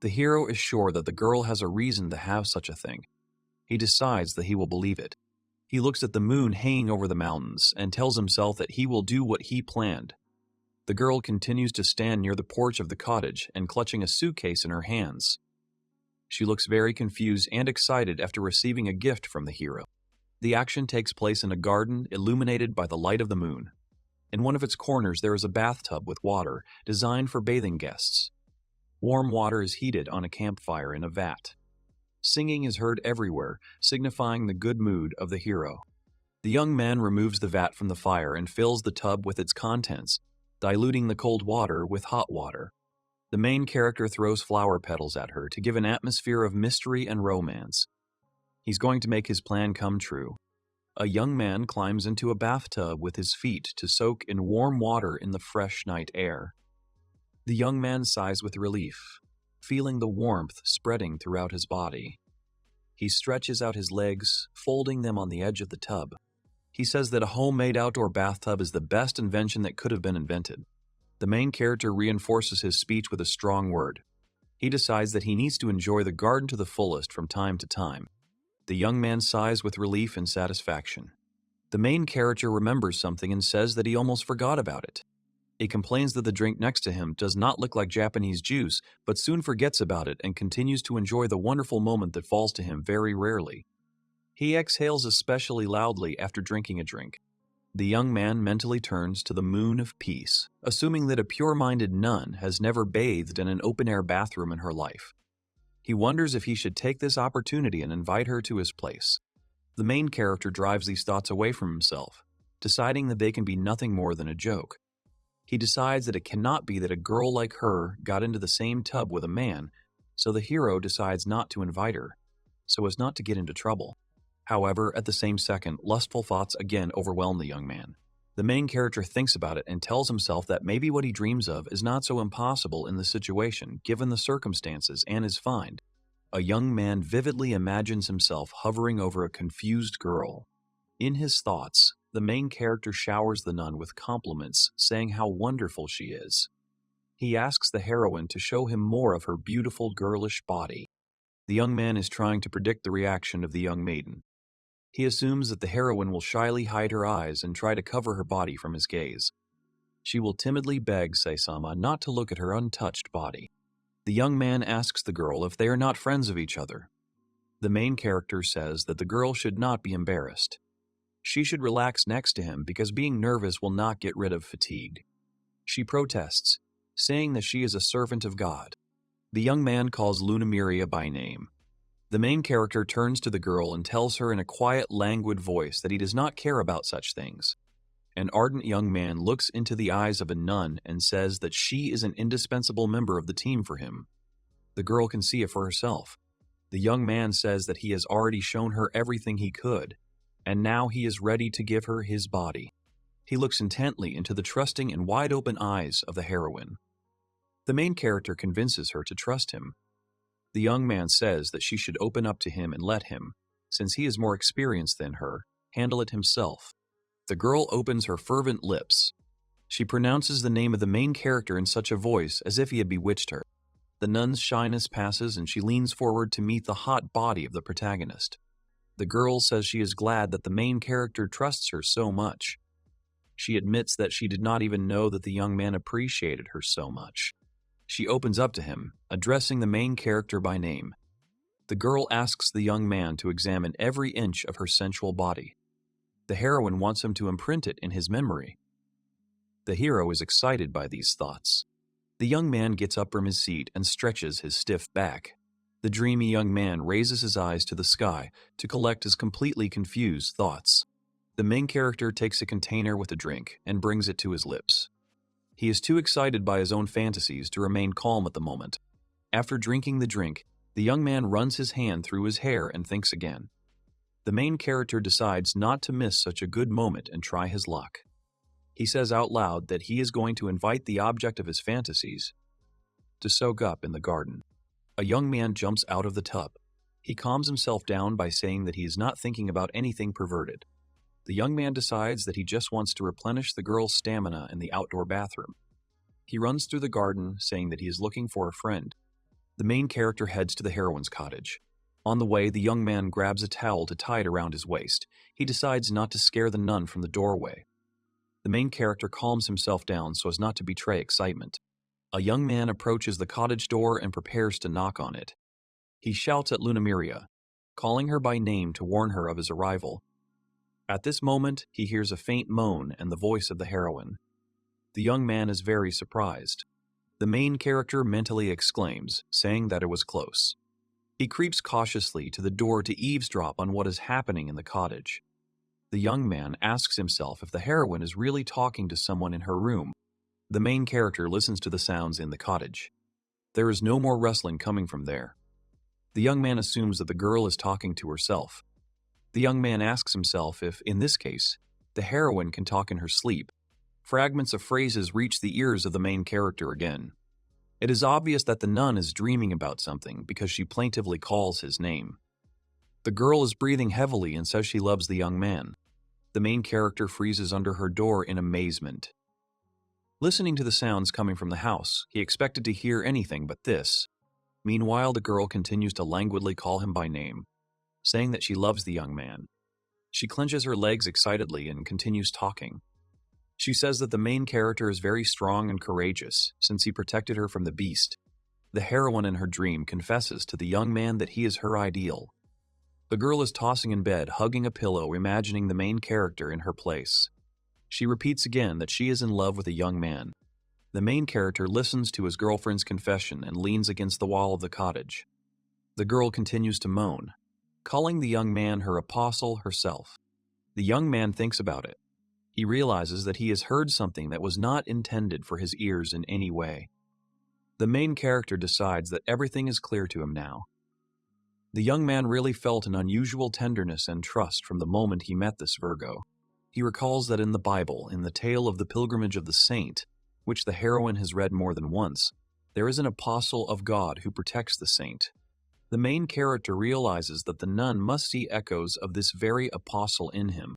The hero is sure that the girl has a reason to have such a thing. He decides that he will believe it. He looks at the moon hanging over the mountains and tells himself that he will do what he planned. The girl continues to stand near the porch of the cottage and clutching a suitcase in her hands. She looks very confused and excited after receiving a gift from the hero. The action takes place in a garden illuminated by the light of the moon. In one of its corners there is a bathtub with water designed for bathing guests. Warm water is heated on a campfire in a vat. Singing is heard everywhere, signifying the good mood of the hero. The young man removes the vat from the fire and fills the tub with its contents, diluting the cold water with hot water. The main character throws flower petals at her to give an atmosphere of mystery and romance. He's going to make his plan come true. A young man climbs into a bathtub with his feet to soak in warm water in the fresh night air. The young man sighs with relief, feeling the warmth spreading throughout his body. He stretches out his legs, folding them on the edge of the tub. He says that a homemade outdoor bathtub is the best invention that could have been invented. The main character reinforces his speech with a strong word. He decides that he needs to enjoy the garden to the fullest from time to time. The young man sighs with relief and satisfaction. The main character remembers something and says that he almost forgot about it. He complains that the drink next to him does not look like Japanese juice, but soon forgets about it and continues to enjoy the wonderful moment that falls to him very rarely. He exhales especially loudly after drinking a drink. The young man mentally turns to the moon of peace, assuming that a pure-minded nun has never bathed in an open-air bathroom in her life. He wonders if he should take this opportunity and invite her to his place. The main character drives these thoughts away from himself, deciding that they can be nothing more than a joke. He decides that it cannot be that a girl like her got into the same tub with a man, so the hero decides not to invite her, so as not to get into trouble. However, at the same second, lustful thoughts again overwhelm the young man. The main character thinks about it and tells himself that maybe what he dreams of is not so impossible in the situation, given the circumstances, and is fine. A young man vividly imagines himself hovering over a confused girl. In his thoughts, the main character showers the nun with compliments, saying how wonderful she is. He asks the heroine to show him more of her beautiful girlish body. The young man is trying to predict the reaction of the young maiden. He assumes that the heroine will shyly hide her eyes and try to cover her body from his gaze. She will timidly beg Saisama not to look at her untouched body. The young man asks the girl if they are not friends of each other. The main character says that the girl should not be embarrassed. She should relax next to him because being nervous will not get rid of fatigue. She protests, saying that she is a servant of God. The young man calls Lunamiria by name. The main character turns to the girl and tells her in a quiet, languid voice that he does not care about such things. An ardent young man looks into the eyes of a nun and says that she is an indispensable member of the team for him. The girl can see it for herself. The young man says that he has already shown her everything he could, and now he is ready to give her his body. He looks intently into the trusting and wide-open eyes of the heroine. The main character convinces her to trust him. The young man says that she should open up to him and let him, since he is more experienced than her, handle it himself. The girl opens her fervent lips. She pronounces the name of the main character in such a voice as if he had bewitched her. The nun's shyness passes and she leans forward to meet the hot body of the protagonist. The girl says she is glad that the main character trusts her so much. She admits that she did not even know that the young man appreciated her so much. She opens up to him, addressing the main character by name. The girl asks the young man to examine every inch of her sensual body. The heroine wants him to imprint it in his memory. The hero is excited by these thoughts. The young man gets up from his seat and stretches his stiff back. The dreamy young man raises his eyes to the sky to collect his completely confused thoughts. The main character takes a container with a drink and brings it to his lips. He is too excited by his own fantasies to remain calm at the moment. After drinking the drink, the young man runs his hand through his hair and thinks again. The main character decides not to miss such a good moment and try his luck. He says out loud that he is going to invite the object of his fantasies to soak up in the garden. A young man jumps out of the tub. He calms himself down by saying that he is not thinking about anything perverted. The young man decides that he just wants to replenish the girl's stamina in the outdoor bathroom. He runs through the garden, saying that he is looking for a friend. The main character heads to the heroine's cottage. On the way, the young man grabs a towel to tie it around his waist. He decides not to scare the nun from the doorway. The main character calms himself down so as not to betray excitement. A young man approaches the cottage door and prepares to knock on it. He shouts at Lunamiria, calling her by name to warn her of his arrival. At this moment, he hears a faint moan and the voice of the heroine. The young man is very surprised. The main character mentally exclaims, saying that it was close. He creeps cautiously to the door to eavesdrop on what is happening in the cottage. The young man asks himself if the heroine is really talking to someone in her room. The main character listens to the sounds in the cottage. There is no more rustling coming from there. The young man assumes that the girl is talking to herself. The young man asks himself if, in this case, the heroine can talk in her sleep. Fragments of phrases reach the ears of the main character again. It is obvious that the nun is dreaming about something because she plaintively calls his name. The girl is breathing heavily and says she loves the young man. The main character freezes under her door in amazement. Listening to the sounds coming from the house, he expected to hear anything but this. Meanwhile, the girl continues to languidly call him by name, saying that she loves the young man. She clenches her legs excitedly and continues talking. She says that the main character is very strong and courageous, since he protected her from the beast. The heroine in her dream confesses to the young man that he is her ideal. The girl is tossing in bed, hugging a pillow, imagining the main character in her place. She repeats again that she is in love with a young man. The main character listens to his girlfriend's confession and leans against the wall of the cottage. The girl continues to moan, calling the young man her apostle herself. The young man thinks about it. He realizes that he has heard something that was not intended for his ears in any way. The main character decides that everything is clear to him now. The young man really felt an unusual tenderness and trust from the moment he met this Virgo. He recalls that in the Bible, in the tale of the pilgrimage of the saint, which the heroine has read more than once, there is an apostle of God who protects the saint. The main character realizes that the nun must see echoes of this very apostle in him.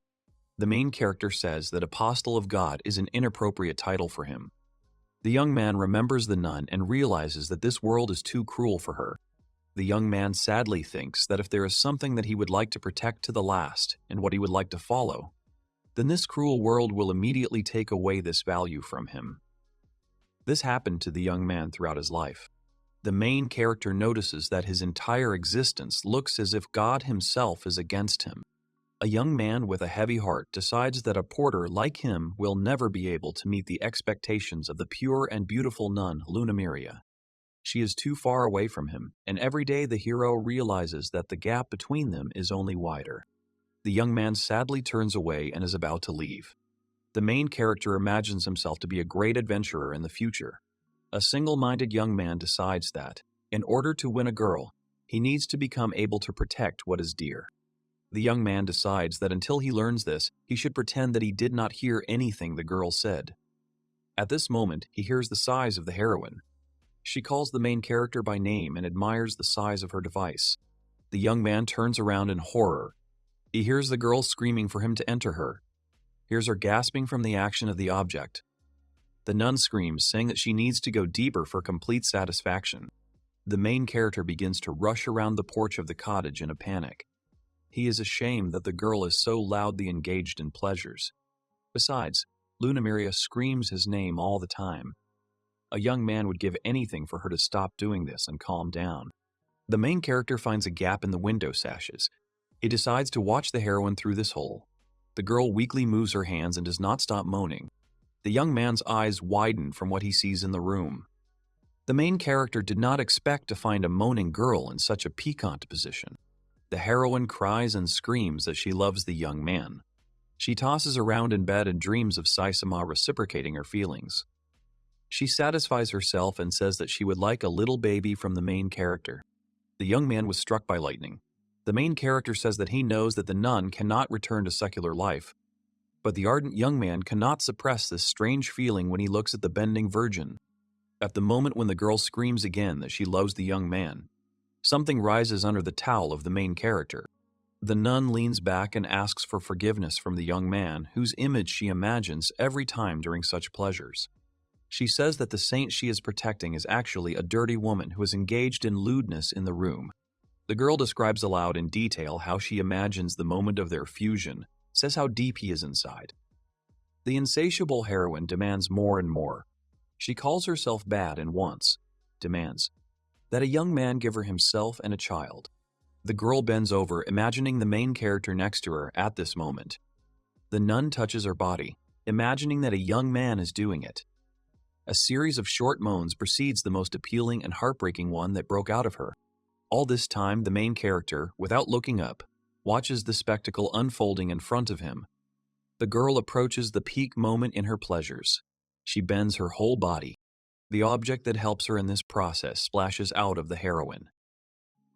The main character says that Apostle of God is an inappropriate title for him. The young man remembers the nun and realizes that this world is too cruel for her. The young man sadly thinks that if there is something that he would like to protect to the last and what he would like to follow, then this cruel world will immediately take away this value from him. This happened to the young man throughout his life. The main character notices that his entire existence looks as if God himself is against him. A young man with a heavy heart decides that a porter like him will never be able to meet the expectations of the pure and beautiful nun Lunamiria. She is too far away from him, and every day the hero realizes that the gap between them is only wider. The young man sadly turns away and is about to leave. The main character imagines himself to be a great adventurer in the future. A single-minded young man decides that, in order to win a girl, he needs to become able to protect what is dear. The young man decides that until he learns this, he should pretend that he did not hear anything the girl said. At this moment, he hears the sighs of the heroine. She calls the main character by name and admires the size of her device. The young man turns around in horror. He hears the girl screaming for him to enter her. Hears her gasping from the action of the object. The nun screams, saying that she needs to go deeper for complete satisfaction. The main character begins to rush around the porch of the cottage in a panic. He is ashamed that the girl is so loudly engaged in pleasures. Besides, Lunamiria screams his name all the time. A young man would give anything for her to stop doing this and calm down. The main character finds a gap in the window sashes. He decides to watch the heroine through this hole. The girl weakly moves her hands and does not stop moaning. The young man's eyes widen from what he sees in the room. The main character did not expect to find a moaning girl in such a piquant position. The heroine cries and screams that she loves the young man. She tosses around in bed and dreams of Saisama reciprocating her feelings. She satisfies herself and says that she would like a little baby from the main character. The young man was struck by lightning. The main character says that he knows that the nun cannot return to secular life, but the ardent young man cannot suppress this strange feeling when he looks at the bending virgin. At the moment when the girl screams again that she loves the young man, something rises under the towel of the main character. The nun leans back and asks for forgiveness from the young man, whose image she imagines every time during such pleasures. She says that the saint she is protecting is actually a dirty woman who is engaged in lewdness in the room. The girl describes aloud in detail how she imagines the moment of their fusion, says how deep he is inside. The insatiable heroine demands more and more. She calls herself bad and demands, that a young man give her himself and a child. The girl bends over, imagining the main character next to her at this moment. The nun touches her body, imagining that a young man is doing it. A series of short moans precedes the most appealing and heartbreaking one that broke out of her. All this time, the main character, without looking up, watches the spectacle unfolding in front of him. The girl approaches the peak moment in her pleasures. She bends her whole body. The object that helps her in this process splashes out of the heroine.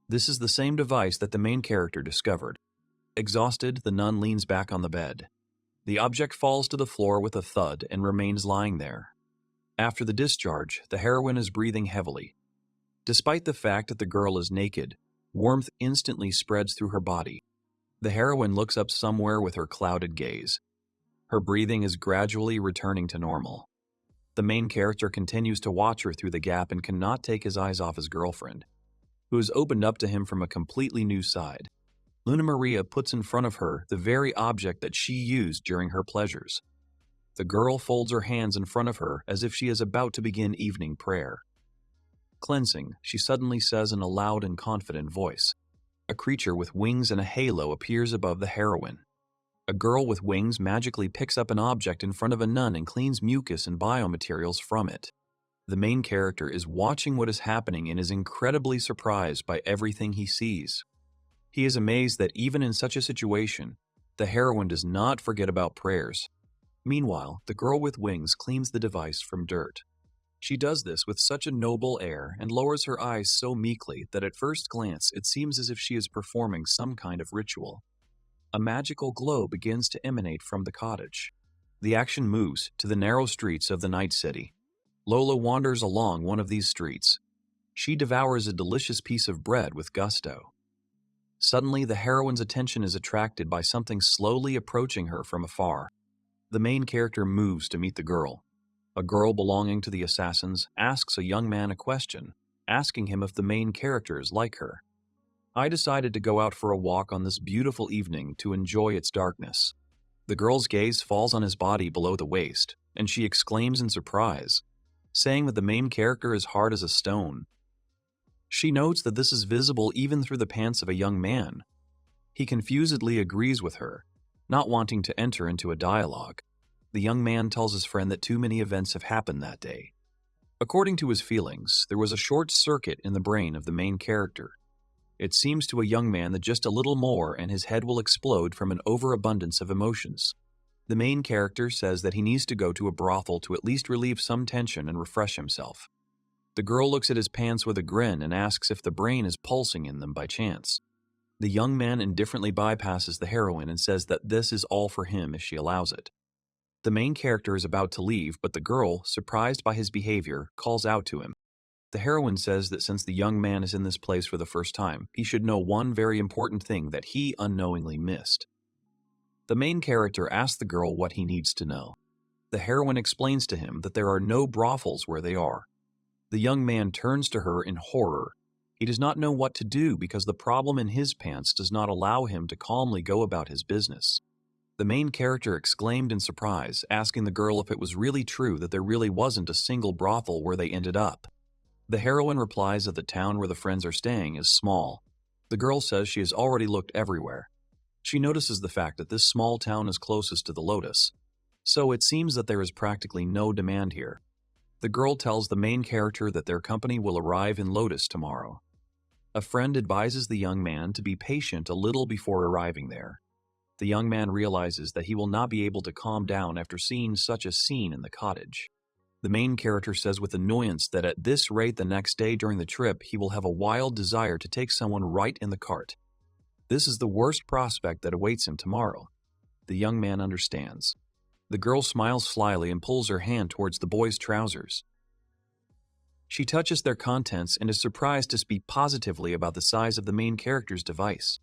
This is the same device that the main character discovered. Exhausted, the nun leans back on the bed. The object falls to the floor with a thud and remains lying there. After the discharge, the heroine is breathing heavily. Despite the fact that the girl is naked, warmth instantly spreads through her body. The heroine looks up somewhere with her clouded gaze. Her breathing is gradually returning to normal. The main character continues to watch her through the gap and cannot take his eyes off his girlfriend, who has opened up to him from a completely new side. Lunamaria puts in front of her the very object that she used during her pleasures. The girl folds her hands in front of her as if she is about to begin evening prayer. Cleansing, she suddenly says in a loud and confident voice. A creature with wings and a halo appears above the heroine. A girl with wings magically picks up an object in front of a nun and cleans mucus and biomaterials from it. The main character is watching what is happening and is incredibly surprised by everything he sees. He is amazed that even in such a situation, the heroine does not forget about prayers. Meanwhile, the girl with wings cleans the device from dirt. She does this with such a noble air and lowers her eyes so meekly that at first glance it seems as if she is performing some kind of ritual. A magical glow begins to emanate from the cottage. The action moves to the narrow streets of the night city. Lola wanders along one of these streets. She devours a delicious piece of bread with gusto. Suddenly, the heroine's attention is attracted by something slowly approaching her from afar. The main character moves to meet the girl. A girl belonging to the assassins asks a young man a question, asking him if the main character is like her. I decided to go out for a walk on this beautiful evening to enjoy its darkness. The girl's gaze falls on his body below the waist, and she exclaims in surprise, saying that the main character is hard as a stone. She notes that this is visible even through the pants of a young man. He confusedly agrees with her, not wanting to enter into a dialogue. The young man tells his friend that too many events have happened that day. According to his feelings, there was a short circuit in the brain of the main character. It seems to a young man that just a little more and his head will explode from an overabundance of emotions. The main character says that he needs to go to a brothel to at least relieve some tension and refresh himself. The girl looks at his pants with a grin and asks if the brain is pulsing in them by chance. The young man indifferently bypasses the heroine and says that this is all for him if she allows it. The main character is about to leave, but the girl, surprised by his behavior, calls out to him. The heroine says that since the young man is in this place for the first time, he should know one very important thing that he unknowingly missed. The main character asks the girl what he needs to know. The heroine explains to him that there are no brothels where they are. The young man turns to her in horror. He does not know what to do because the problem in his pants does not allow him to calmly go about his business. The main character exclaimed in surprise, asking the girl if it was really true that there really wasn't a single brothel where they ended up. The heroine replies that the town where the friends are staying is small. The girl says she has already looked everywhere. She notices the fact that this small town is closest to the Lotus, so it seems that there is practically no demand here. The girl tells the main character that their company will arrive in Lotus tomorrow. A friend advises the young man to be patient a little before arriving there. The young man realizes that he will not be able to calm down after seeing such a scene in the cottage. The main character says with annoyance that at this rate the next day during the trip he will have a wild desire to take someone right in the cart. This is the worst prospect that awaits him tomorrow. The young man understands. The girl smiles slyly and pulls her hand towards the boy's trousers. She touches their contents and is surprised to speak positively about the size of the main character's device.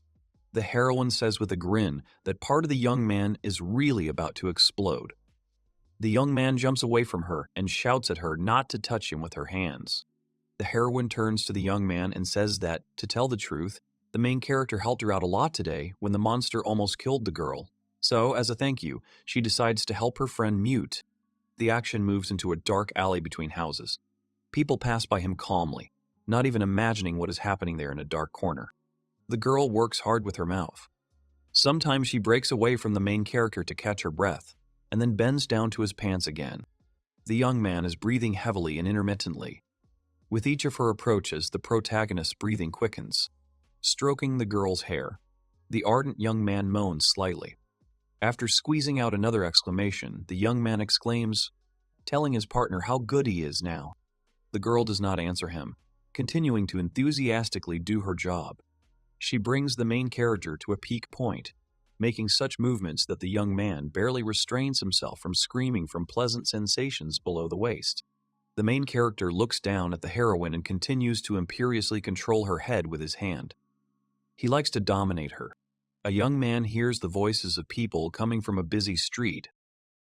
The heroine says with a grin that part of the young man is really about to explode. The young man jumps away from her and shouts at her not to touch him with her hands. The heroine turns to the young man and says that, to tell the truth, the main character helped her out a lot today when the monster almost killed the girl. So, as a thank you, she decides to help her friend Mute. The action moves into a dark alley between houses. People pass by him calmly, not even imagining what is happening there in a dark corner. The girl works hard with her mouth. Sometimes she breaks away from the main character to catch her breath, and then bends down to his pants again. The young man is breathing heavily and intermittently. With each of her approaches, the protagonist's breathing quickens. Stroking the girl's hair, the ardent young man moans slightly. After squeezing out another exclamation, the young man exclaims, telling his partner how good he is now. The girl does not answer him, continuing to enthusiastically do her job. She brings the main character to a peak point, making such movements that the young man barely restrains himself from screaming from pleasant sensations below the waist. The main character looks down at the heroine and continues to imperiously control her head with his hand. He likes to dominate her. A young man hears the voices of people coming from a busy street.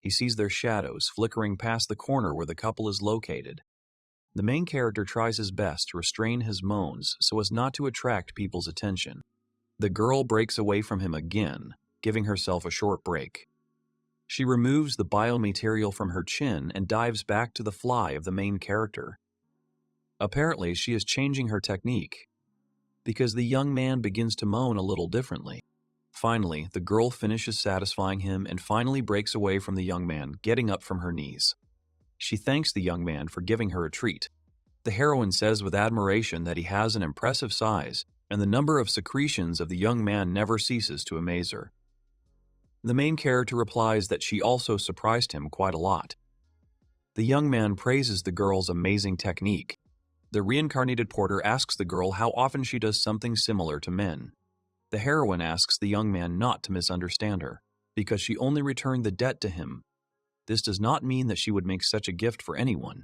He sees their shadows flickering past the corner where the couple is located. The main character tries his best to restrain his moans so as not to attract people's attention. The girl breaks away from him again, giving herself a short break. She removes the biomaterial from her chin and dives back to the fly of the main character. Apparently, she is changing her technique, because the young man begins to moan a little differently. Finally, the girl finishes satisfying him and finally breaks away from the young man, getting up from her knees. She thanks the young man for giving her a treat. The heroine says with admiration that he has an impressive size, and the number of secretions of the young man never ceases to amaze her. The main character replies that she also surprised him quite a lot. The young man praises the girl's amazing technique. The reincarnated porter asks the girl how often she does something similar to men. The heroine asks the young man not to misunderstand her, because she only returned the debt to him. This does not mean that she would make such a gift for anyone.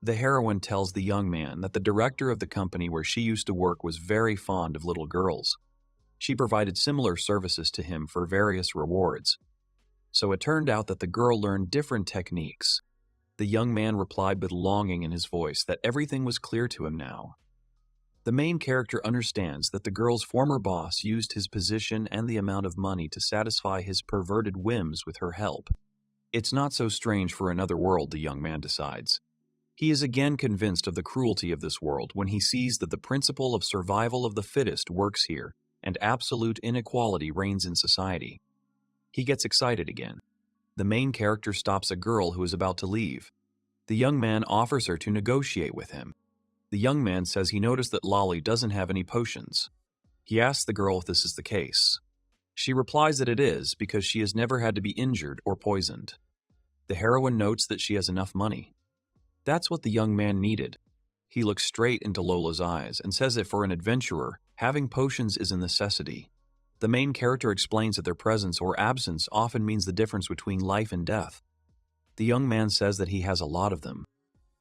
The heroine tells the young man that the director of the company where she used to work was very fond of little girls. She provided similar services to him for various rewards. So it turned out that the girl learned different techniques. The young man replied with longing in his voice that everything was clear to him now. The main character understands that the girl's former boss used his position and the amount of money to satisfy his perverted whims with her help. It's not so strange for another world, the young man decides. He is again convinced of the cruelty of this world when he sees that the principle of survival of the fittest works here, and absolute inequality reigns in society. He gets excited again. The main character stops a girl who is about to leave. The young man offers her to negotiate with him. The young man says he noticed that Lolly doesn't have any potions. He asks the girl if this is the case. She replies that it is because she has never had to be injured or poisoned. The heroine notes that she has enough money. That's what the young man needed. He looks straight into Lola's eyes and says that for an adventurer, Having potions is a necessity. The main character explains that their presence or absence often means the difference between life and death. The young man says that he has a lot of them.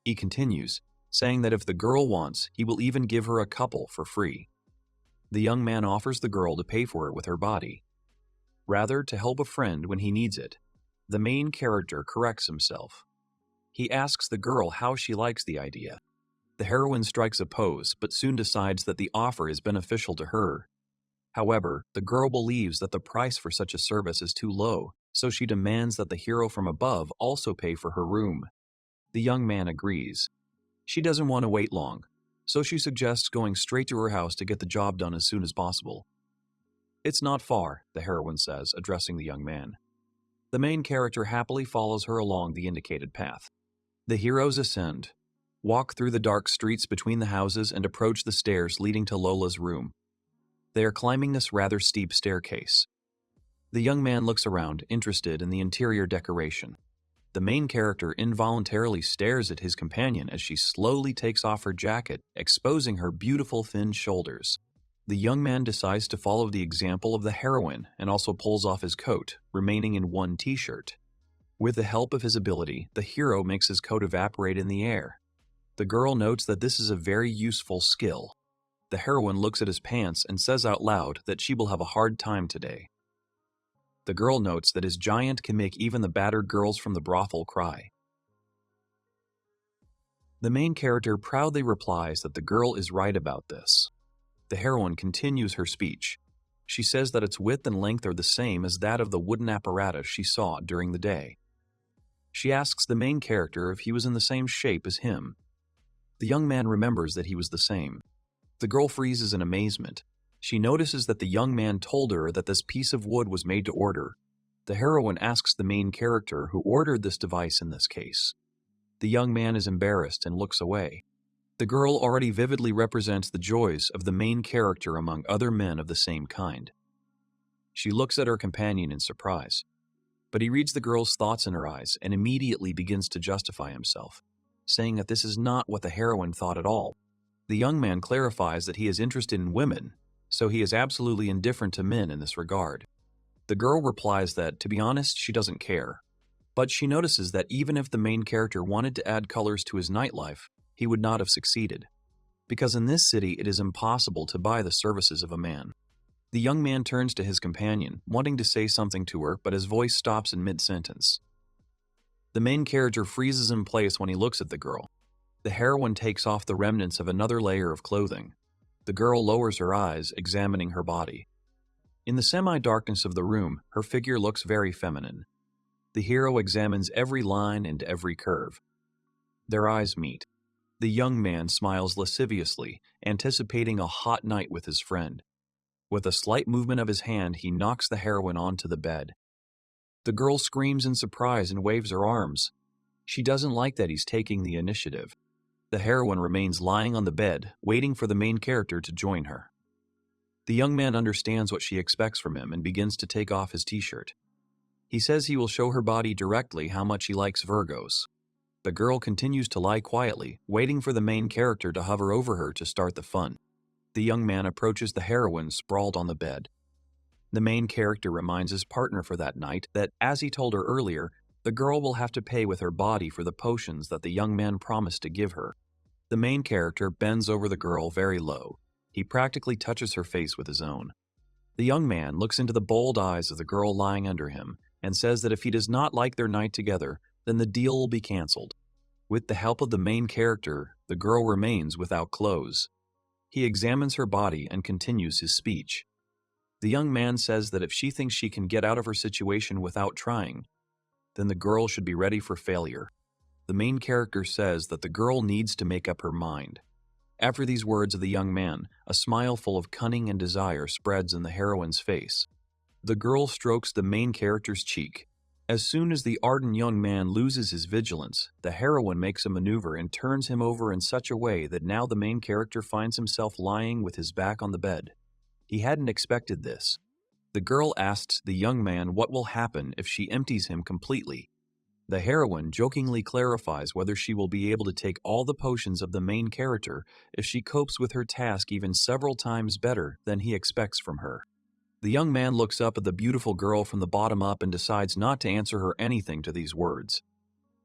He continues, saying that if the girl wants, he will even give her a couple for free. The young man offers the girl to pay for it with her body. Rather, to help a friend when he needs it. The main character corrects himself. He asks the girl how she likes the idea. The heroine strikes a pose, but soon decides that the offer is beneficial to her. However, the girl believes that the price for such a service is too low, so she demands that the hero from above also pay for her room. The young man agrees. She doesn't want to wait long, so she suggests going straight to her house to get the job done as soon as possible. "It's not far," the heroine says, addressing the young man. The main character happily follows her along the indicated path. The heroes ascend, walk through the dark streets between the houses, and approach the stairs leading to Lola's room. They are climbing this rather steep staircase. The young man looks around, interested in the interior decoration. The main character involuntarily stares at his companion as she slowly takes off her jacket, exposing her beautiful thin shoulders. The young man decides to follow the example of the heroine and also pulls off his coat, remaining in one t-shirt. With the help of his ability, the hero makes his coat evaporate in the air. The girl notes that this is a very useful skill. The heroine looks at his pants and says out loud that she will have a hard time today. The girl notes that his giant can make even the battered girls from the brothel cry. The main character proudly replies that the girl is right about this. The heroine continues her speech. She says that its width and length are the same as that of the wooden apparatus she saw during the day. She asks the main character if he was in the same shape as him. The young man remembers that he was the same. The girl freezes in amazement. She notices that the young man told her that this piece of wood was made to order. The heroine asks the main character who ordered this device in this case. The young man is embarrassed and looks away. The girl already vividly represents the joys of the main character among other men of the same kind. She looks at her companion in surprise, but he reads the girl's thoughts in her eyes and immediately begins to justify himself, saying that this is not what the heroine thought at all. The young man clarifies that he is interested in women, so he is absolutely indifferent to men in this regard. The girl replies that, to be honest, she doesn't care. But she notices that even if the main character wanted to add colors to his nightlife, he would not have succeeded, because in this city it is impossible to buy the services of a man. The young man turns to his companion, wanting to say something to her, but his voice stops in mid-sentence. The main character freezes in place when he looks at the girl. The heroine takes off the remnants of another layer of clothing. The girl lowers her eyes, examining her body. In the semi-darkness of the room, her figure looks very feminine. The hero examines every line and every curve. Their eyes meet. The young man smiles lasciviously, anticipating a hot night with his friend. With a slight movement of his hand, he knocks the heroine onto the bed. The girl screams in surprise and waves her arms. She doesn't like that he's taking the initiative. The heroine remains lying on the bed, waiting for the main character to join her. The young man understands what she expects from him and begins to take off his t-shirt. He says he will show her body directly how much he likes Virgos. The girl continues to lie quietly, waiting for the main character to hover over her to start the fun. The young man approaches the heroine sprawled on the bed. The main character reminds his partner for that night that, as he told her earlier, the girl will have to pay with her body for the potions that the young man promised to give her. The main character bends over the girl very low. He practically touches her face with his own. The young man looks into the bold eyes of the girl lying under him and says that if he does not like their night together, then the deal will be cancelled. With the help of the main character, the girl remains without clothes. He examines her body and continues his speech. The young man says that if she thinks she can get out of her situation without trying, then the girl should be ready for failure. The main character says that the girl needs to make up her mind. After these words of the young man, a smile full of cunning and desire spreads in the heroine's face. The girl strokes the main character's cheek. As soon as the ardent young man loses his vigilance, the heroine makes a maneuver and turns him over in such a way that now the main character finds himself lying with his back on the bed. He hadn't expected this. The girl asks the young man what will happen if she empties him completely. The heroine jokingly clarifies whether she will be able to take all the potions of the main character if she copes with her task even several times better than he expects from her. The young man looks up at the beautiful girl from the bottom up and decides not to answer her anything to these words.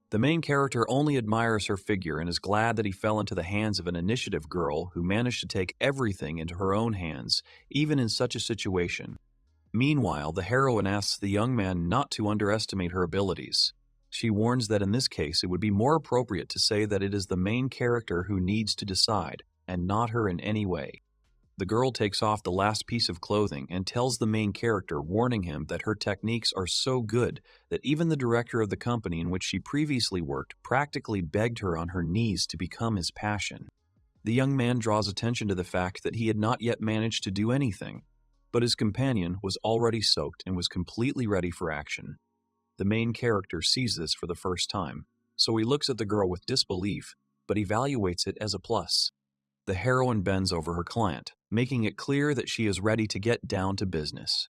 The main character only admires her figure and is glad that he fell into the hands of an initiative girl who managed to take everything into her own hands, even in such a situation. Meanwhile, the heroine asks the young man not to underestimate her abilities. She warns that in this case it would be more appropriate to say that it is the main character who needs to decide, and not her in any way. The girl takes off the last piece of clothing and tells the main character, warning him that her techniques are so good that even the director of the company in which she previously worked practically begged her on her knees to become his passion. The young man draws attention to the fact that he had not yet managed to do anything, but his companion was already soaked and was completely ready for action. The main character sees this for the first time, so he looks at the girl with disbelief, but evaluates it as a plus. The heroine bends over her client, making it clear that she is ready to get down to business.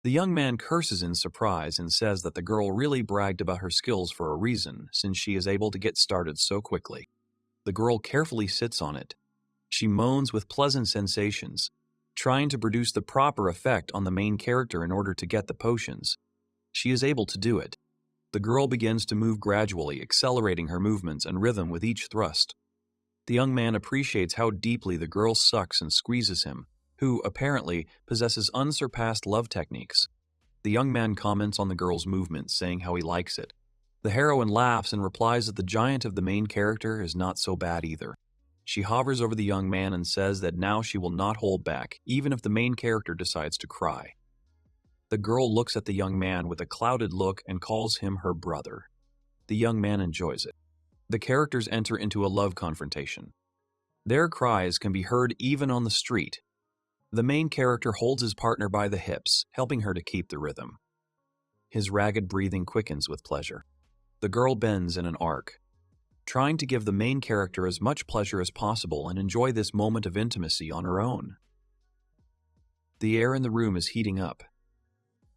The young man curses in surprise and says that the girl really bragged about her skills for a reason, since she is able to get started so quickly. The girl carefully sits on it. She moans with pleasant sensations, trying to produce the proper effect on the main character in order to get the potions. She is able to do it. The girl begins to move gradually, accelerating her movements and rhythm with each thrust. The young man appreciates how deeply the girl sucks and squeezes him, who, apparently, possesses unsurpassed love techniques. The young man comments on the girl's movements, saying how he likes it. The heroine laughs and replies that the giant of the main character is not so bad either. She hovers over the young man and says that now she will not hold back, even if the main character decides to cry. The girl looks at the young man with a clouded look and calls him her brother. The young man enjoys it. The characters enter into a love confrontation. Their cries can be heard even on the street. The main character holds his partner by the hips, helping her to keep the rhythm. His ragged breathing quickens with pleasure. The girl bends in an arc, trying to give the main character as much pleasure as possible and enjoy this moment of intimacy on her own. The air in the room is heating up.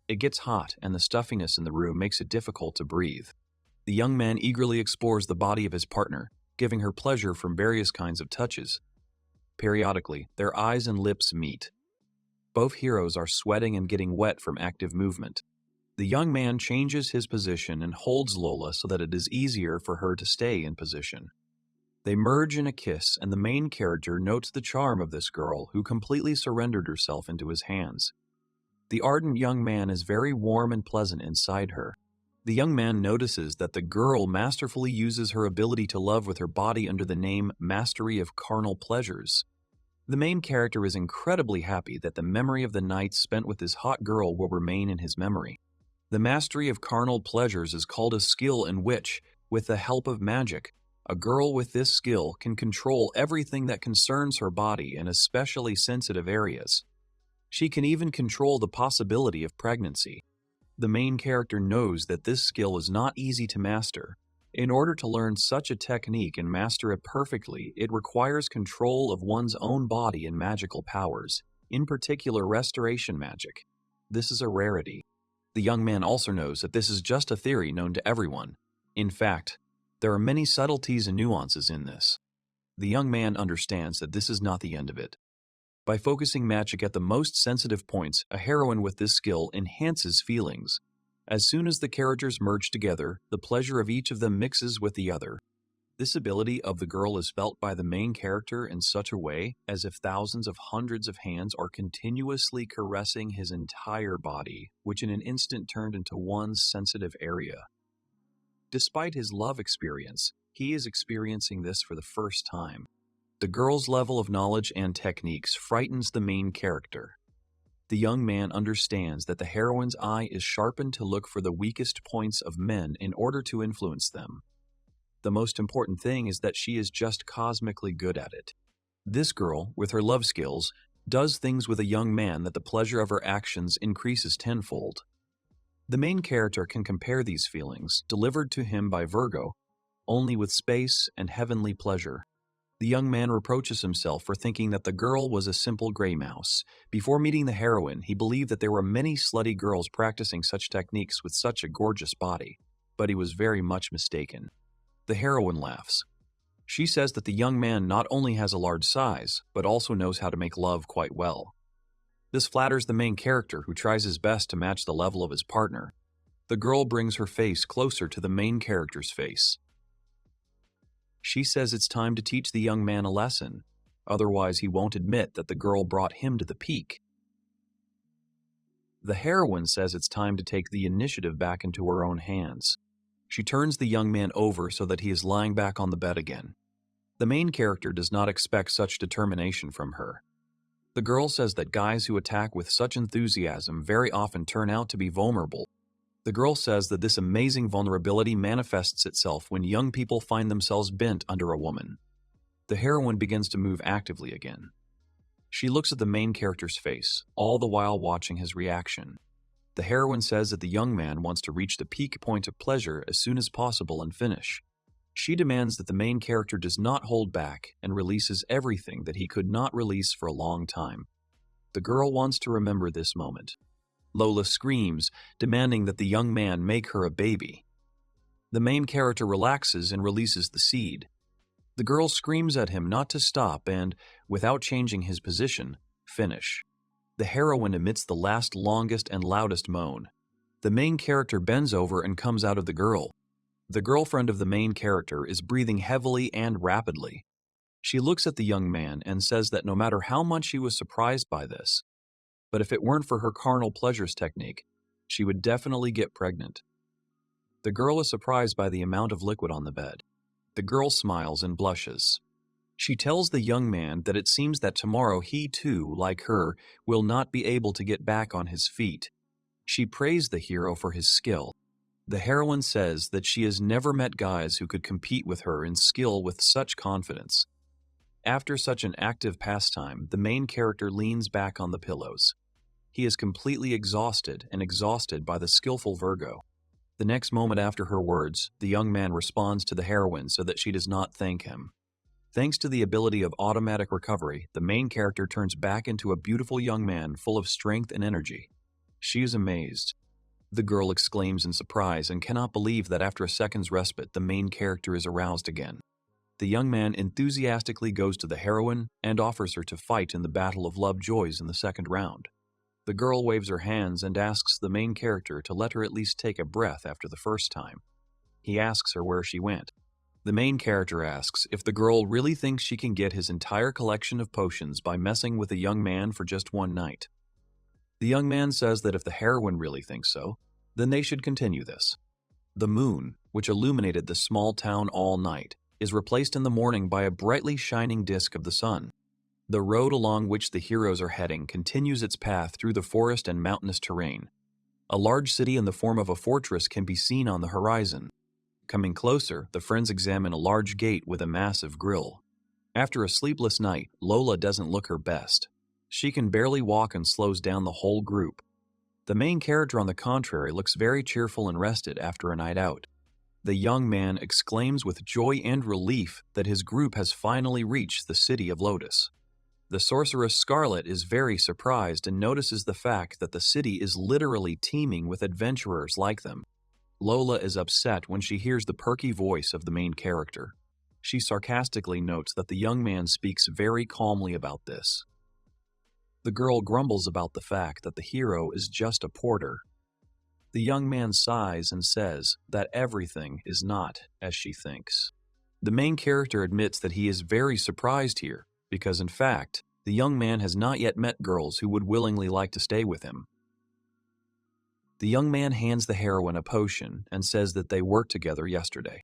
It gets hot, and the stuffiness in the room makes it difficult to breathe. The young man eagerly explores the body of his partner, giving her pleasure from various kinds of touches. Periodically, their eyes and lips meet. Both heroes are sweating and getting wet from active movement. The young man changes his position and holds Lola so that it is easier for her to stay in position. They merge in a kiss, and the main character notes the charm of this girl who completely surrendered herself into his hands. The ardent young man is very warm and pleasant inside her. The young man notices that the girl masterfully uses her ability to love with her body under the name Mastery of Carnal Pleasures. The main character is incredibly happy that the memory of the nights spent with this hot girl will remain in his memory. The Mastery of Carnal Pleasures is called a skill in which, with the help of magic, a girl with this skill can control everything that concerns her body in especially sensitive areas. She can even control the possibility of pregnancy. The main character knows that this skill is not easy to master. In order to learn such a technique and master it perfectly, it requires control of one's own body and magical powers, in particular restoration magic. This is a rarity. The young man also knows that this is just a theory known to everyone. In fact, there are many subtleties and nuances in this. The young man understands that this is not the end of it. By focusing magic at the most sensitive points, a heroine with this skill enhances feelings. As soon as the characters merge together, the pleasure of each of them mixes with the other. This ability of the girl is felt by the main character in such a way as if thousands of hundreds of hands are continuously caressing his entire body, which in an instant turned into one sensitive area. Despite his love experience, he is experiencing this for the first time. The girl's level of knowledge and techniques frightens the main character. The young man understands that the heroine's eye is sharpened to look for the weakest points of men in order to influence them. The most important thing is that she is just cosmically good at it. This girl, with her love skills, does things with a young man that the pleasure of her actions increases tenfold. The main character can compare these feelings, delivered to him by Virgo, only with space and heavenly pleasure. The young man reproaches himself for thinking that the girl was a simple gray mouse. Before meeting the heroine, he believed that there were many slutty girls practicing such techniques with such a gorgeous body. but he was very much mistaken. The heroine laughs. She says that the young man not only has a large size, but also knows how to make love quite well. This flatters the main character, who tries his best to match the level of his partner. The girl brings her face closer to the main character's face. She says it's time to teach the young man a lesson, otherwise he won't admit that the girl brought him to the peak. The heroine says it's time to take the initiative back into her own hands. She turns the young man over so that he is lying back on the bed again. The main character does not expect such determination from her. The girl says that guys who attack with such enthusiasm very often turn out to be vulnerable. The girl says that this amazing vulnerability manifests itself when young people find themselves bent under a woman. The heroine begins to move actively again. She looks at the main character's face, all the while watching his reaction. The heroine says that the young man wants to reach the peak point of pleasure as soon as possible and finish. She demands that the main character does not hold back and releases everything that he could not release for a long time. The girl wants to remember this moment. Lola screams, demanding that the young man make her a baby. The main character relaxes and releases the seed. The girl screams at him not to stop and, without changing his position, finish. The heroine emits the last longest and loudest moan. The main character bends over and comes out of the girl. The girlfriend of the main character is breathing heavily and rapidly. She looks at the young man and says that no matter how much she was surprised by this, but if it weren't for her carnal pleasures technique, she would definitely get pregnant. The girl is surprised by the amount of liquid on the bed. The girl smiles and blushes. She tells the young man that it seems that tomorrow he too, like her, will not be able to get back on his feet. She praised the hero for his skill. The heroine says that she has never met guys who could compete with her in skill with such confidence. After such an active pastime, the main character leans back on the pillows. He is completely exhausted by the skillful Virgo. The next moment after her words, the young man responds to the heroine so that she does not thank him. Thanks to the ability of automatic recovery, the main character turns back into a beautiful young man full of strength and energy. She is amazed. The girl exclaims in surprise and cannot believe that after a second's respite, the main character is aroused again. The young man enthusiastically goes to the heroine and offers her to fight in the Battle of Love Joys in the second round. The girl waves her hands and asks the main character to let her at least take a breath after the first time. He asks her where she went. The main character asks if the girl really thinks she can get his entire collection of potions by messing with a young man for just one night. The young man says that if the heroine really thinks so, then they should continue this. The moon, which illuminated the small town all night, is replaced in the morning by a brightly shining disk of the sun. The road along which the heroes are heading continues its path through the forest and mountainous terrain. A large city in the form of a fortress can be seen on the horizon. Coming closer, the friends examine a large gate with a massive grill. After a sleepless night, Lola doesn't look her best. She can barely walk and slows down the whole group. The main character, on the contrary, looks very cheerful and rested after a night out. The young man exclaims with joy and relief that his group has finally reached the city of Lotus. The sorceress Scarlet is very surprised and notices the fact that the city is literally teeming with adventurers like them. Lola is upset when she hears the perky voice of the main character. She sarcastically notes that the young man speaks very calmly about this. The girl grumbles about the fact that the hero is just a porter. The young man sighs and says that everything is not as she thinks. The main character admits that he is very surprised here, because in fact, the young man has not yet met girls who would willingly like to stay with him. The young man hands the heroine a potion and says that they worked together yesterday.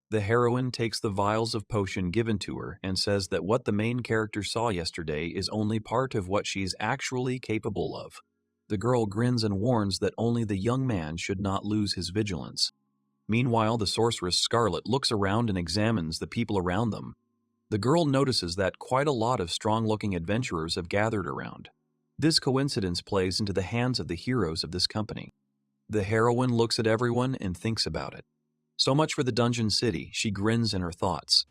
The heroine takes the vials of potion given to her and says that what the main character saw yesterday is only part of what she is actually capable of. The girl grins and warns that only the young man should not lose his vigilance. Meanwhile, the sorceress Scarlet looks around and examines the people around them. The girl notices that quite a lot of strong-looking adventurers have gathered around. This coincidence plays into the hands of the heroes of this company. The heroine looks at everyone and thinks about it. So much for the dungeon city, she grins in her thoughts.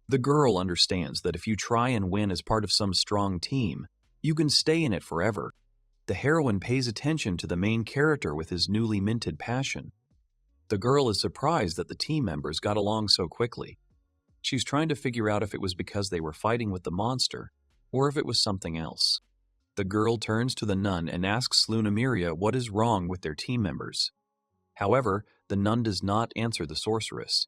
The girl understands that if you try and win as part of some strong team, you can stay in it forever. The heroine pays attention to the main character with his newly minted passion. The girl is surprised that the team members got along so quickly. She's trying to figure out if it was because they were fighting with the monster, or if it was something else. The girl turns to the nun and asks Lunamiria what is wrong with their team members. However, the nun does not answer the sorceress.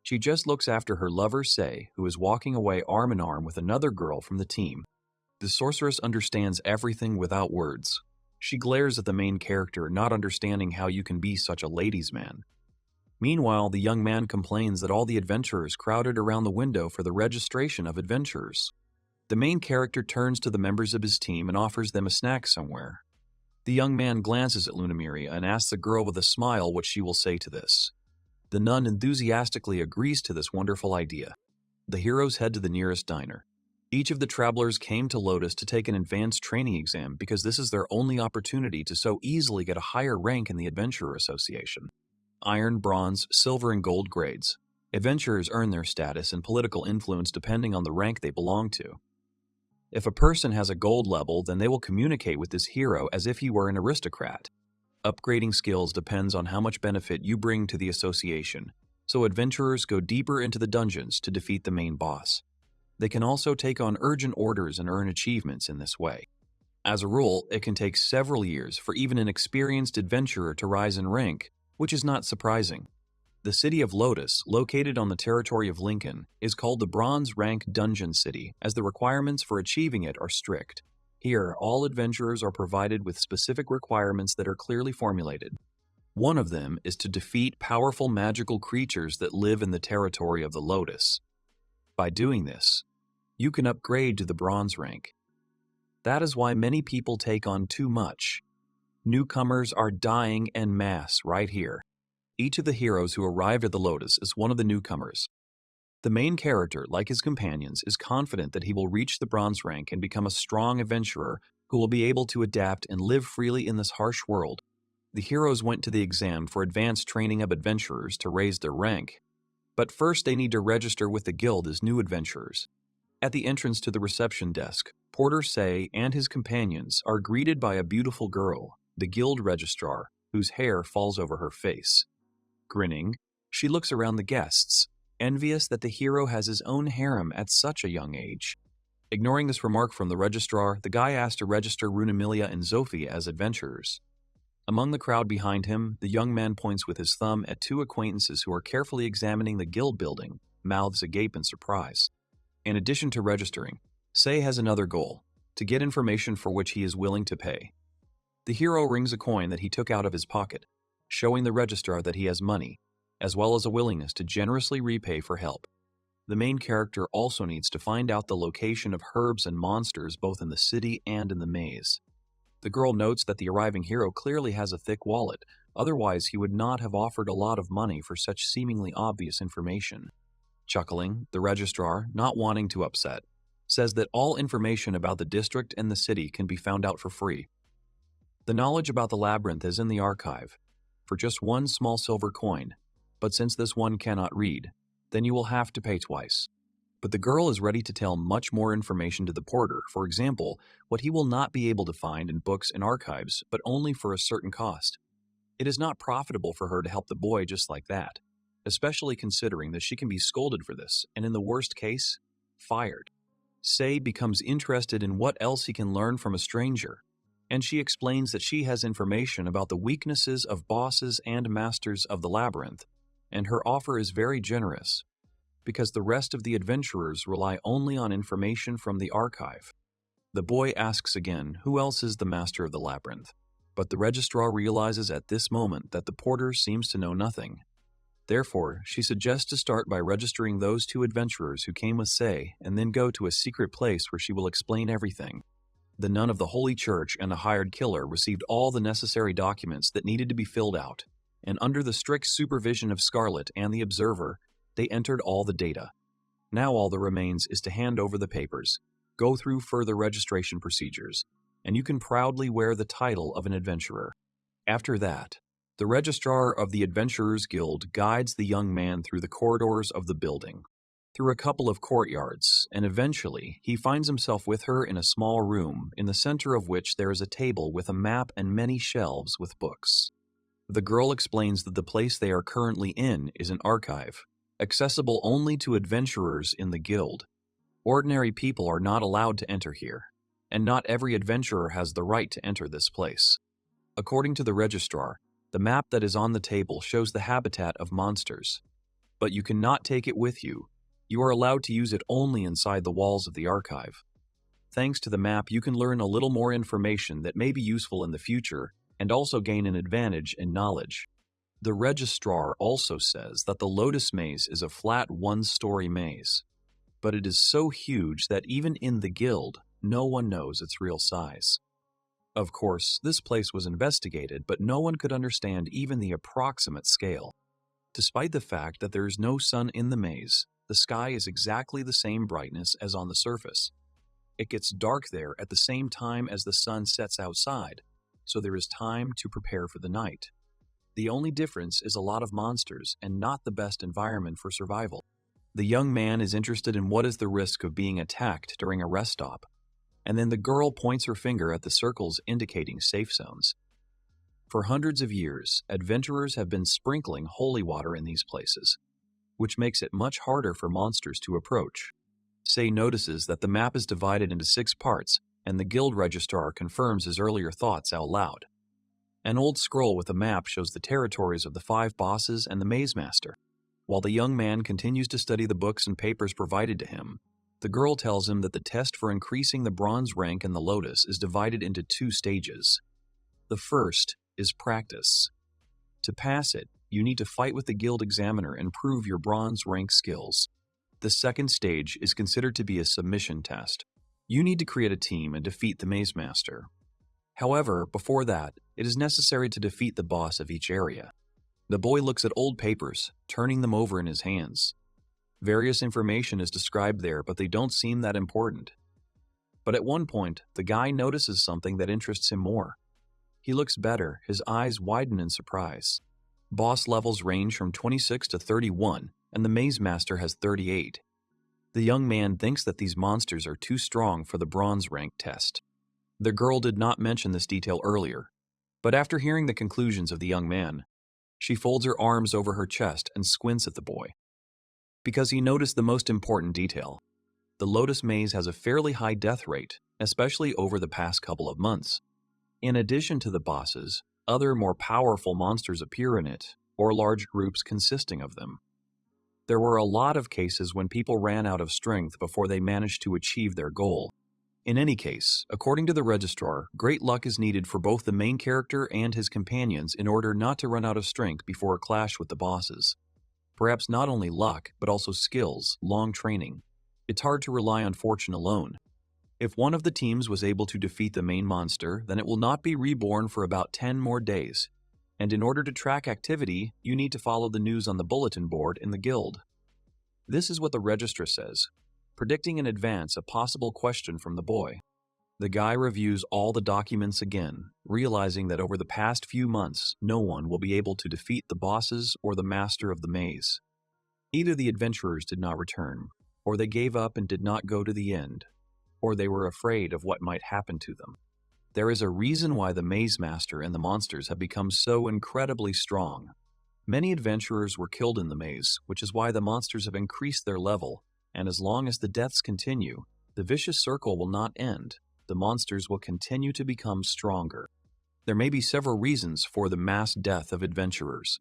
She just looks after her lover Sei, who is walking away arm in arm with another girl from the team. The sorceress understands everything without words. She glares at the main character, not understanding how you can be such a ladies' man. Meanwhile, the young man complains that all the adventurers crowded around the window for the registration of adventurers. The main character turns to the members of his team and offers them a snack somewhere. The young man glances at Lunamiria and asks the girl with a smile what she will say to this. The nun enthusiastically agrees to this wonderful idea. The heroes head to the nearest diner. Each of the travelers came to Lotus to take an advanced training exam because this is their only opportunity to so easily get a higher rank in the Adventurer Association. Iron, bronze, silver, and gold grades. Adventurers earn their status and political influence depending on the rank they belong to. If a person has a gold level, then they will communicate with this hero as if he were an aristocrat. Upgrading skills depends on how much benefit you bring to the association, so adventurers go deeper into the dungeons to defeat the main boss. They can also take on urgent orders and earn achievements in this way. As a rule, it can take several years for even an experienced adventurer to rise in rank, which is not surprising. The city of Lotus, located on the territory of Lincoln, is called the Bronze Rank Dungeon City, as the requirements for achieving it are strict. Here, all adventurers are provided with specific requirements that are clearly formulated. One of them is to defeat powerful magical creatures that live in the territory of the Lotus. By doing this, you can upgrade to the bronze rank. That is why many people take on too much. Newcomers are dying en masse right here. Each of the heroes who arrived at the Lotus is one of the newcomers. The main character, like his companions, is confident that he will reach the bronze rank and become a strong adventurer who will be able to adapt and live freely in this harsh world. The heroes went to the exam for advanced training of adventurers to raise their rank. But first they need to register with the guild as new adventurers. At the entrance to the reception desk, Porter Sei and his companions are greeted by a beautiful girl, the guild registrar, whose hair falls over her face. Grinning, she looks around the guests, envious that the hero has his own harem at such a young age. Ignoring this remark from the registrar, the guy asks to register Runamilia and Zophie as adventurers. Among the crowd behind him, the young man points with his thumb at two acquaintances who are carefully examining the guild building, mouths agape in surprise. In addition to registering, Sei has another goal, to get information for which he is willing to pay. The hero rings a coin that he took out of his pocket, showing the registrar that he has money, as well as a willingness to generously repay for help. The main character also needs to find out the location of herbs and monsters both in the city and in the maze. The girl notes that the arriving hero clearly has a thick wallet, otherwise he would not have offered a lot of money for such seemingly obvious information. Chuckling, the registrar, not wanting to upset, says that all information about the district and the city can be found out for free. The knowledge about the labyrinth is in the archive, for just one small silver coin, but since this one cannot read, then you will have to pay twice. But the girl is ready to tell much more information to the porter, for example, what he will not be able to find in books and archives, but only for a certain cost. It is not profitable for her to help the boy just like that, especially considering that she can be scolded for this, and in the worst case, fired. Sei becomes interested in what else he can learn from a stranger, and she explains that she has information about the weaknesses of bosses and masters of the labyrinth, and her offer is very generous, because the rest of the adventurers rely only on information from the archive. The boy asks again who else is the master of the labyrinth, but the registrar realizes at this moment that the porter seems to know nothing. Therefore, she suggests to start by registering those two adventurers who came with Sei and then go to a secret place where she will explain everything. The nun of the Holy Church and a hired killer received all the necessary documents that needed to be filled out, and under the strict supervision of Scarlet and the Observer, they entered all the data. Now all that remains is to hand over the papers, go through further registration procedures, and you can proudly wear the title of an adventurer. After that, the registrar of the Adventurers Guild guides the young man through the corridors of the building, through a couple of courtyards, and eventually he finds himself with her in a small room, in the center of which there is a table with a map and many shelves with books. The girl explains that the place they are currently in is an archive, accessible only to adventurers in the guild. Ordinary people are not allowed to enter here, and not every adventurer has the right to enter this place. According to the registrar, the map that is on the table shows the habitat of monsters, but you cannot take it with you. You are allowed to use it only inside the walls of the archive. Thanks to the map, you can learn a little more information that may be useful in the future and also gain an advantage in knowledge. The registrar also says that the Lotus Maze is a flat one-story maze, but it is so huge that even in the guild, no one knows its real size. Of course, this place was investigated, but no one could understand even the approximate scale. Despite the fact that there is no sun in the maze, the sky is exactly the same brightness as on the surface. It gets dark there at the same time as the sun sets outside, so there is time to prepare for the night. The only difference is a lot of monsters and not the best environment for survival. The young man is interested in what is the risk of being attacked during a rest stop, and then the girl points her finger at the circles indicating safe zones. For hundreds of years, adventurers have been sprinkling holy water in these places, which makes it much harder for monsters to approach. Sei notices that the map is divided into 6 parts, and the guild registrar confirms his earlier thoughts out loud. An old scroll with a map shows the territories of the 5 bosses and the maze master. While the young man continues to study the books and papers provided to him, the girl tells him that the test for increasing the bronze rank in the Lotus is divided into 2 stages. The first is practice. To pass it, you need to fight with the guild examiner and prove your bronze rank skills. The second stage is considered to be a submission test. You need to create a team and defeat the maze master. However, before that, it is necessary to defeat the boss of each area. The boy looks at old papers, turning them over in his hands. Various information is described there, but they don't seem that important. But at one point, the guy notices something that interests him more. He looks better, his eyes widen in surprise. Boss levels range from 26 to 31, and the maze master has 38. The young man thinks that these monsters are too strong for the bronze rank test. The girl did not mention this detail earlier, but after hearing the conclusions of the young man, she folds her arms over her chest and squints at the boy. Because he noticed the most important detail. The Lotus Maze has a fairly high death rate, especially over the past couple of months. In addition to the bosses, other more powerful monsters appear in it, or large groups consisting of them. There were a lot of cases when people ran out of strength before they managed to achieve their goal. In any case, according to the registrar, great luck is needed for both the main character and his companions in order not to run out of strength before a clash with the bosses. Perhaps not only luck, but also skills, long training. It's hard to rely on fortune alone. If one of the teams was able to defeat the main monster, then it will not be reborn for about 10 more days. And in order to track activity, you need to follow the news on the bulletin board in the guild. This is what the registrar says, predicting in advance a possible question from the boy. The guy reviews all the documents again, realizing that over the past few months, no one will be able to defeat the bosses or the master of the maze. Either the adventurers did not return, or they gave up and did not go to the end, or they were afraid of what might happen to them. There is a reason why the maze master and the monsters have become so incredibly strong. Many adventurers were killed in the maze, which is why the monsters have increased their level, and as long as the deaths continue, the vicious circle will not end. The monsters will continue to become stronger. There may be several reasons for the mass death of adventurers.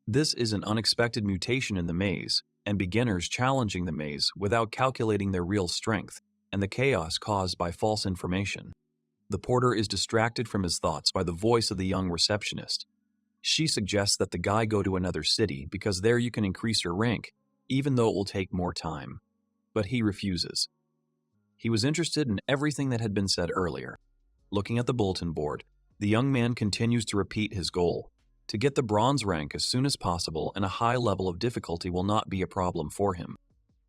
This is an unexpected mutation in the maze, and beginners challenging the maze without calculating their real strength, and the chaos caused by false information. The porter is distracted from his thoughts by the voice of the young receptionist. She suggests that the guy go to another city because there you can increase your rank, even though it will take more time. But he refuses. He was interested in everything that had been said earlier. Looking at the bulletin board, the young man continues to repeat his goal. To get the bronze rank as soon as possible and a high level of difficulty will not be a problem for him.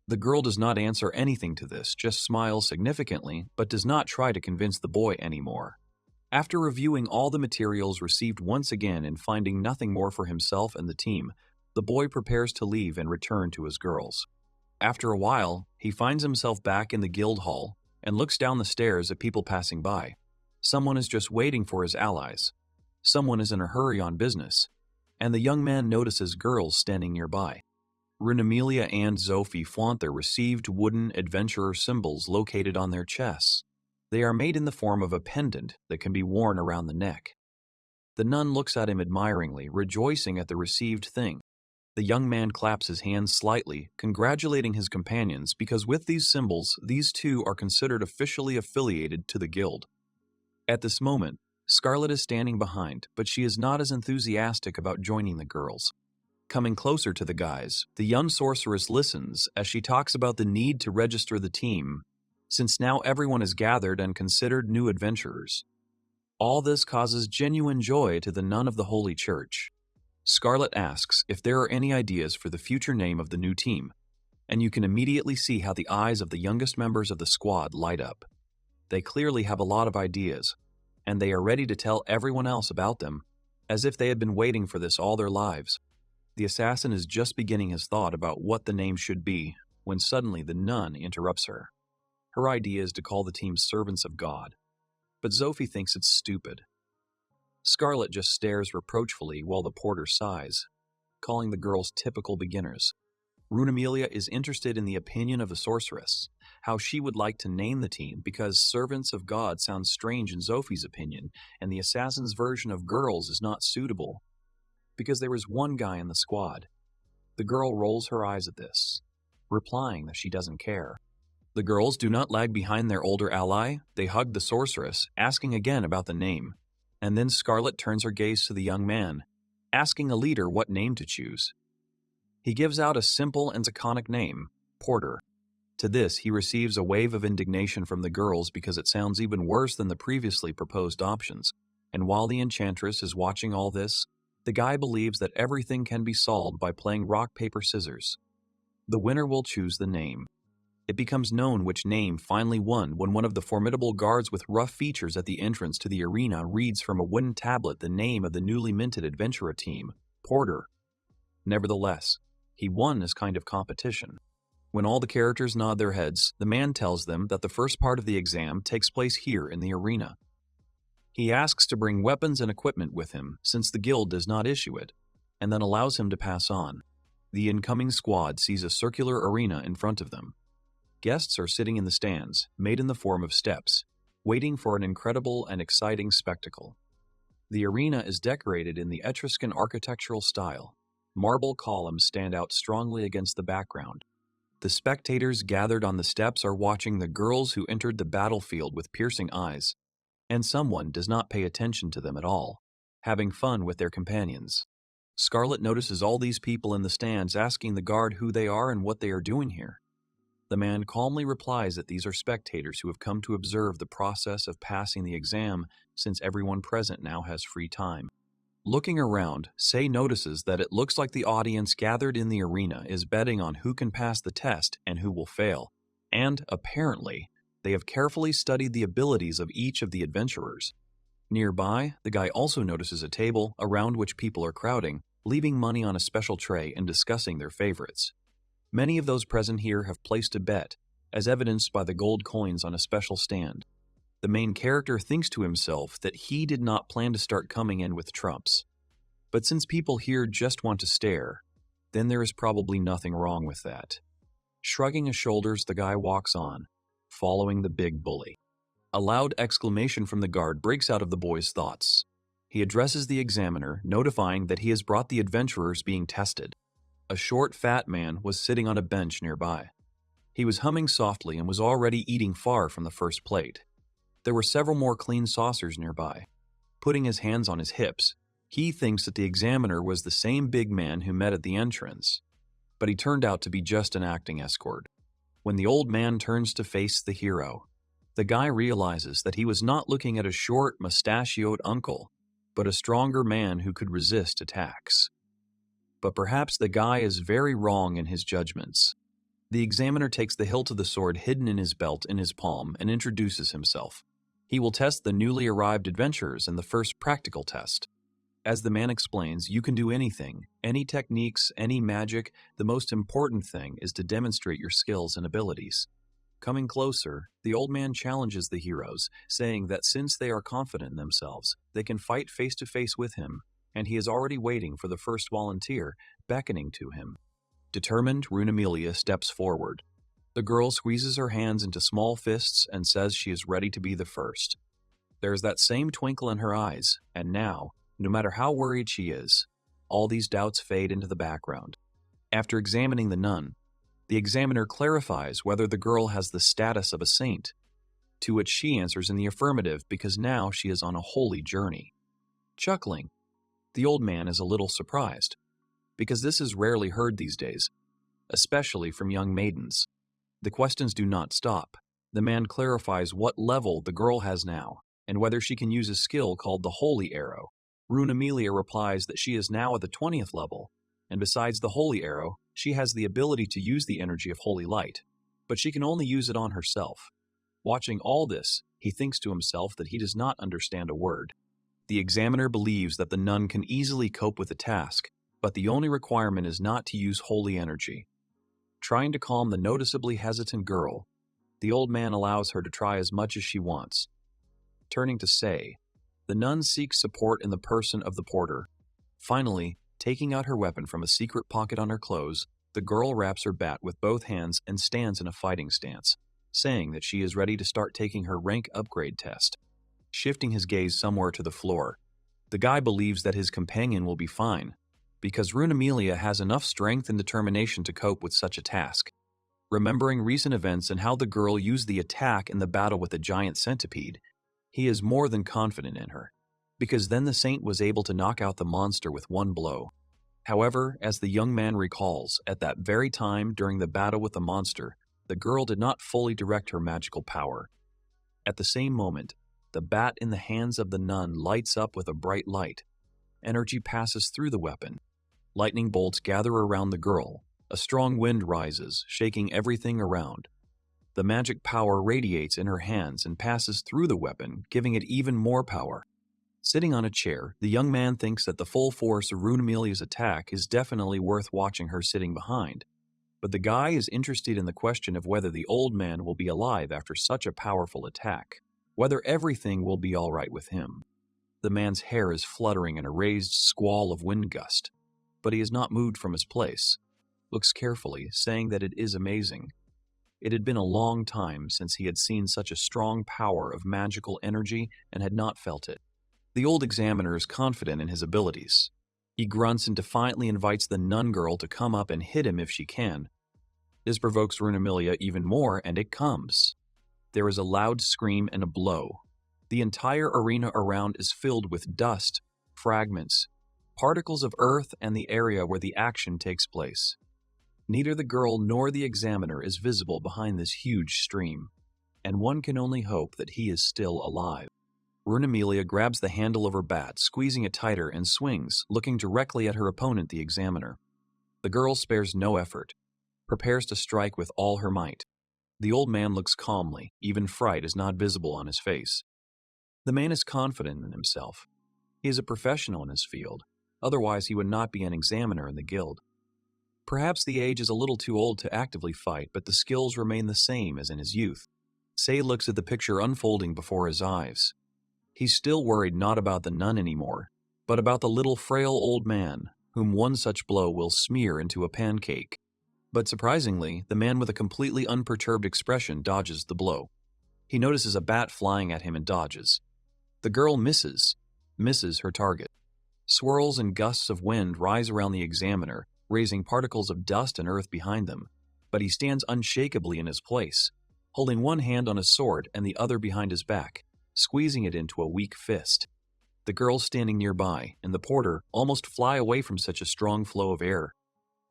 The girl does not answer anything to this, just smiles significantly, but does not try to convince the boy anymore. After reviewing all the materials received once again and finding nothing more for himself and the team, the boy prepares to leave and return to his girls. After a while, he finds himself back in the guild hall and looks down the stairs at people passing by. Someone is just waiting for his allies. Someone is in a hurry on business, and the young man notices girls standing nearby. Runamelia and Zophie flaunt their received wooden adventurer symbols located on their chests. They are made in the form of a pendant that can be worn around the neck. The nun looks at him admiringly, rejoicing at the received thing. The young man claps his hands slightly, congratulating his companions because with these symbols, these two are considered officially affiliated to the guild. At this moment, Scarlet is standing behind, but she is not as enthusiastic about joining the girls. Coming closer to the guys, the young sorceress listens as she talks about the need to register the team, since now everyone is gathered and considered new adventurers. All this causes genuine joy to the nun of the Holy Church. Scarlet asks if there are any ideas for the future name of the new team, and you can immediately see how the eyes of the youngest members of the squad light up. They clearly have a lot of ideas, and they are ready to tell everyone else about them, as if they had been waiting for this all their lives. The assassin is just beginning his thought about what the name should be, when suddenly the nun interrupts her. Her idea is to call the team Servants of God, but Zophie thinks it's stupid. Scarlet just stares reproachfully while the porter sighs, calling the girls typical beginners. Runamelia is interested in the opinion of the sorceress, how she would like to name the team because Servants of God sounds strange in Zophie's opinion, and the assassin's version of girls is not suitable, because there is one guy in the squad. The girl rolls her eyes at this, replying that she doesn't care. The girls do not lag behind their older ally. They hug the sorceress, asking again about the name. And then Scarlet turns her gaze to the young man, asking a leader what name to choose. He gives out a simple and laconic name, Porter. To this, he receives a wave of indignation from the girls because it sounds even worse than the previously proposed options. And while the enchantress is watching all this, the guy believes that everything can be solved by playing rock, paper, scissors. The winner will choose the name. It becomes known which name finally won when one of the formidable guards with rough features at the entrance to the arena reads from a wooden tablet the name of the newly minted adventurer team, Porter. Nevertheless, he won as kind of competition. When all the characters nod their heads, the man tells them that the first part of the exam takes place here in the arena. He asks to bring weapons and equipment with him, since the guild does not issue it, and then allows him to pass on. The incoming squad sees a circular arena in front of them. Guests are sitting in the stands, made in the form of steps, waiting for an incredible and exciting spectacle. The arena is decorated in the Etruscan architectural style. Marble columns stand out strongly against the background. The spectators gathered on the steps are watching the girls who entered the battlefield with piercing eyes, and someone does not pay attention to them at all, having fun with their companions. Scarlet notices all these people in the stands asking the guard who they are and what they are doing here. The man calmly replies that these are spectators who have come to observe the process of passing the exam since everyone present now has free time. Looking around, Sei notices that it looks like the audience gathered in the arena is betting on who can pass the test and who will fail, and, apparently, they have carefully studied the abilities of each of the adventurers. Nearby, the guy also notices a table around which people are crowding, leaving money on a special tray and discussing their favorites. Many of those present here have placed a bet, as evidenced by the gold coins on a special stand. The main character thinks to himself that he did not plan to start coming in with trumps. But since people here just want to stare, then there is probably nothing wrong with that. Shrugging his shoulders, the guy walks on, following the big bully. A loud exclamation from the guard breaks out of the boy's thoughts. He addresses the examiner, notifying that he has brought the adventurers being tested. A short, fat man was sitting on a bench nearby. He was humming softly and was already eating far from the first plate. There were several more clean saucers nearby. Putting his hands on his hips, he thinks that the examiner was the same big man who met at the entrance, but he turned out to be just an acting escort. When the old man turns to face the hero, the guy realizes that he was not looking at a short, mustachioed uncle, but a stronger man who could resist attacks. But perhaps the guy is very wrong in his judgments. The examiner takes the hilt of the sword hidden in his belt in his palm and introduces himself. He will test the newly arrived adventurers in the first practical test. As the man explains, you can do anything, any techniques, any magic. The most important thing is to demonstrate your skills and abilities. Coming closer, the old man challenges the heroes, saying that since they are confident in themselves, they can fight face to face with him. and he is already waiting for the first volunteer, beckoning to him. Determined, Runamelia steps forward. The girl squeezes her hands into small fists and says she is ready to be the first. There is that same twinkle in her eyes, and now, no matter how worried she is, all these doubts fade into the background. After examining the nun, the examiner clarifies whether the girl has the status of a saint, to which she answers in the affirmative because now she is on a holy journey. Chuckling, the old man is a little surprised, because this is rarely heard these days, especially from young maidens. The questions do not stop. The man clarifies what level the girl has now, and whether she can use a skill called the Holy Arrow. Runamelia replies that she is now at the 20th level, and besides the Holy Arrow, she has the ability to use the energy of Holy Light, but she can only use it on herself. Watching all this, he thinks to himself that he does not understand a word. The examiner believes that the nun can easily cope with the task, but the only requirement is not to use holy energy. Trying to calm the noticeably hesitant girl, the old man allows her to try as much as she wants. Turning to Sei, the nun seeks support in the person of the porter. Finally, taking out her weapon from a secret pocket on her clothes, the girl wraps her bat with both hands and stands in a fighting stance, saying that she is ready to start taking her rank upgrade test. Shifting his gaze somewhere to the floor, the guy believes that his companion will be fine, because Runamelia has enough strength and determination to cope with such a task. Remembering recent events and how the girl used the attack in the battle with the giant centipede, he is more than confident in her, because then the saint was able to knock out the monster with one blow. However, as the young man recalls, at that very time during the battle with the monster, the girl did not fully direct her magical power. At the same moment, the bat in the hands of the nun lights up with a bright light. Energy passes through the weapon. Lightning bolts gather around the girl. A strong wind rises, shaking everything around. The magic power radiates in her hands and passes through the weapon, giving it even more power. Sitting on a chair, the young man thinks that the full force of Runamelia's attack is definitely worth watching her sitting behind. But the guy is interested in the question of whether the old man will be alive after such a powerful attack, whether everything will be all right with him. The man's hair is fluttering in a raised squall of wind gust, but he is not moved from his place. Looks carefully, saying that it is amazing. It had been a long time since he had seen such a strong power of magical energy and had not felt it. The old examiner is confident in his abilities. He grunts and defiantly invites the nun girl to come up and hit him if she can. This provokes Runamelia even more, and it comes. There is a loud scream and a blow. The entire arena around is filled with dust, fragments, particles of earth, and the area where the action takes place. Neither the girl nor the examiner is visible behind this huge stream, and one can only hope that he is still alive. Runamelia grabs the handle of her bat, squeezing it tighter, and swings, looking directly at her opponent, the examiner. The girl spares no effort, prepares to strike with all her might. The old man looks calmly, even fright is not visible on his face. The man is confident in himself. He is a professional in his field, otherwise he would not be an examiner in the guild. Perhaps the age is a little too old to actively fight, but the skills remain the same as in his youth. Sei looks at the picture unfolding before his eyes. He's still worried not about the nun anymore, but about the little frail old man, whom one such blow will smear into a pancake. But surprisingly, the man with a completely unperturbed expression dodges the blow. He notices a bat flying at him and dodges. The girl misses her target. Swirls and gusts of wind rise around the examiner, raising particles of dust and earth behind them, but he stands unshakably in his place, holding one hand on his sword and the other behind his back, squeezing it into a weak fist. The girls standing nearby and the porter almost fly away from such a strong flow of air.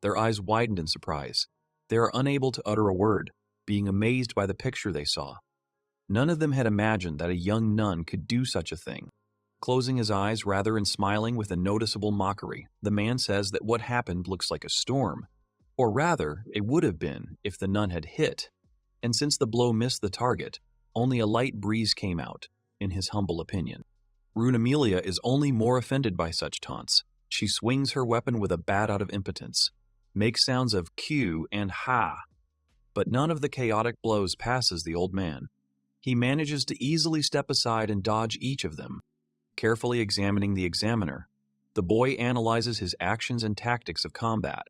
Their eyes widened in surprise. They are unable to utter a word, being amazed by the picture they saw. None of them had imagined that a young nun could do such a thing. Closing his eyes rather and smiling with a noticeable mockery, the man says that what happened looks like a storm. Or rather, it would have been if the nun had hit. And since the blow missed the target, only a light breeze came out, in his humble opinion. Runamelia is only more offended by such taunts. She swings her weapon with a bat out of impotence, makes sounds of Q and ha, but none of the chaotic blows passes the old man. He manages to easily step aside and dodge each of them. Carefully examining the examiner, The boy analyzes his actions and tactics of combat.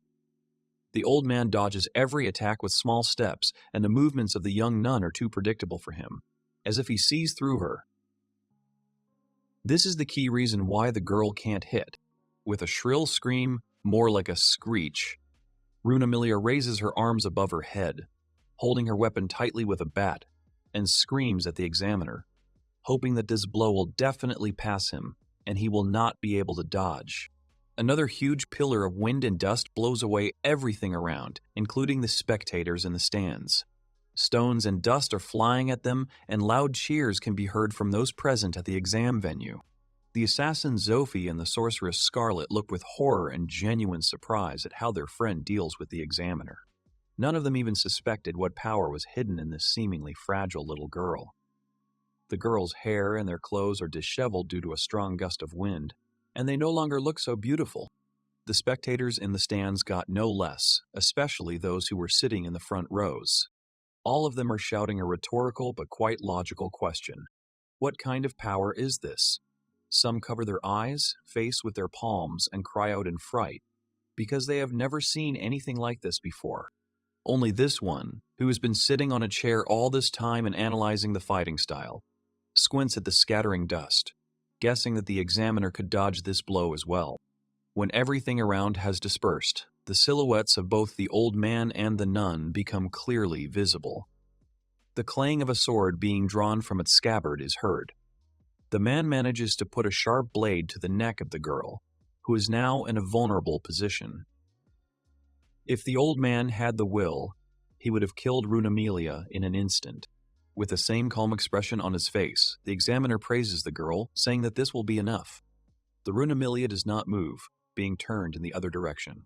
The old man dodges every attack with small steps, and the movements of the young nun are too predictable for him, as if he sees through her. This is the key reason why the girl can't hit. With a shrill scream, more like a screech, Runamilia raises her arms above her head, holding her weapon tightly with a bat, and screams at the examiner, hoping that this blow will definitely pass him, and he will not be able to dodge. Another huge pillar of wind and dust blows away everything around, including the spectators in the stands. Stones and dust are flying at them, and loud cheers can be heard from those present at the exam venue. The assassin Zophie and the sorceress Scarlet look with horror and genuine surprise at how their friend deals with the examiner. None of them even suspected what power was hidden in this seemingly fragile little girl. The girl's hair and their clothes are disheveled due to a strong gust of wind, and they no longer look so beautiful. The spectators in the stands got no less, especially those who were sitting in the front rows. All of them are shouting a rhetorical but quite logical question. What kind of power is this? Some cover their eyes, face with their palms, and cry out in fright, because they have never seen anything like this before. Only this one, who has been sitting on a chair all this time and analyzing the fighting style, squints at the scattering dust, guessing that the examiner could dodge this blow as well. When everything around has dispersed, the silhouettes of both the old man and the nun become clearly visible. The clang of a sword being drawn from its scabbard is heard. The man manages to put a sharp blade to the neck of the girl, who is now in a vulnerable position. If the old man had the will, he would have killed Runamilia in an instant. With the same calm expression on his face, the examiner praises the girl, saying that this will be enough. The Runamilia does not move, being turned in the other direction.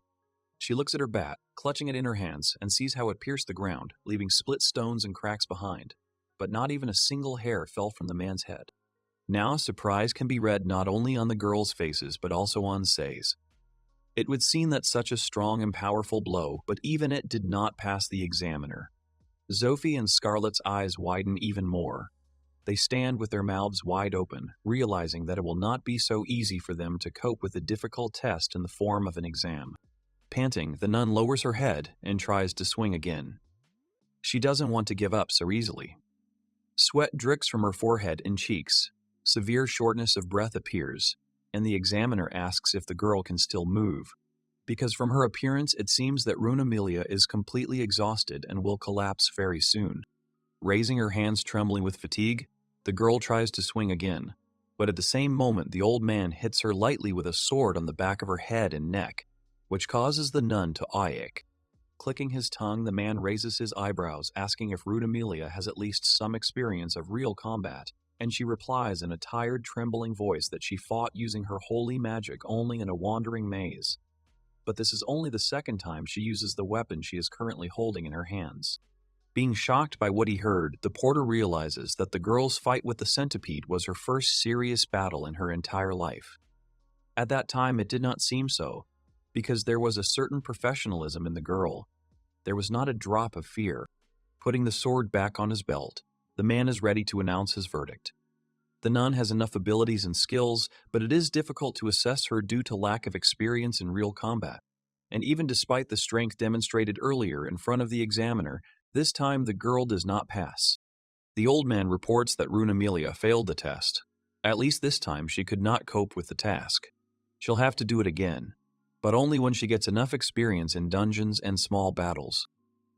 She looks at her bat, clutching it in her hands, and sees how it pierced the ground, leaving split stones and cracks behind. But not even a single hair fell from the man's head. Now surprise can be read not only on the girls' faces, but also on Sei's. It would seem that such a strong and powerful blow, but even it did not pass the examiner. Zophie and Scarlet's eyes widen even more. They stand with their mouths wide open, realizing that it will not be so easy for them to cope with the difficult test in the form of an exam. Panting, the nun lowers her head and tries to swing again. She doesn't want to give up so easily. Sweat drips from her forehead and cheeks. Severe shortness of breath appears, and the examiner asks if the girl can still move, because from her appearance it seems that Runamilia is completely exhausted and will collapse very soon. Raising her hands trembling with fatigue, the girl tries to swing again, but at the same moment the old man hits her lightly with a sword on the back of her head and neck, which causes the nun to eye-ache. Clicking his tongue, the man raises his eyebrows, asking if Runamilia has at least some experience of real combat, and she replies in a tired, trembling voice that she fought using her holy magic only in a wandering maze. But this is only the second time she uses the weapon she is currently holding in her hands. Being shocked by what he heard, the porter realizes that the girl's fight with the centipede was her first serious battle in her entire life. At that time, it did not seem so, because there was a certain professionalism in the girl. There was not a drop of fear. Putting the sword back on his belt, the man is ready to announce his verdict. The nun has enough abilities and skills, but it is difficult to assess her due to lack of experience in real combat. And even despite the strength demonstrated earlier in front of the examiner, this time the girl does not pass. The old man reports that Runamilia failed the test. At least this time she could not cope with the task. She'll have to do it again, but only when she gets enough experience in dungeons and small battles.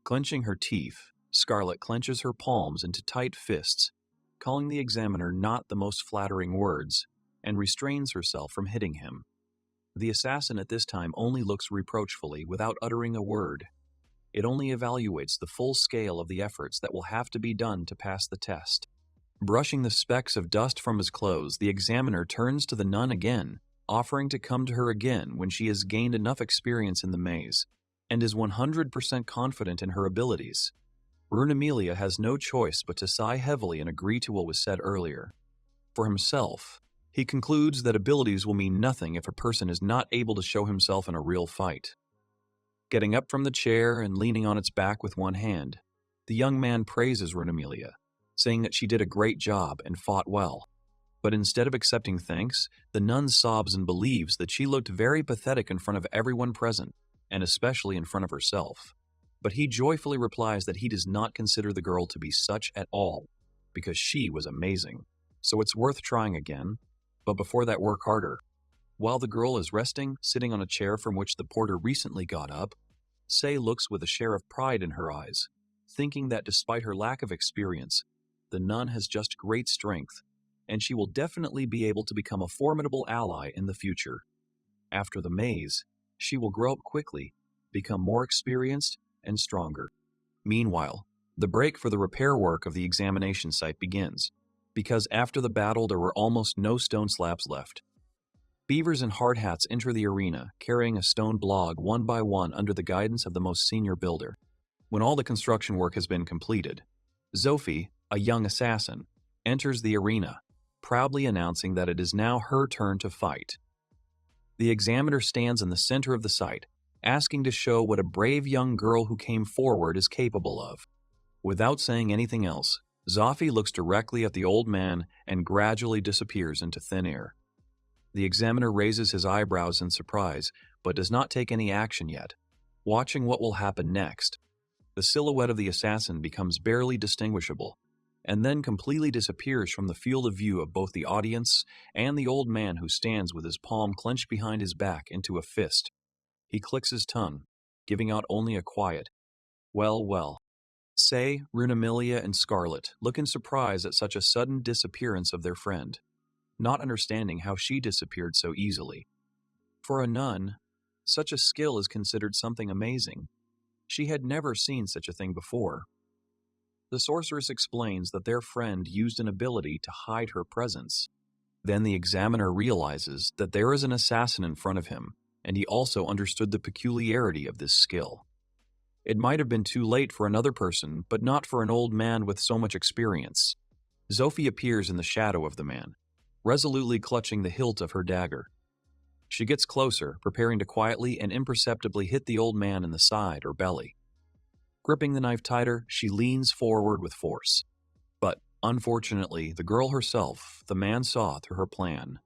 Clenching her teeth, Scarlet clenches her palms into tight fists, calling the examiner not the most flattering words, and restrains herself from hitting him. The assassin at this time only looks reproachfully without uttering a word. It only evaluates the full scale of the efforts that will have to be done to pass the test. Brushing the specks of dust from his clothes, the examiner turns to the nun again, offering to come to her again when she has gained enough experience in the maze, and is 100% confident in her abilities. Runamilia has no choice but to sigh heavily and agree to what was said earlier. For himself, he concludes that abilities will mean nothing if a person is not able to show himself in a real fight. Getting up from the chair and leaning on its back with one hand, the young man praises Runamilia, saying that she did a great job and fought well. But instead of accepting thanks, the nun sobs and believes that she looked very pathetic in front of everyone present, and especially in front of herself. But he joyfully replies that he does not consider the girl to be such at all, because she was amazing. So it's worth trying again, but before that, work harder. While the girl is resting, sitting on a chair from which the porter recently got up, Sei looks with a share of pride in her eyes, thinking that despite her lack of experience, the nun has just great strength, and she will definitely be able to become a formidable ally in the future. After the maze, she will grow up quickly, become more experienced, and stronger. Meanwhile, the break for the repair work of the examination site begins, because after the battle there were almost no stone slabs left. Beavers in hard hats enter the arena, carrying a stone block one by one under the guidance of the most senior builder. When all the construction work has been completed, Zophie, a young assassin, enters the arena, proudly announcing that it is now her turn to fight. The examiner stands in the center of the site, asking to show what a brave young girl who came forward is capable of. Without saying anything else, Zophie looks directly at the old man and gradually disappears into thin air. The examiner raises his eyebrows in surprise, but does not take any action yet, watching what will happen next. The silhouette of the assassin becomes barely distinguishable, and then completely disappears from the field of view of both the audience and the old man, who stands with his palm clenched behind his back into a fist. He clicks his tongue, giving out only a quiet, "Well, well." Sei, Runamilia, and Scarlet look in surprise at such a sudden disappearance of their friend, not understanding how she disappeared so easily. For a nun, such a skill is considered something amazing. She had never seen such a thing before. The sorceress explains that their friend used an ability to hide her presence. Then the examiner realizes that there is an assassin in front of him, and he also understood the peculiarity of this skill. It might have been too late for another person, but not for an old man with so much experience. Zophie appears in the shadow of the man, resolutely clutching the hilt of her dagger. She gets closer, preparing to quietly and imperceptibly hit the old man in the side or belly. Gripping the knife tighter, she leans forward with force. But, unfortunately, the girl herself, the man saw through her plan.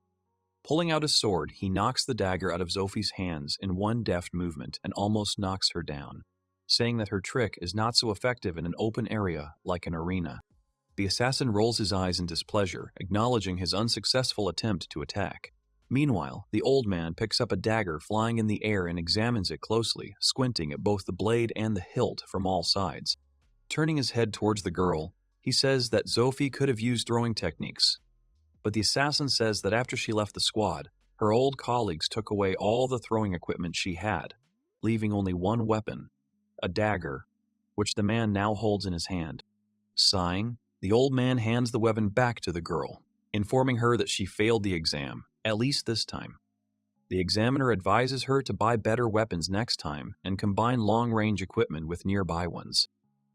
Pulling out his sword, he knocks the dagger out of Zophie's hands in one deft movement and almost knocks her down, saying that her trick is not so effective in an open area like an arena. The assassin rolls his eyes in displeasure, acknowledging his unsuccessful attempt to attack. Meanwhile, the old man picks up a dagger flying in the air and examines it closely, squinting at both the blade and the hilt from all sides. Turning his head towards the girl, he says that Zophie could have used throwing techniques. But the assassin says that after she left the squad, her old colleagues took away all the throwing equipment she had, leaving only one weapon, a dagger, which the man now holds in his hand. Sighing, the old man hands the weapon back to the girl, informing her that she failed the exam, at least this time. The examiner advises her to buy better weapons next time and combine long-range equipment with nearby ones.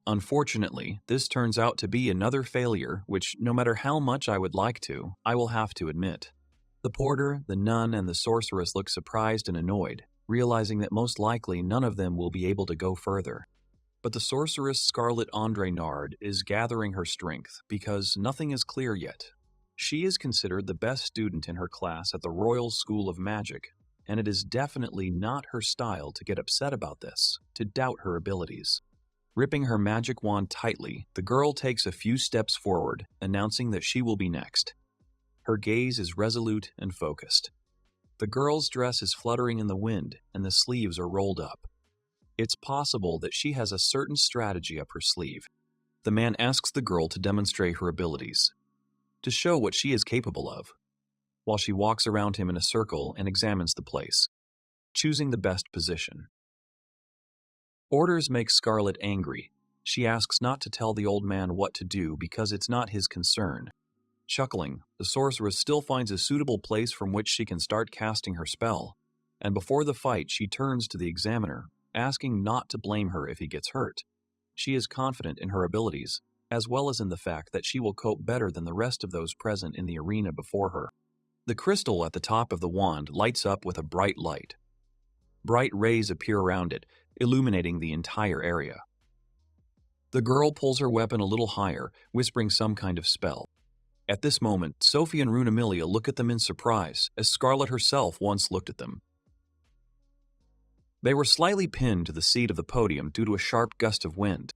Unfortunately, this turns out to be another failure, which, no matter how much I would like to, I will have to admit. The porter, the nun, and the sorceress look surprised and annoyed, realizing that most likely none of them will be able to go further. But the sorceress Scarlet Andre Nard is gathering her strength because nothing is clear yet. She is considered the best student in her class at the Royal School of Magic, and it is definitely not her style to get upset about this, to doubt her abilities. Gripping her magic wand tightly, the girl takes a few steps forward, announcing that she will be next. Her gaze is resolute and focused. The girl's dress is fluttering in the wind, and the sleeves are rolled up. It's possible that she has a certain strategy up her sleeve. The man asks the girl to demonstrate her abilities, to show what she is capable of, while she walks around him in a circle and examines the place, choosing the best position. Orders make Scarlet angry. She asks not to tell the old man what to do because it's not his concern. Chuckling, the sorceress still finds a suitable place from which she can start casting her spell, and before the fight she turns to the examiner, asking not to blame her if he gets hurt. She is confident in her abilities, as well as in the fact that she will cope better than the rest of those present in the arena before her. The crystal at the top of the wand lights up with a bright light. Bright rays appear around it, illuminating the entire area. The girl pulls her weapon a little higher, whispering some kind of spell. At this moment, Sophie and Rune Amelia look at them in surprise, as Scarlet herself once looked at them. They were slightly pinned to the seat of the podium due to a sharp gust of wind.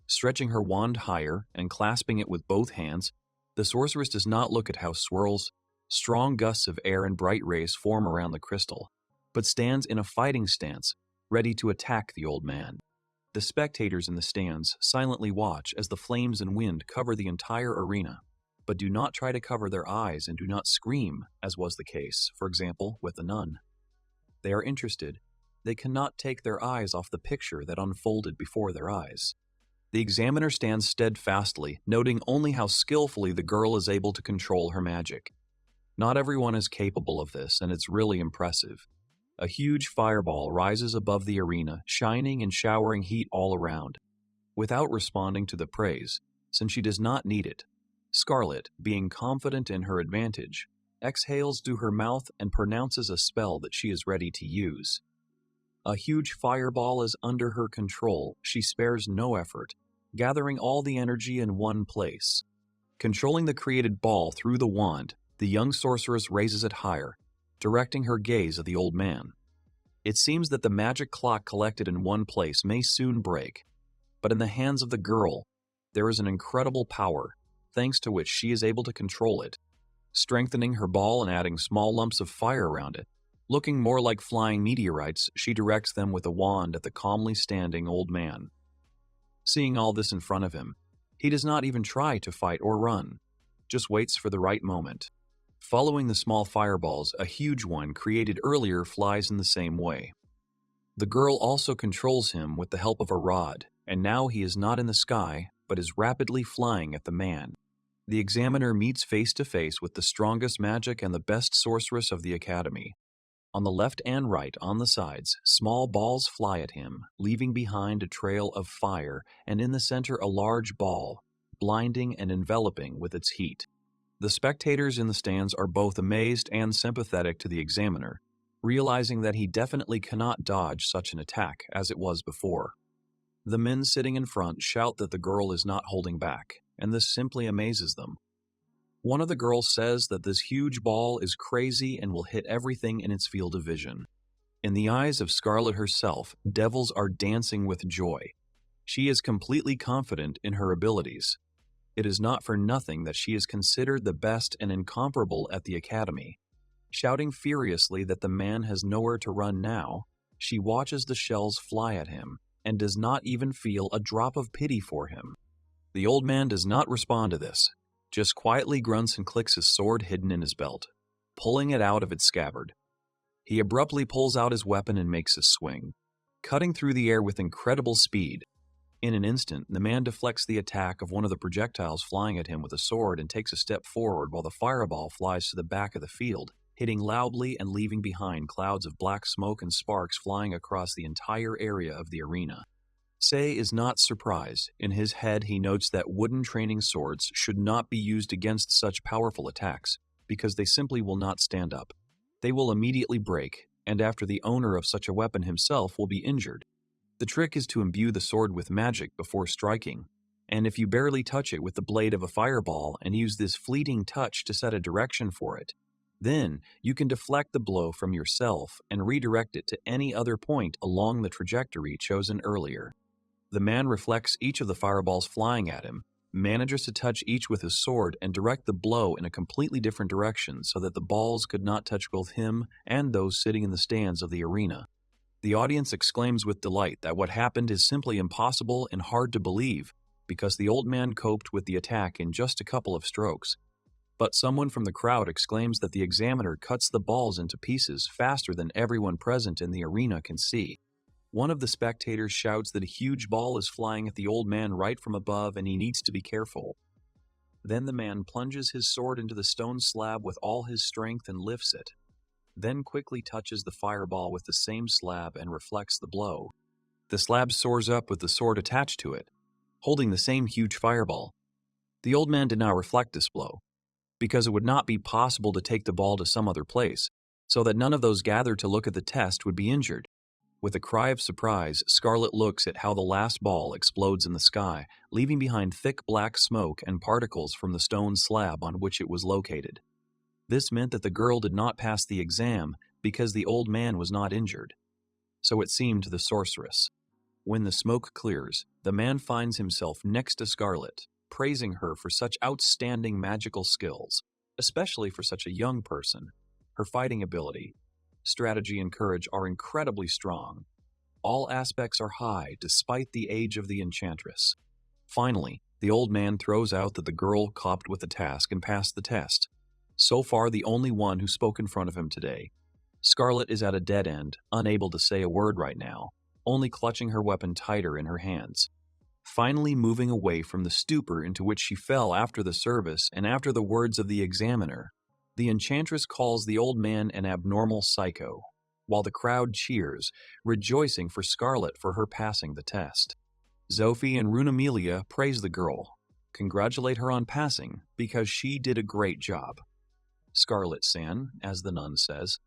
Stretching her wand higher and clasping it with both hands, the sorceress does not look at how swirls, strong gusts of air and bright rays form around the crystal, but stands in a fighting stance, ready to attack the old man. The spectators in the stands silently watch as the flames and wind cover the entire arena, but do not try to cover their eyes and do not scream, as was the case, for example, with the nun. They are interested. They cannot take their eyes off the picture that unfolded before their eyes. The examiner stands steadfastly, noting only how skillfully the girl is able to control her magic. Not everyone is capable of this, and it's really impressive. A huge fireball rises above the arena, shining and showering heat all around. Without responding to the praise, since she does not need it, Scarlet, being confident in her advantage, exhales through her mouth and pronounces a spell that she is ready to use. A huge fireball is under her control. She spares no effort, gathering all the energy in one place. Controlling the created ball through the wand, the young sorceress raises it higher, directing her gaze at the old man. It seems that the magic clock collected in one place may soon break, but in the hands of the girl, there is an incredible power, thanks to which she is able to control it, strengthening her ball and adding small lumps of fire around it. Looking more like flying meteorites, she directs them with a wand at the calmly standing old man. Seeing all this in front of him, he does not even try to fight or run, just waits for the right moment. Following the small fireballs, a huge one created earlier flies in the same way. The girl also controls him with the help of a rod, and now he is not in the sky, but is rapidly flying at the man. The examiner meets face to face with the strongest magic and the best sorceress of the academy. On the left and right, on the sides, small balls fly at him, leaving behind a trail of fire, and in the center a large ball, blinding and enveloping with its heat. The spectators in the stands are both amazed and sympathetic to the examiner, realizing that he definitely cannot dodge such an attack as it was before. The men sitting in front shout that the girl is not holding back, and this simply amazes them. One of the girls says that this huge ball is crazy and will hit everything in its field of vision. In the eyes of Scarlet herself, devils are dancing with joy. She is completely confident in her abilities. It is not for nothing that she is considered the best and incomparable at the academy. Shouting furiously that the man has nowhere to run now, she watches the shells fly at him and does not even feel a drop of pity for him. The old man does not respond to this, just quietly grunts and clicks his sword hidden in his belt, pulling it out of its scabbard. He abruptly pulls out his weapon and makes a swing, cutting through the air with incredible speed. In an instant, the man deflects the attack of one of the projectiles flying at him with a sword and takes a step forward while the fireball flies to the back of the field, hitting loudly and leaving behind clouds of black smoke and sparks flying across the entire area of the arena. Sei is not surprised. In his head, he notes that wooden training swords should not be used against such powerful attacks, because they simply will not stand up. They will immediately break, and after the owner of such a weapon himself will be injured. The trick is to imbue the sword with magic before striking, and if you barely touch it with the blade of a fireball and use this fleeting touch to set a direction for it, then you can deflect the blow from yourself and redirect it to any other point along the trajectory chosen earlier. The man reflects each of the fireballs flying at him, manages to touch each with his sword and direct the blow in a completely different direction so that the balls could not touch both him and those sitting in the stands of the arena. The audience exclaims with delight that what happened is simply impossible and hard to believe, because the old man coped with the attack in just a couple of strokes. But someone from the crowd exclaims that the examiner cuts the balls into pieces faster than everyone present in the arena can see. One of the spectators shouts that a huge ball is flying at the old man right from above and he needs to be careful. Then the man plunges his sword into the stone slab with all his strength and lifts it, then quickly touches the fireball with the same slab and reflects the blow. The slab soars up with the sword attached to it, holding the same huge fireball. The old man did not reflect this blow, because it would not be possible to take the ball to some other place, so that none of those gathered to look at the test would be injured. With a cry of surprise, Scarlet looks at how the last ball explodes in the sky, leaving behind thick black smoke and particles from the stone slab on which it was located. This meant that the girl did not pass the exam because the old man was not injured. So it seemed to the sorceress. When the smoke clears, the man finds himself next to Scarlet, praising her for such outstanding magical skills, especially for such a young person. Her fighting ability, strategy, and courage are incredibly strong. All aspects are high despite the age of the enchantress. Finally, the old man throws out that the girl coped with the task and passed the test. So far, the only one who spoke in front of him today. Scarlet is at a dead end, unable to say a word right now, only clutching her weapon tighter in her hands. Finally moving away from the stupor into which she fell after the service and after the words of the examiner, the enchantress calls the old man an abnormal psycho, while the crowd cheers, rejoicing for Scarlet for her passing the test. Zophie and Runamelia praise the girl, congratulate her on passing because she did a great job. Scarlet-san, as the nun says,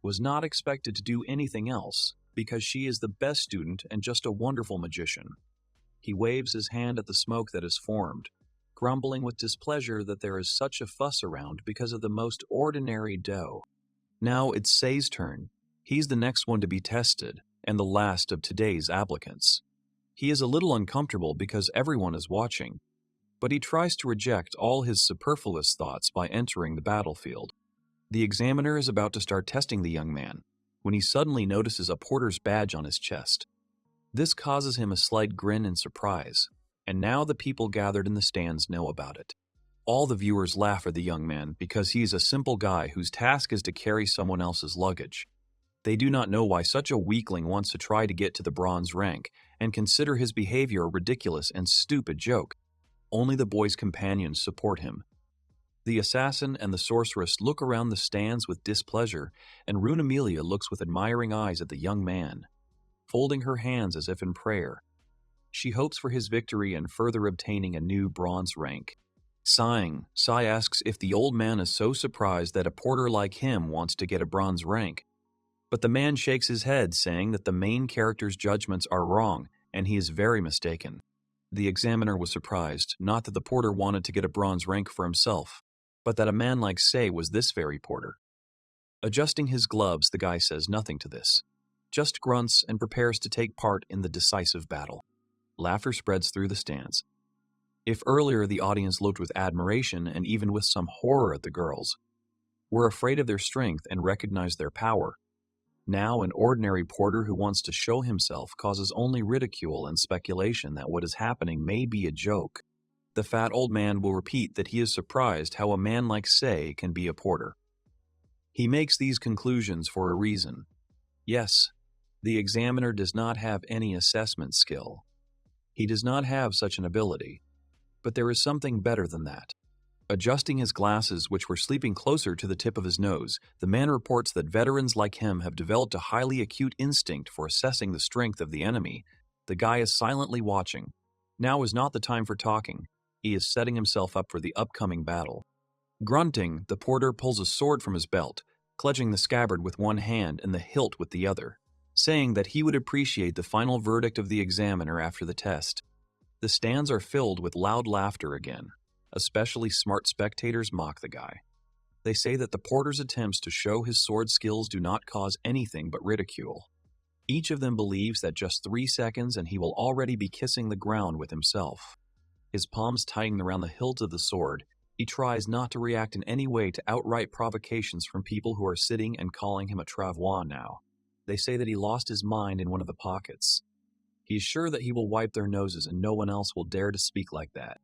was not expected to do anything else because she is the best student and just a wonderful magician. He waves his hand at the smoke that has formed, grumbling with displeasure that there is such a fuss around because of the most ordinary dough. Now it's Say's turn. He's the next one to be tested, and the last of today's applicants. He is a little uncomfortable because everyone is watching, but he tries to reject all his superfluous thoughts by entering the battlefield. The examiner is about to start testing the young man, when he suddenly notices a porter's badge on his chest. This causes him a slight grin in surprise, and now the people gathered in the stands know about it. All the viewers laugh at the young man because he's a simple guy whose task is to carry someone else's luggage. They do not know why such a weakling wants to try to get to the bronze rank and consider his behavior a ridiculous and stupid joke. Only the boy's companions support him. The assassin and the sorceress look around the stands with displeasure, and Runamelia looks with admiring eyes at the young man, folding her hands as if in prayer. She hopes for his victory and further obtaining a new bronze rank. Sighing, Sai asks if the old man is so surprised that a porter like him wants to get a bronze rank. But the man shakes his head, saying that the main character's judgments are wrong, and he is very mistaken. The examiner was surprised, not that the porter wanted to get a bronze rank for himself, but that a man like Say was this very porter. Adjusting his gloves, the guy says nothing to this, just grunts and prepares to take part in the decisive battle. Laughter spreads through the stands. If earlier the audience looked with admiration and even with some horror at the girls, were afraid of their strength and recognized their power, now an ordinary porter who wants to show himself causes only ridicule and speculation that what is happening may be a joke. The fat old man will repeat that he is surprised how a man like Say can be a porter. He makes these conclusions for a reason. Yes, the examiner does not have any assessment skill. He does not have such an ability. But there is something better than that. Adjusting his glasses, which were sleeping closer to the tip of his nose, the man reports that veterans like him have developed a highly acute instinct for assessing the strength of the enemy. The guy is silently watching. Now is not the time for talking. He is setting himself up for the upcoming battle. Grunting, the porter pulls a sword from his belt, clutching the scabbard with one hand and the hilt with the other, saying that he would appreciate the final verdict of the examiner after the test. The stands are filled with loud laughter again. Especially smart spectators mock the guy. They say that the porter's attempts to show his sword skills do not cause anything but ridicule. Each of them believes that just 3 seconds and he will already be kissing the ground with himself. His palms tighten around the hilt of the sword, he tries not to react in any way to outright provocations from people who are sitting and calling him a travois now. They say that he lost his mind in one of the pockets. He is sure that he will wipe their noses and no one else will dare to speak like that.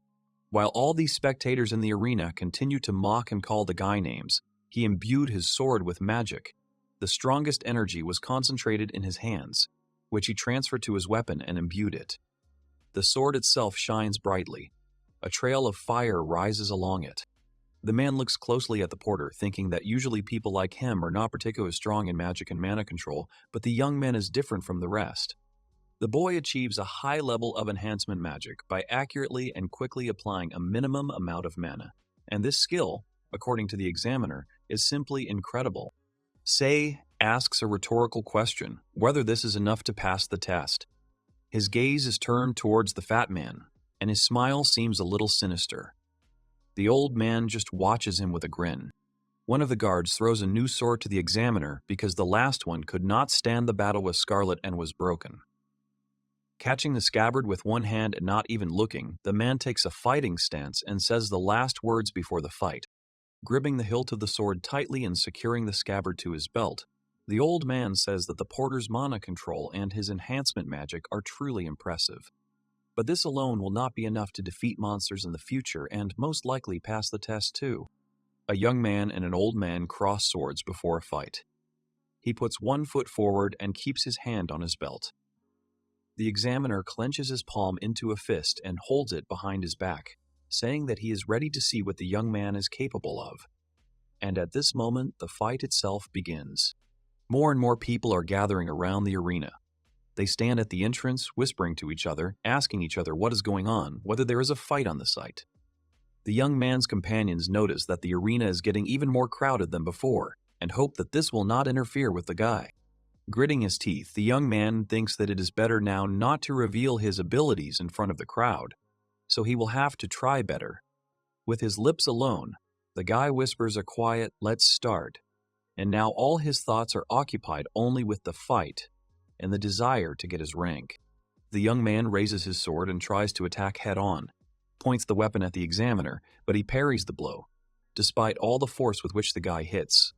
While all these spectators in the arena continue to mock and call the guy names, he imbued his sword with magic. The strongest energy was concentrated in his hands, which he transferred to his weapon and imbued it. The sword itself shines brightly. A trail of fire rises along it. The man looks closely at the porter, thinking that usually people like him are not particularly strong in magic and mana control, but the young man is different from the rest. The boy achieves a high level of enhancement magic by accurately and quickly applying a minimum amount of mana, and this skill, according to the examiner, is simply incredible. Say asks a rhetorical question, whether this is enough to pass the test. His gaze is turned towards the fat man, and his smile seems a little sinister. The old man just watches him with a grin. One of the guards throws a new sword to the examiner because the last one could not stand the battle with Scarlet and was broken. Catching the scabbard with one hand and not even looking, the man takes a fighting stance and says the last words before the fight. Gripping the hilt of the sword tightly and securing the scabbard to his belt, the old man says that the porter's mana control and his enhancement magic are truly impressive. But this alone will not be enough to defeat monsters in the future and most likely pass the test too. A young man and an old man cross swords before a fight. He puts one foot forward and keeps his hand on his belt. The examiner clenches his palm into a fist and holds it behind his back, saying that he is ready to see what the young man is capable of. And at this moment, the fight itself begins. More and more people are gathering around the arena. They stand at the entrance, whispering to each other, asking each other what is going on, whether there is a fight on the site. The young man's companions notice that the arena is getting even more crowded than before, and hope that this will not interfere with the guy. Gritting his teeth, the young man thinks that it is better now not to reveal his abilities in front of the crowd, so he will have to try better. With his lips alone, the guy whispers a quiet, "Let's start," and now all his thoughts are occupied only with the fight and the desire to get his rank. The young man raises his sword and tries to attack head-on, points the weapon at the examiner, but he parries the blow, despite all the force with which the guy hits.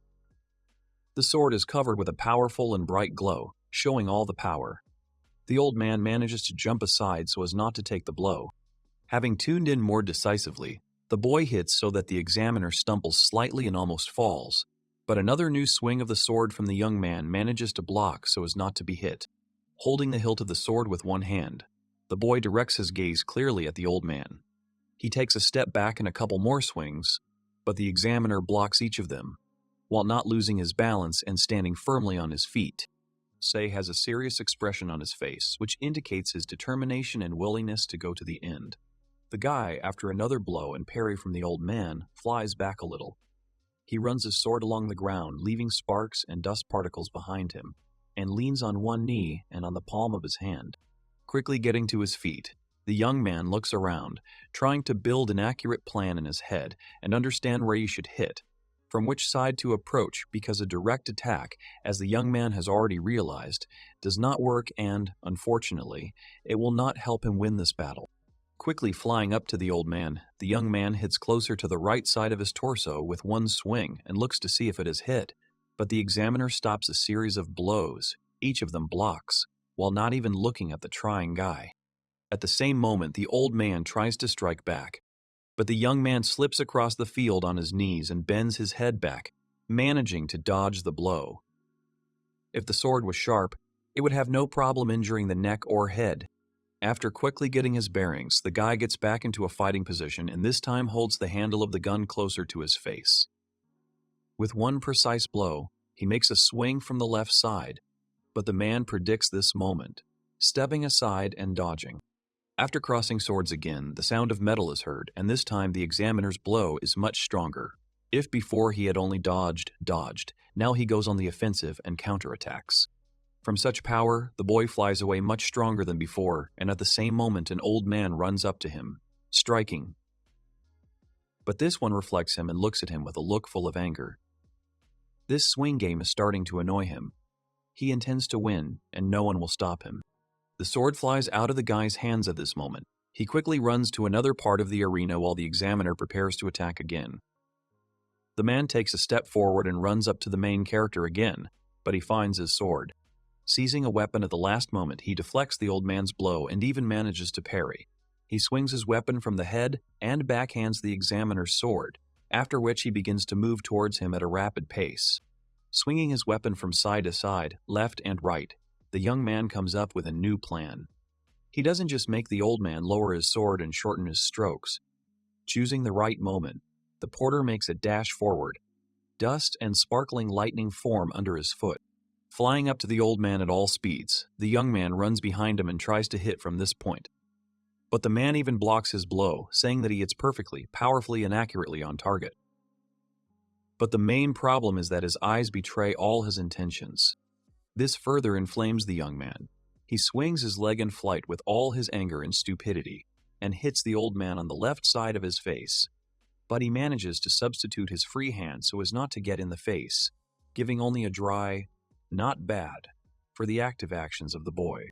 The sword is covered with a powerful and bright glow, showing all the power. The old man manages to jump aside so as not to take the blow. Having tuned in more decisively, the boy hits so that the examiner stumbles slightly and almost falls, but another new swing of the sword from the young man manages to block so as not to be hit. Holding the hilt of the sword with one hand, the boy directs his gaze clearly at the old man. He takes a step back and a couple more swings, but the examiner blocks each of them, while not losing his balance and standing firmly on his feet. Sei has a serious expression on his face, which indicates his determination and willingness to go to the end. The guy, after another blow and parry from the old man, flies back a little. He runs his sword along the ground, leaving sparks and dust particles behind him, and leans on one knee and on the palm of his hand. Quickly getting to his feet, the young man looks around, trying to build an accurate plan in his head and understand where he should hit, from which side to approach, because a direct attack, as the young man has already realized, does not work and, unfortunately, it will not help him win this battle. Quickly flying up to the old man, the young man hits closer to the right side of his torso with one swing and looks to see if it is hit, but the examiner stops a series of blows, each of them blocks, while not even looking at the trying guy. At the same moment, the old man tries to strike back, but the young man slips across the field on his knees and bends his head back, managing to dodge the blow. If the sword was sharp, it would have no problem injuring the neck or head. After quickly getting his bearings, the guy gets back into a fighting position and this time holds the handle of the gun closer to his face. With one precise blow, he makes a swing from the left side, but the man predicts this moment, stepping aside and dodging. After crossing swords again, the sound of metal is heard, and this time the examiner's blow is much stronger. If before he had only dodged, now he goes on the offensive and counterattacks. From such power, the boy flies away much stronger than before, and at the same moment an old man runs up to him, striking. But this one reflects him and looks at him with a look full of anger. This swing game is starting to annoy him. He intends to win, and no one will stop him. The sword flies out of the guy's hands at this moment. He quickly runs to another part of the arena while the examiner prepares to attack again. The man takes a step forward and runs up to the main character again, but he finds his sword. Seizing a weapon at the last moment, he deflects the old man's blow and even manages to parry. He swings his weapon from the head and backhands the examiner's sword, after which he begins to move towards him at a rapid pace. Swinging his weapon from side to side, left and right, the young man comes up with a new plan. He doesn't just make the old man lower his sword and shorten his strokes. Choosing the right moment, the porter makes a dash forward. Dust and sparkling lightning form under his foot. Flying up to the old man at all speeds, the young man runs behind him and tries to hit from this point. But the man even blocks his blow, saying that he hits perfectly, powerfully, and accurately on target. But the main problem is that his eyes betray all his intentions. This further inflames the young man. He swings his leg in flight with all his anger and stupidity, and hits the old man on the left side of his face. But he manages to substitute his free hand so as not to get in the face, giving only a dry, "not bad," for the active actions of the boy.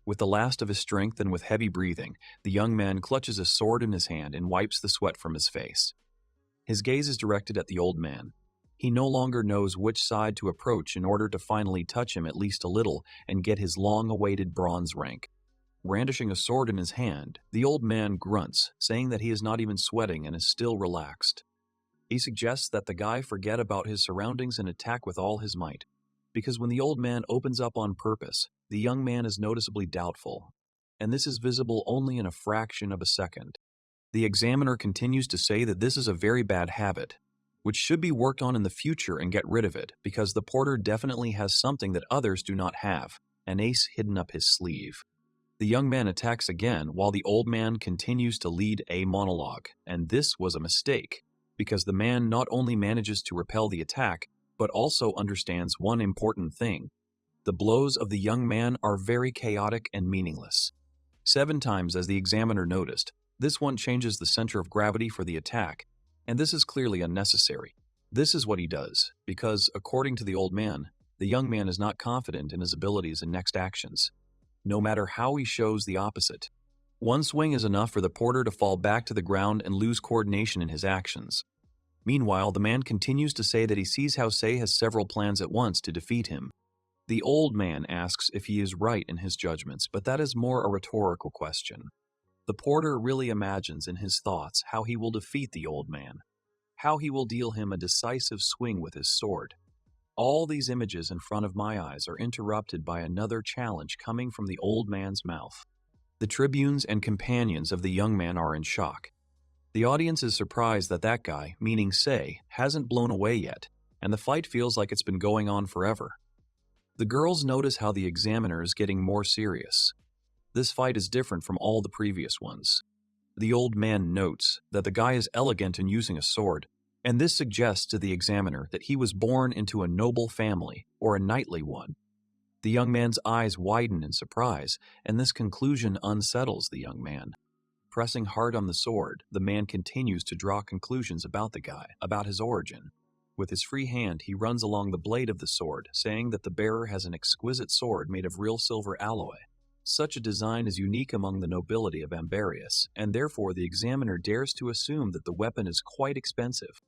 With the last of his strength and with heavy breathing, the young man clutches a sword in his hand and wipes the sweat from his face. His gaze is directed at the old man. He no longer knows which side to approach in order to finally touch him at least a little and get his long-awaited bronze rank. Brandishing a sword in his hand, the old man grunts, saying that he is not even sweating and is still relaxed. He suggests that the guy forget about his surroundings and attack with all his might, because when the old man opens up on purpose, the young man is noticeably doubtful, and this is visible only in a fraction of a second. The examiner continues to say that this is a very bad habit, which should be worked on in the future and get rid of it, because the porter definitely has something that others do not have, an ace hidden up his sleeve. The young man attacks again while the old man continues to lead a monologue, and this was a mistake, because the man not only manages to repel the attack, but also understands one important thing. The blows of the young man are very chaotic and meaningless. 7 times, as the examiner noticed, this one changes the center of gravity for the attack, and this is clearly unnecessary. This is what he does, because, according to the old man, the young man is not confident in his abilities and next actions, no matter how he shows the opposite. One swing is enough for the porter to fall back to the ground and lose coordination in his actions. Meanwhile, the man continues to say that he sees how Sei has several plans at once to defeat him. The old man asks if he is right in his judgments, but that is more a rhetorical question. The porter really imagines in his thoughts how he will defeat the old man, how he will deal him a decisive swing with his sword. All these images in front of my eyes are interrupted by another challenge coming from the old man's mouth. The tribunes and companions of the young man are in shock. The audience is surprised that that guy, meaning Sei, hasn't blown away yet, and the fight feels like it's been going on forever. The girls notice how the examiner is getting more serious. This fight is different from all the previous ones. The old man notes that the guy is elegant in using a sword, and this suggests to the examiner that he was born into a noble family, or a knightly one. The young man's eyes widen in surprise, and this conclusion unsettles the young man. Pressing hard on the sword, the man continues to draw conclusions about the guy, about his origin. With his free hand, he runs along the blade of the sword, saying that the bearer has an exquisite sword made of real silver alloy. Such a design is unique among the nobility of Ambarius, and therefore the examiner dares to assume that the weapon is quite expensive.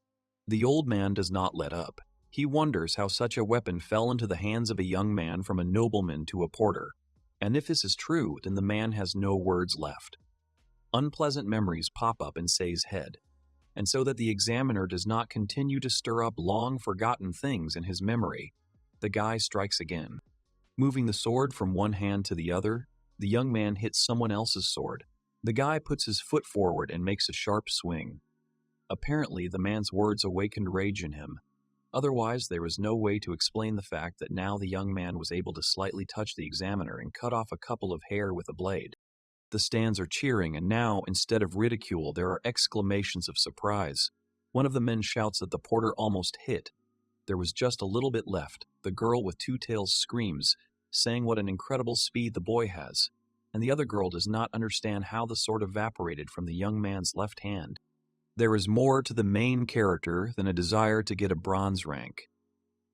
The old man does not let up. He wonders how such a weapon fell into the hands of a young man from a nobleman to a porter, and if this is true, then the man has no words left. Unpleasant memories pop up in Sei's head, and so that the examiner does not continue to stir up long-forgotten things in his memory, the guy strikes again. Moving the sword from one hand to the other, the young man hits someone else's sword. The guy puts his foot forward and makes a sharp swing. Apparently, the man's words awakened rage in him. Otherwise, there is no way to explain the fact that now the young man was able to slightly touch the examiner and cut off a couple of hair with a blade. The stands are cheering, and now, instead of ridicule, there are exclamations of surprise. One of the men shouts that the porter almost hit. There was just a little bit left. The girl with 2 tails screams, saying what an incredible speed the boy has, and the other girl does not understand how the sword evaporated from the young man's left hand. There is more to the main character than a desire to get a bronze rank.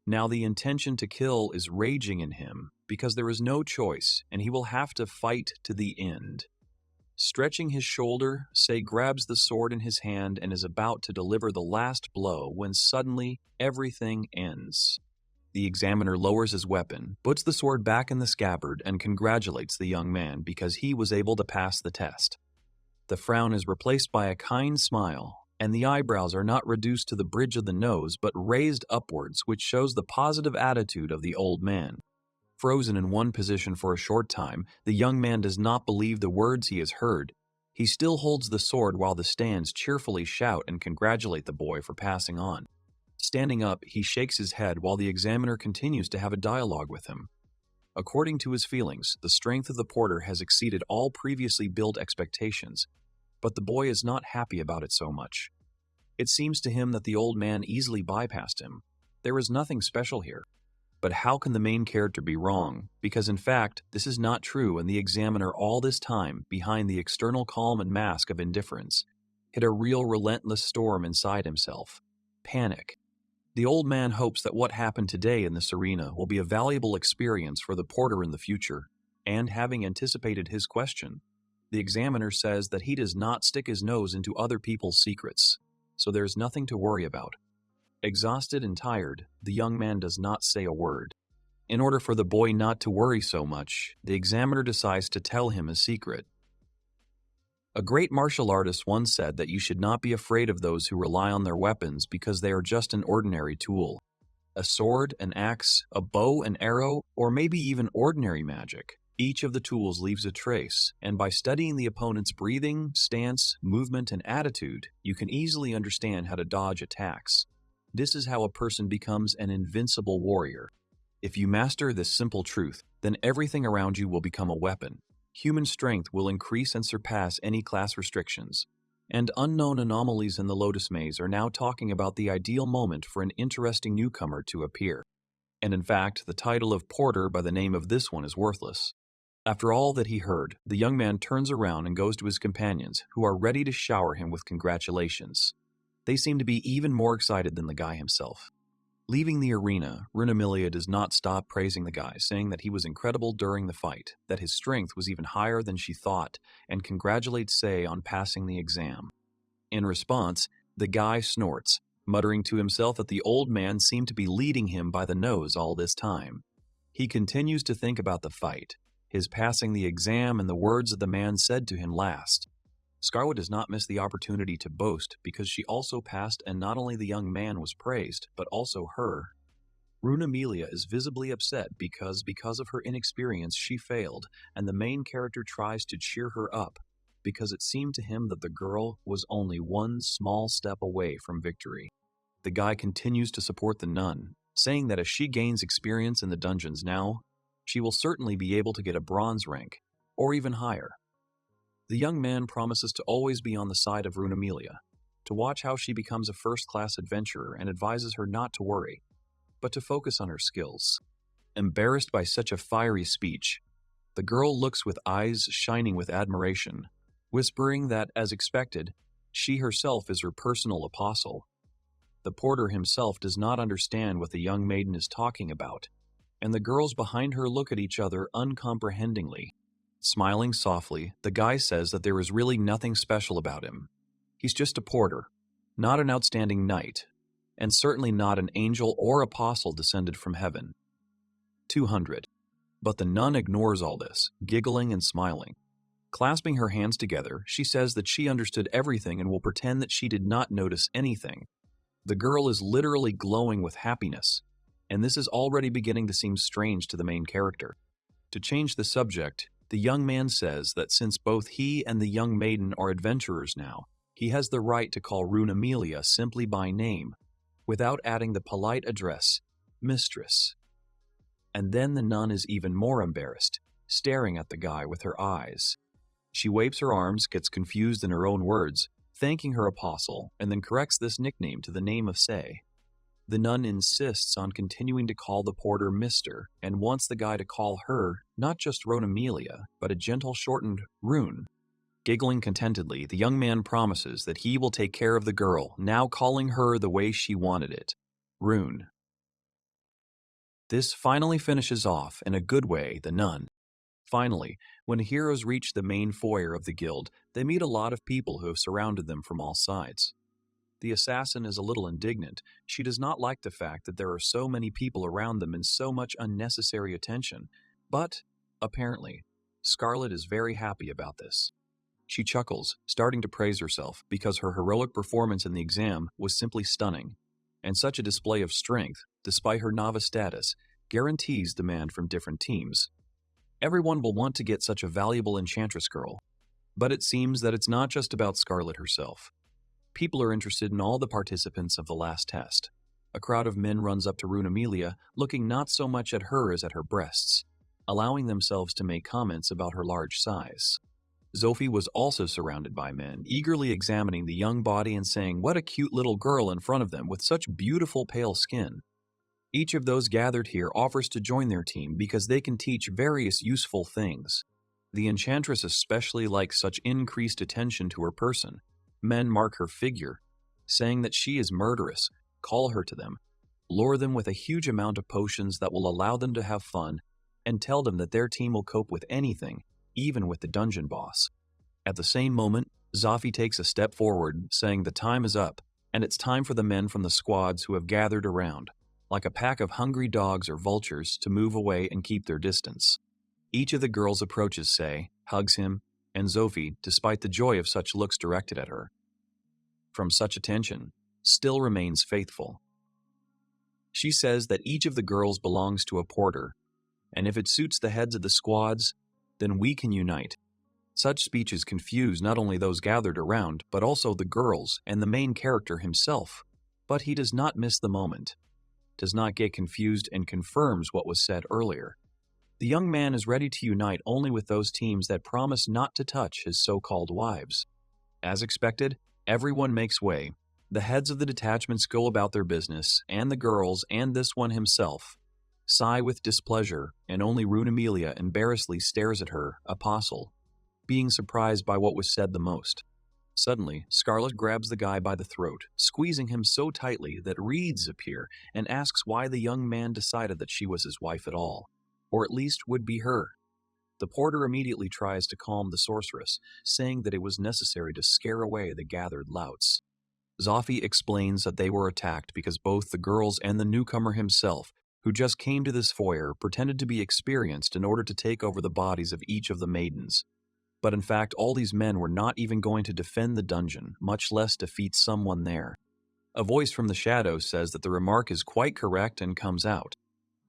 Now the intention to kill is raging in him, because there is no choice, and he will have to fight to the end. Stretching his shoulder, Sei grabs the sword in his hand and is about to deliver the last blow when suddenly everything ends. The examiner lowers his weapon, puts the sword back in the scabbard, and congratulates the young man because he was able to pass the test. The frown is replaced by a kind smile, and the eyebrows are not reduced to the bridge of the nose but raised upwards, which shows the positive attitude of the old man. Frozen in one position for a short time, the young man does not believe the words he has heard. He still holds the sword while the stands cheerfully shout and congratulate the boy for passing on. Standing up, he shakes his head while the examiner continues to have a dialogue with him. According to his feelings, the strength of the porter has exceeded all previously built expectations, but the boy is not happy about it so much. It seems to him that the old man easily bypassed him. There is nothing special here. But how can the main character be wrong? Because in fact, this is not true, and the examiner all this time, behind the external calm and mask of indifference, hid a real relentless storm inside himself. Panic. The old man hopes that what happened today in this arena will be a valuable experience for the porter in the future, and having anticipated his question, the examiner says that he does not stick his nose into other people's secrets, so there's nothing to worry about. Exhausted and tired, the young man does not say a word. In order for the boy not to worry so much, the examiner decides to tell him a secret. A great martial artist once said that you should not be afraid of those who rely on their weapons because they are just an ordinary tool. A sword, an axe, a bow, an arrow, or maybe even ordinary magic. Each of the tools leaves a trace, and by studying the opponent's breathing, stance, movement, and attitude, you can easily understand how to dodge attacks. This is how a person becomes an invincible warrior. If you master this simple truth, then everything around you will become a weapon. Human strength will increase and surpass any class restrictions. And unknown anomalies in the Lotus Maze are now talking about the ideal moment for an interesting newcomer to appear. And in fact, the title of porter by the name of this one is worthless. After all that he heard, the young man turns around and goes to his companions, who are ready to shower him with congratulations. They seem to be even more excited than the guy himself. Leaving the arena, Runamilia does not stop praising the guy, saying that he was incredible during the fight, that his strength was even higher than she thought, and congratulates Sei on passing the exam. In response, the guy snorts, muttering to himself that the old man seemed to be leading him by the nose all this time. He continues to think about the fight, his passing the exam, and the words that the man said to him last. Scarlet does not miss the opportunity to boast because she also passed, and not only the young man was praised, but also her. Runamilia is visibly upset because of her inexperience she failed, and the main character tries to cheer her up because it seemed to him that the girl was only one small step away from victory. The guy continues to support the nun, saying that if she gains experience in the dungeons now, she will certainly be able to get a bronze rank, or even higher. The young man promises to always be on the side of Runamilia, to watch how she becomes a first-class adventurer, and advises her not to worry, but to focus on her skills. Embarrassed by such a fiery speech, the girl looks with eyes shining with admiration, whispering that, as expected, she herself is her personal apostle. The porter himself does not understand what the young maiden is talking about, and the girls behind her look at each other uncomprehendingly. Smiling softly, the guy says that there is really nothing special about him. He's just a porter, not an outstanding knight, and certainly not an angel or apostle descended from heaven. 200. But the nun ignores all this, giggling and smiling. Clasping her hands together, she says that she understood everything and will pretend that she did not notice anything. The girl is literally glowing with happiness, and this is already beginning to seem strange to the main character. To change the subject, the young man says that since both he and the young maiden are adventurers now, he has the right to call Runamilia simply by name, without adding the polite address, mistress. And then the nun is even more embarrassed, staring at the guy with her eyes. She waves her arms, gets confused in her own words, thanking her apostle, and then corrects this nickname to the name of Sei. The nun insists on continuing to call the porter Mr. and wants the guy to call her not just Runamilia, but a gentle shortened Rune. Giggling contentedly, the young man promises that he will take care of the girl, now calling her the way she wanted it, Rune. This finally finishes off, in a good way, the nun. Finally, when heroes reach the main foyer of the guild, they meet a lot of people who have surrounded them from all sides. The assassin is a little indignant. She does not like the fact that there are so many people around them and so much unnecessary attention, but, apparently, Scarlet is very happy about this. She chuckles, starting to praise herself, because her heroic performance in the exam was simply stunning, and such a display of strength, despite her novice status, guarantees demand from different teams. Everyone will want to get such a valuable enchantress girl, but it seems that it's not just about Scarlet herself. People are interested in all the participants of the last test. A crowd of men runs up to Runamilia, looking not so much at her as at her breasts, allowing themselves to make comments about her large size. Sophie was also surrounded by men, eagerly examining the young body and saying, "What a cute little girl in front of them with such beautiful pale skin." Each of those gathered here offers to join their team because they can teach various useful things. The enchantress especially likes such increased attention to her person. Men mark her figure, saying that she is murderous, call her to them, lure them with a huge amount of potions that will allow them to have fun, and tell them that their team will cope with anything, even with the dungeon boss. At the same moment, Zoffy takes a step forward, saying the time is up, and it's time for the men from the squads who have gathered around, like a pack of hungry dogs or vultures, to move away and keep their distance. Each of the girls approaches Sei, hugs him, and Zophie, despite the joy of such looks directed at her from such attention, still remains faithful. She says that each of the girls belongs to a porter, and if it suits the heads of the squads, then we can unite. Such speeches confuse not only those gathered around, but also the girls and the main character himself. But he does not miss the moment, does not get confused, and confirms what was said earlier. The young man is ready to unite only with those teams that promise not to touch his so-called wives. As expected, everyone makes way. The heads of the detachments go about their business, and the girls and this one himself sigh with displeasure, and only Runemelia embarrassedly stares at her, Apostle, being surprised by what was said the most. Suddenly, Scarlet grabs the guy by the throat, squeezing him so tightly that reeds appear, and asks why the young man decided that she was his wife at all, or at least would be her. The porter immediately tries to calm the sorceress, saying that it was necessary to scare away the gathered louts. Zoffy explains that they were attacked because both the girls and the newcomer himself, who just came to this foyer, pretended to be experienced in order to take over the bodies of each of the maidens. But in fact, all these men were not even going to defend the dungeon, much less defeat someone there. A voice from the shadows says that the remark is quite correct and comes out.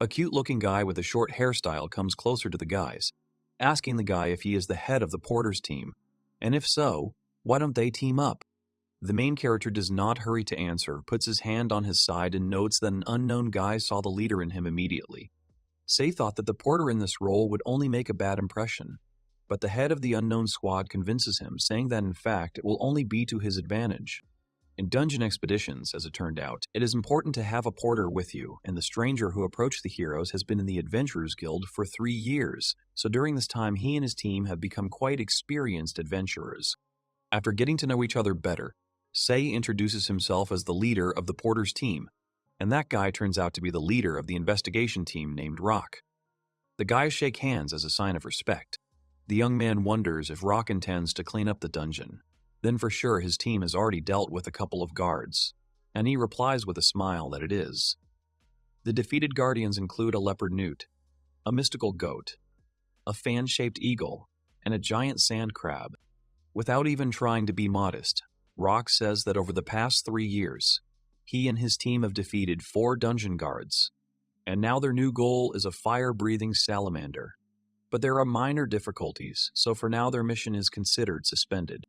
A cute-looking guy with a short hairstyle comes closer to the guys, asking the guy if he is the head of the porter's team, and if so, why don't they team up? The main character does not hurry to answer, puts his hand on his side, and notes that an unknown guy saw the leader in him immediately. Sei thought that the porter in this role would only make a bad impression, but the head of the unknown squad convinces him, saying that in fact it will only be to his advantage. In dungeon expeditions, as it turned out, it is important to have a porter with you, and the stranger who approached the heroes has been in the Adventurers Guild for 3 years, so during this time he and his team have become quite experienced adventurers. After getting to know each other better, Sei introduces himself as the leader of the porter's team, and that guy turns out to be the leader of the investigation team named Rock. The guys shake hands as a sign of respect. The young man wonders if Rock intends to clean up the dungeon. Then for sure his team has already dealt with a couple of guards, and he replies with a smile that it is. The defeated guardians include a leopard newt, a mystical goat, a fan-shaped eagle, and a giant sand crab. Without even trying to be modest, Rock says that over the past 3 years, he and his team have defeated 4 dungeon guards, and now their new goal is a fire-breathing salamander. But there are minor difficulties, so for now their mission is considered suspended.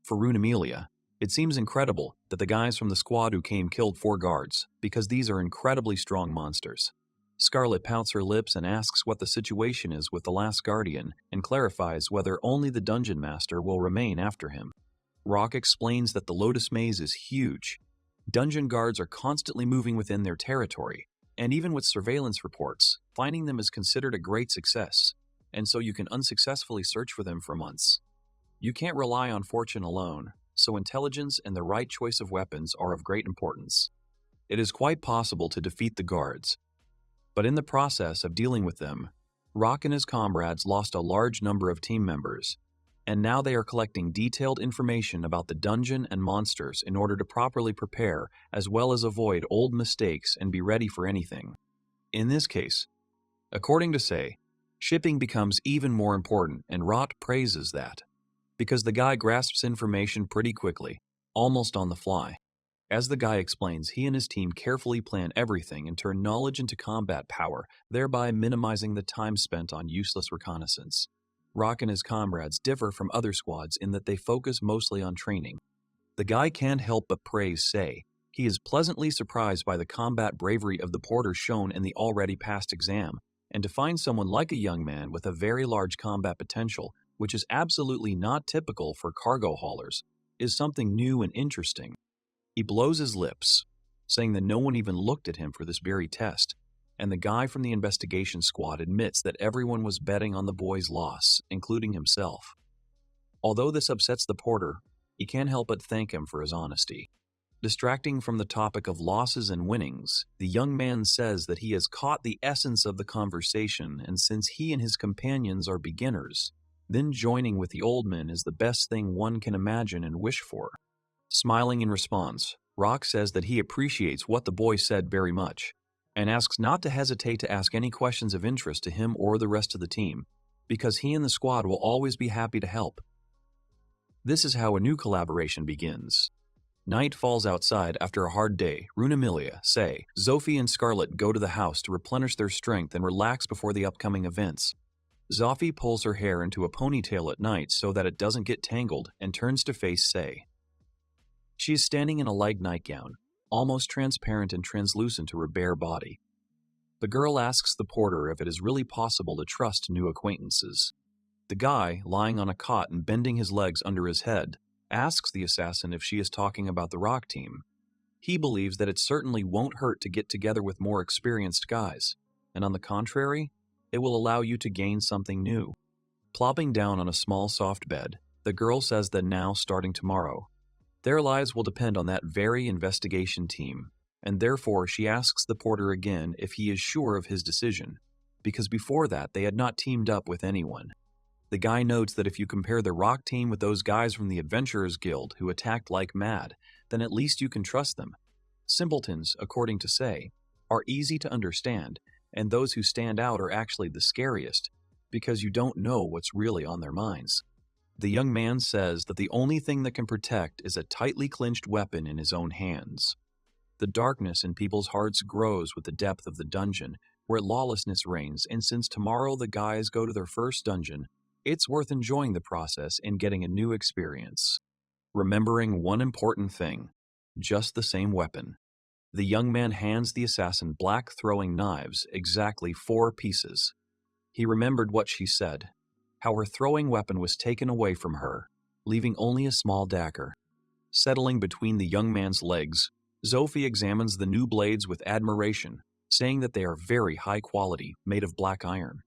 For Runemelia, it seems incredible that the guys from the squad who came killed 4 guards, because these are incredibly strong monsters. Scarlet pouts her lips and asks what the situation is with the last guardian, and clarifies whether only the dungeon master will remain after him. Rock explains that the Lotus Maze is huge. Dungeon guards are constantly moving within their territory, and even with surveillance reports, finding them is considered a great success, and so you can unsuccessfully search for them for months. You can't rely on fortune alone, so intelligence and the right choice of weapons are of great importance. It is quite possible to defeat the guards, but in the process of dealing with them, Rock and his comrades lost a large number of team members, and now they are collecting detailed information about the dungeon and monsters in order to properly prepare as well as avoid old mistakes and be ready for anything. In this case, according to Sei, shipping becomes even more important, and Rot praises that, because the guy grasps information pretty quickly, almost on the fly. As the guy explains, he and his team carefully plan everything and turn knowledge into combat power, thereby minimizing the time spent on useless reconnaissance. Rock and his comrades differ from other squads in that they focus mostly on training. The guy can't help but praise Sei. He is pleasantly surprised by the combat bravery of the porter shown in the already passed exam, and to find someone like a young man with a very large combat potential which is absolutely not typical for cargo haulers, is something new and interesting. He blows his lips, saying that no one even looked at him for this very test, and the guy from the investigation squad admits that everyone was betting on the boy's loss, including himself. Although this upsets the porter, he can't help but thank him for his honesty. Distracting from the topic of losses and winnings, the young man says that he has caught the essence of the conversation, and since he and his companions are beginners, then joining with the old men is the best thing one can imagine and wish for. Smiling in response, Rock says that he appreciates what the boy said very much, and asks not to hesitate to ask any questions of interest to him or the rest of the team, because he and the squad will always be happy to help. This is how a new collaboration begins. Night falls outside after a hard day. Runamilia, Say, Zophie and Scarlet go to the house to replenish their strength and relax before the upcoming events. Zophie pulls her hair into a ponytail at night so that it doesn't get tangled and turns to face Say. She is standing in a light nightgown, almost transparent and translucent to her bare body. The girl asks the porter if it is really possible to trust new acquaintances. The guy, lying on a cot and bending his legs under his head, asks the assassin if she is talking about the Rock team. He believes that it certainly won't hurt to get together with more experienced guys, and on the contrary, it will allow you to gain something new. Plopping down on a small soft bed, the girl says that now, starting tomorrow, their lives will depend on that very investigation team, and therefore she asks the porter again if he is sure of his decision, because before that they had not teamed up with anyone. The guy notes that if you compare the Rock team with those guys from the Adventurers Guild who attacked like mad, then at least you can trust them. Simpletons, according to Say, are easy to understand, and those who stand out are actually the scariest, because you don't know what's really on their minds. The young man says that the only thing that can protect is a tightly clenched weapon in his own hands. The darkness in people's hearts grows with the depth of the dungeon, where lawlessness reigns, and since tomorrow the guys go to their first dungeon, it's worth enjoying the process and getting a new experience. Remembering one important thing, just the same weapon. The young man hands the assassin black throwing knives, exactly 4 pieces. He remembered what she said, how her throwing weapon was taken away from her, leaving only a small dagger. Settling between the young man's legs, Zophie examines the new blades with admiration, saying that they are very high quality, made of black iron.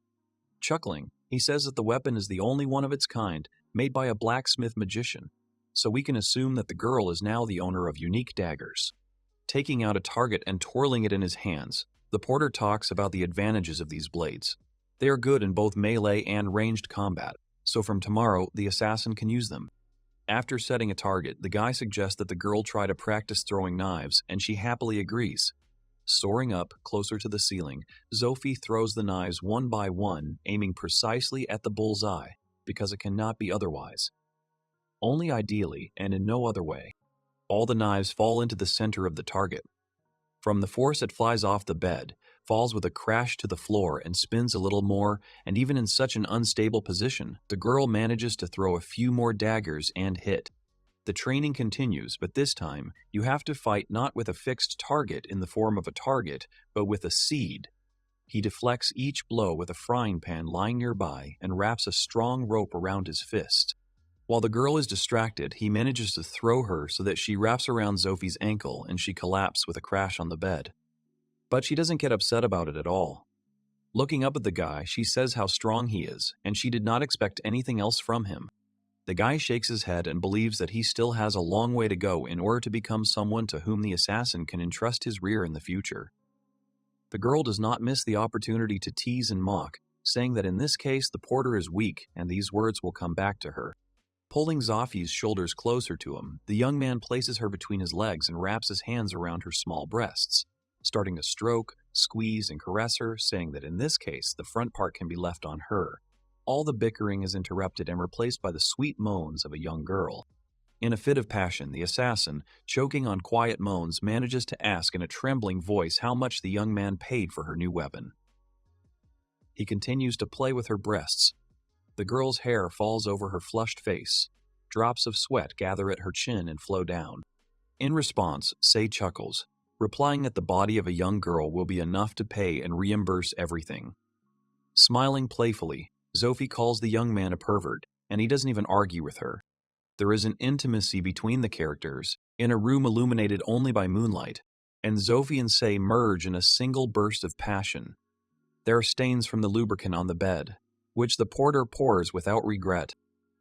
Chuckling, he says that the weapon is the only one of its kind, made by a blacksmith magician, so we can assume that the girl is now the owner of unique daggers. Taking out a target and twirling it in his hands, the porter talks about the advantages of these blades. They are good in both melee and ranged combat, so from tomorrow the assassin can use them. After setting a target, the guy suggests that the girl try to practice throwing knives, and she happily agrees. Soaring up, closer to the ceiling, Zophie throws the knives one by one, aiming precisely at the bull's eye, because it cannot be otherwise. Only ideally, and in no other way. All the knives fall into the center of the target. From the force it flies off the bed, falls with a crash to the floor and spins a little more, and even in such an unstable position, the girl manages to throw a few more daggers and hit. The training continues, but this time, you have to fight not with a fixed target in the form of a target, but with a seed. He deflects each blow with a frying pan lying nearby and wraps a strong rope around his fist. While the girl is distracted, he manages to throw her so that she wraps around Zophie's ankle and she collapses with a crash on the bed. But she doesn't get upset about it at all. Looking up at the guy, she says how strong he is, and she did not expect anything else from him. The guy shakes his head and believes that he still has a long way to go in order to become someone to whom the assassin can entrust his rear in the future. The girl does not miss the opportunity to tease and mock, saying that in this case the porter is weak and these words will come back to her. Pulling Zophie's shoulders closer to him, the young man places her between his legs and wraps his hands around her small breasts, starting to stroke, squeeze, and caress her, saying that in this case the front part can be left on her. All the bickering is interrupted and replaced by the sweet moans of a young girl. In a fit of passion, the assassin, choking on quiet moans, manages to ask in a trembling voice how much the young man paid for her new weapon. He continues to play with her breasts. The girl's hair falls over her flushed face. Drops of sweat gather at her chin and flow down. In response, Say chuckles, replying that the body of a young girl will be enough to pay and reimburse everything. Smiling playfully, Zophie calls the young man a pervert and he doesn't even argue with her. There is an intimacy between the characters, in a room illuminated only by moonlight, and Zophie and Sei merge in a single burst of passion. There are stains from the lubricant on the bed, which the porter pours without regret.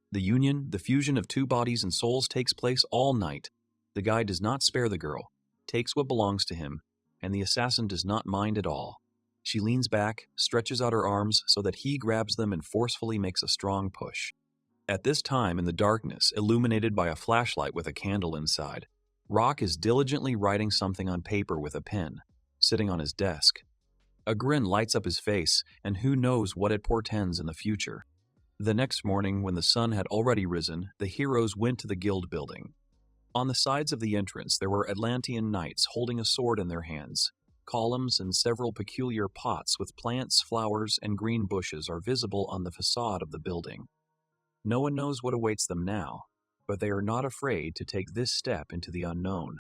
The union, the fusion of two bodies and souls takes place all night. The guy does not spare the girl, takes what belongs to him, and the assassin does not mind at all. She leans back, stretches out her arms so that he grabs them and forcefully makes a strong push. At this time, in the darkness, illuminated by a flashlight with a candle inside, Rock is diligently writing something on paper with a pen, sitting on his desk. A grin lights up his face, and who knows what it portends in the future. The next morning, when the sun had already risen, the heroes went to the guild building. On the sides of the entrance, there were Atlantean knights holding a sword in their hands. Columns and several peculiar pots with plants, flowers, and green bushes are visible on the facade of the building. No one knows what awaits them now, but they are not afraid to take this step into the unknown.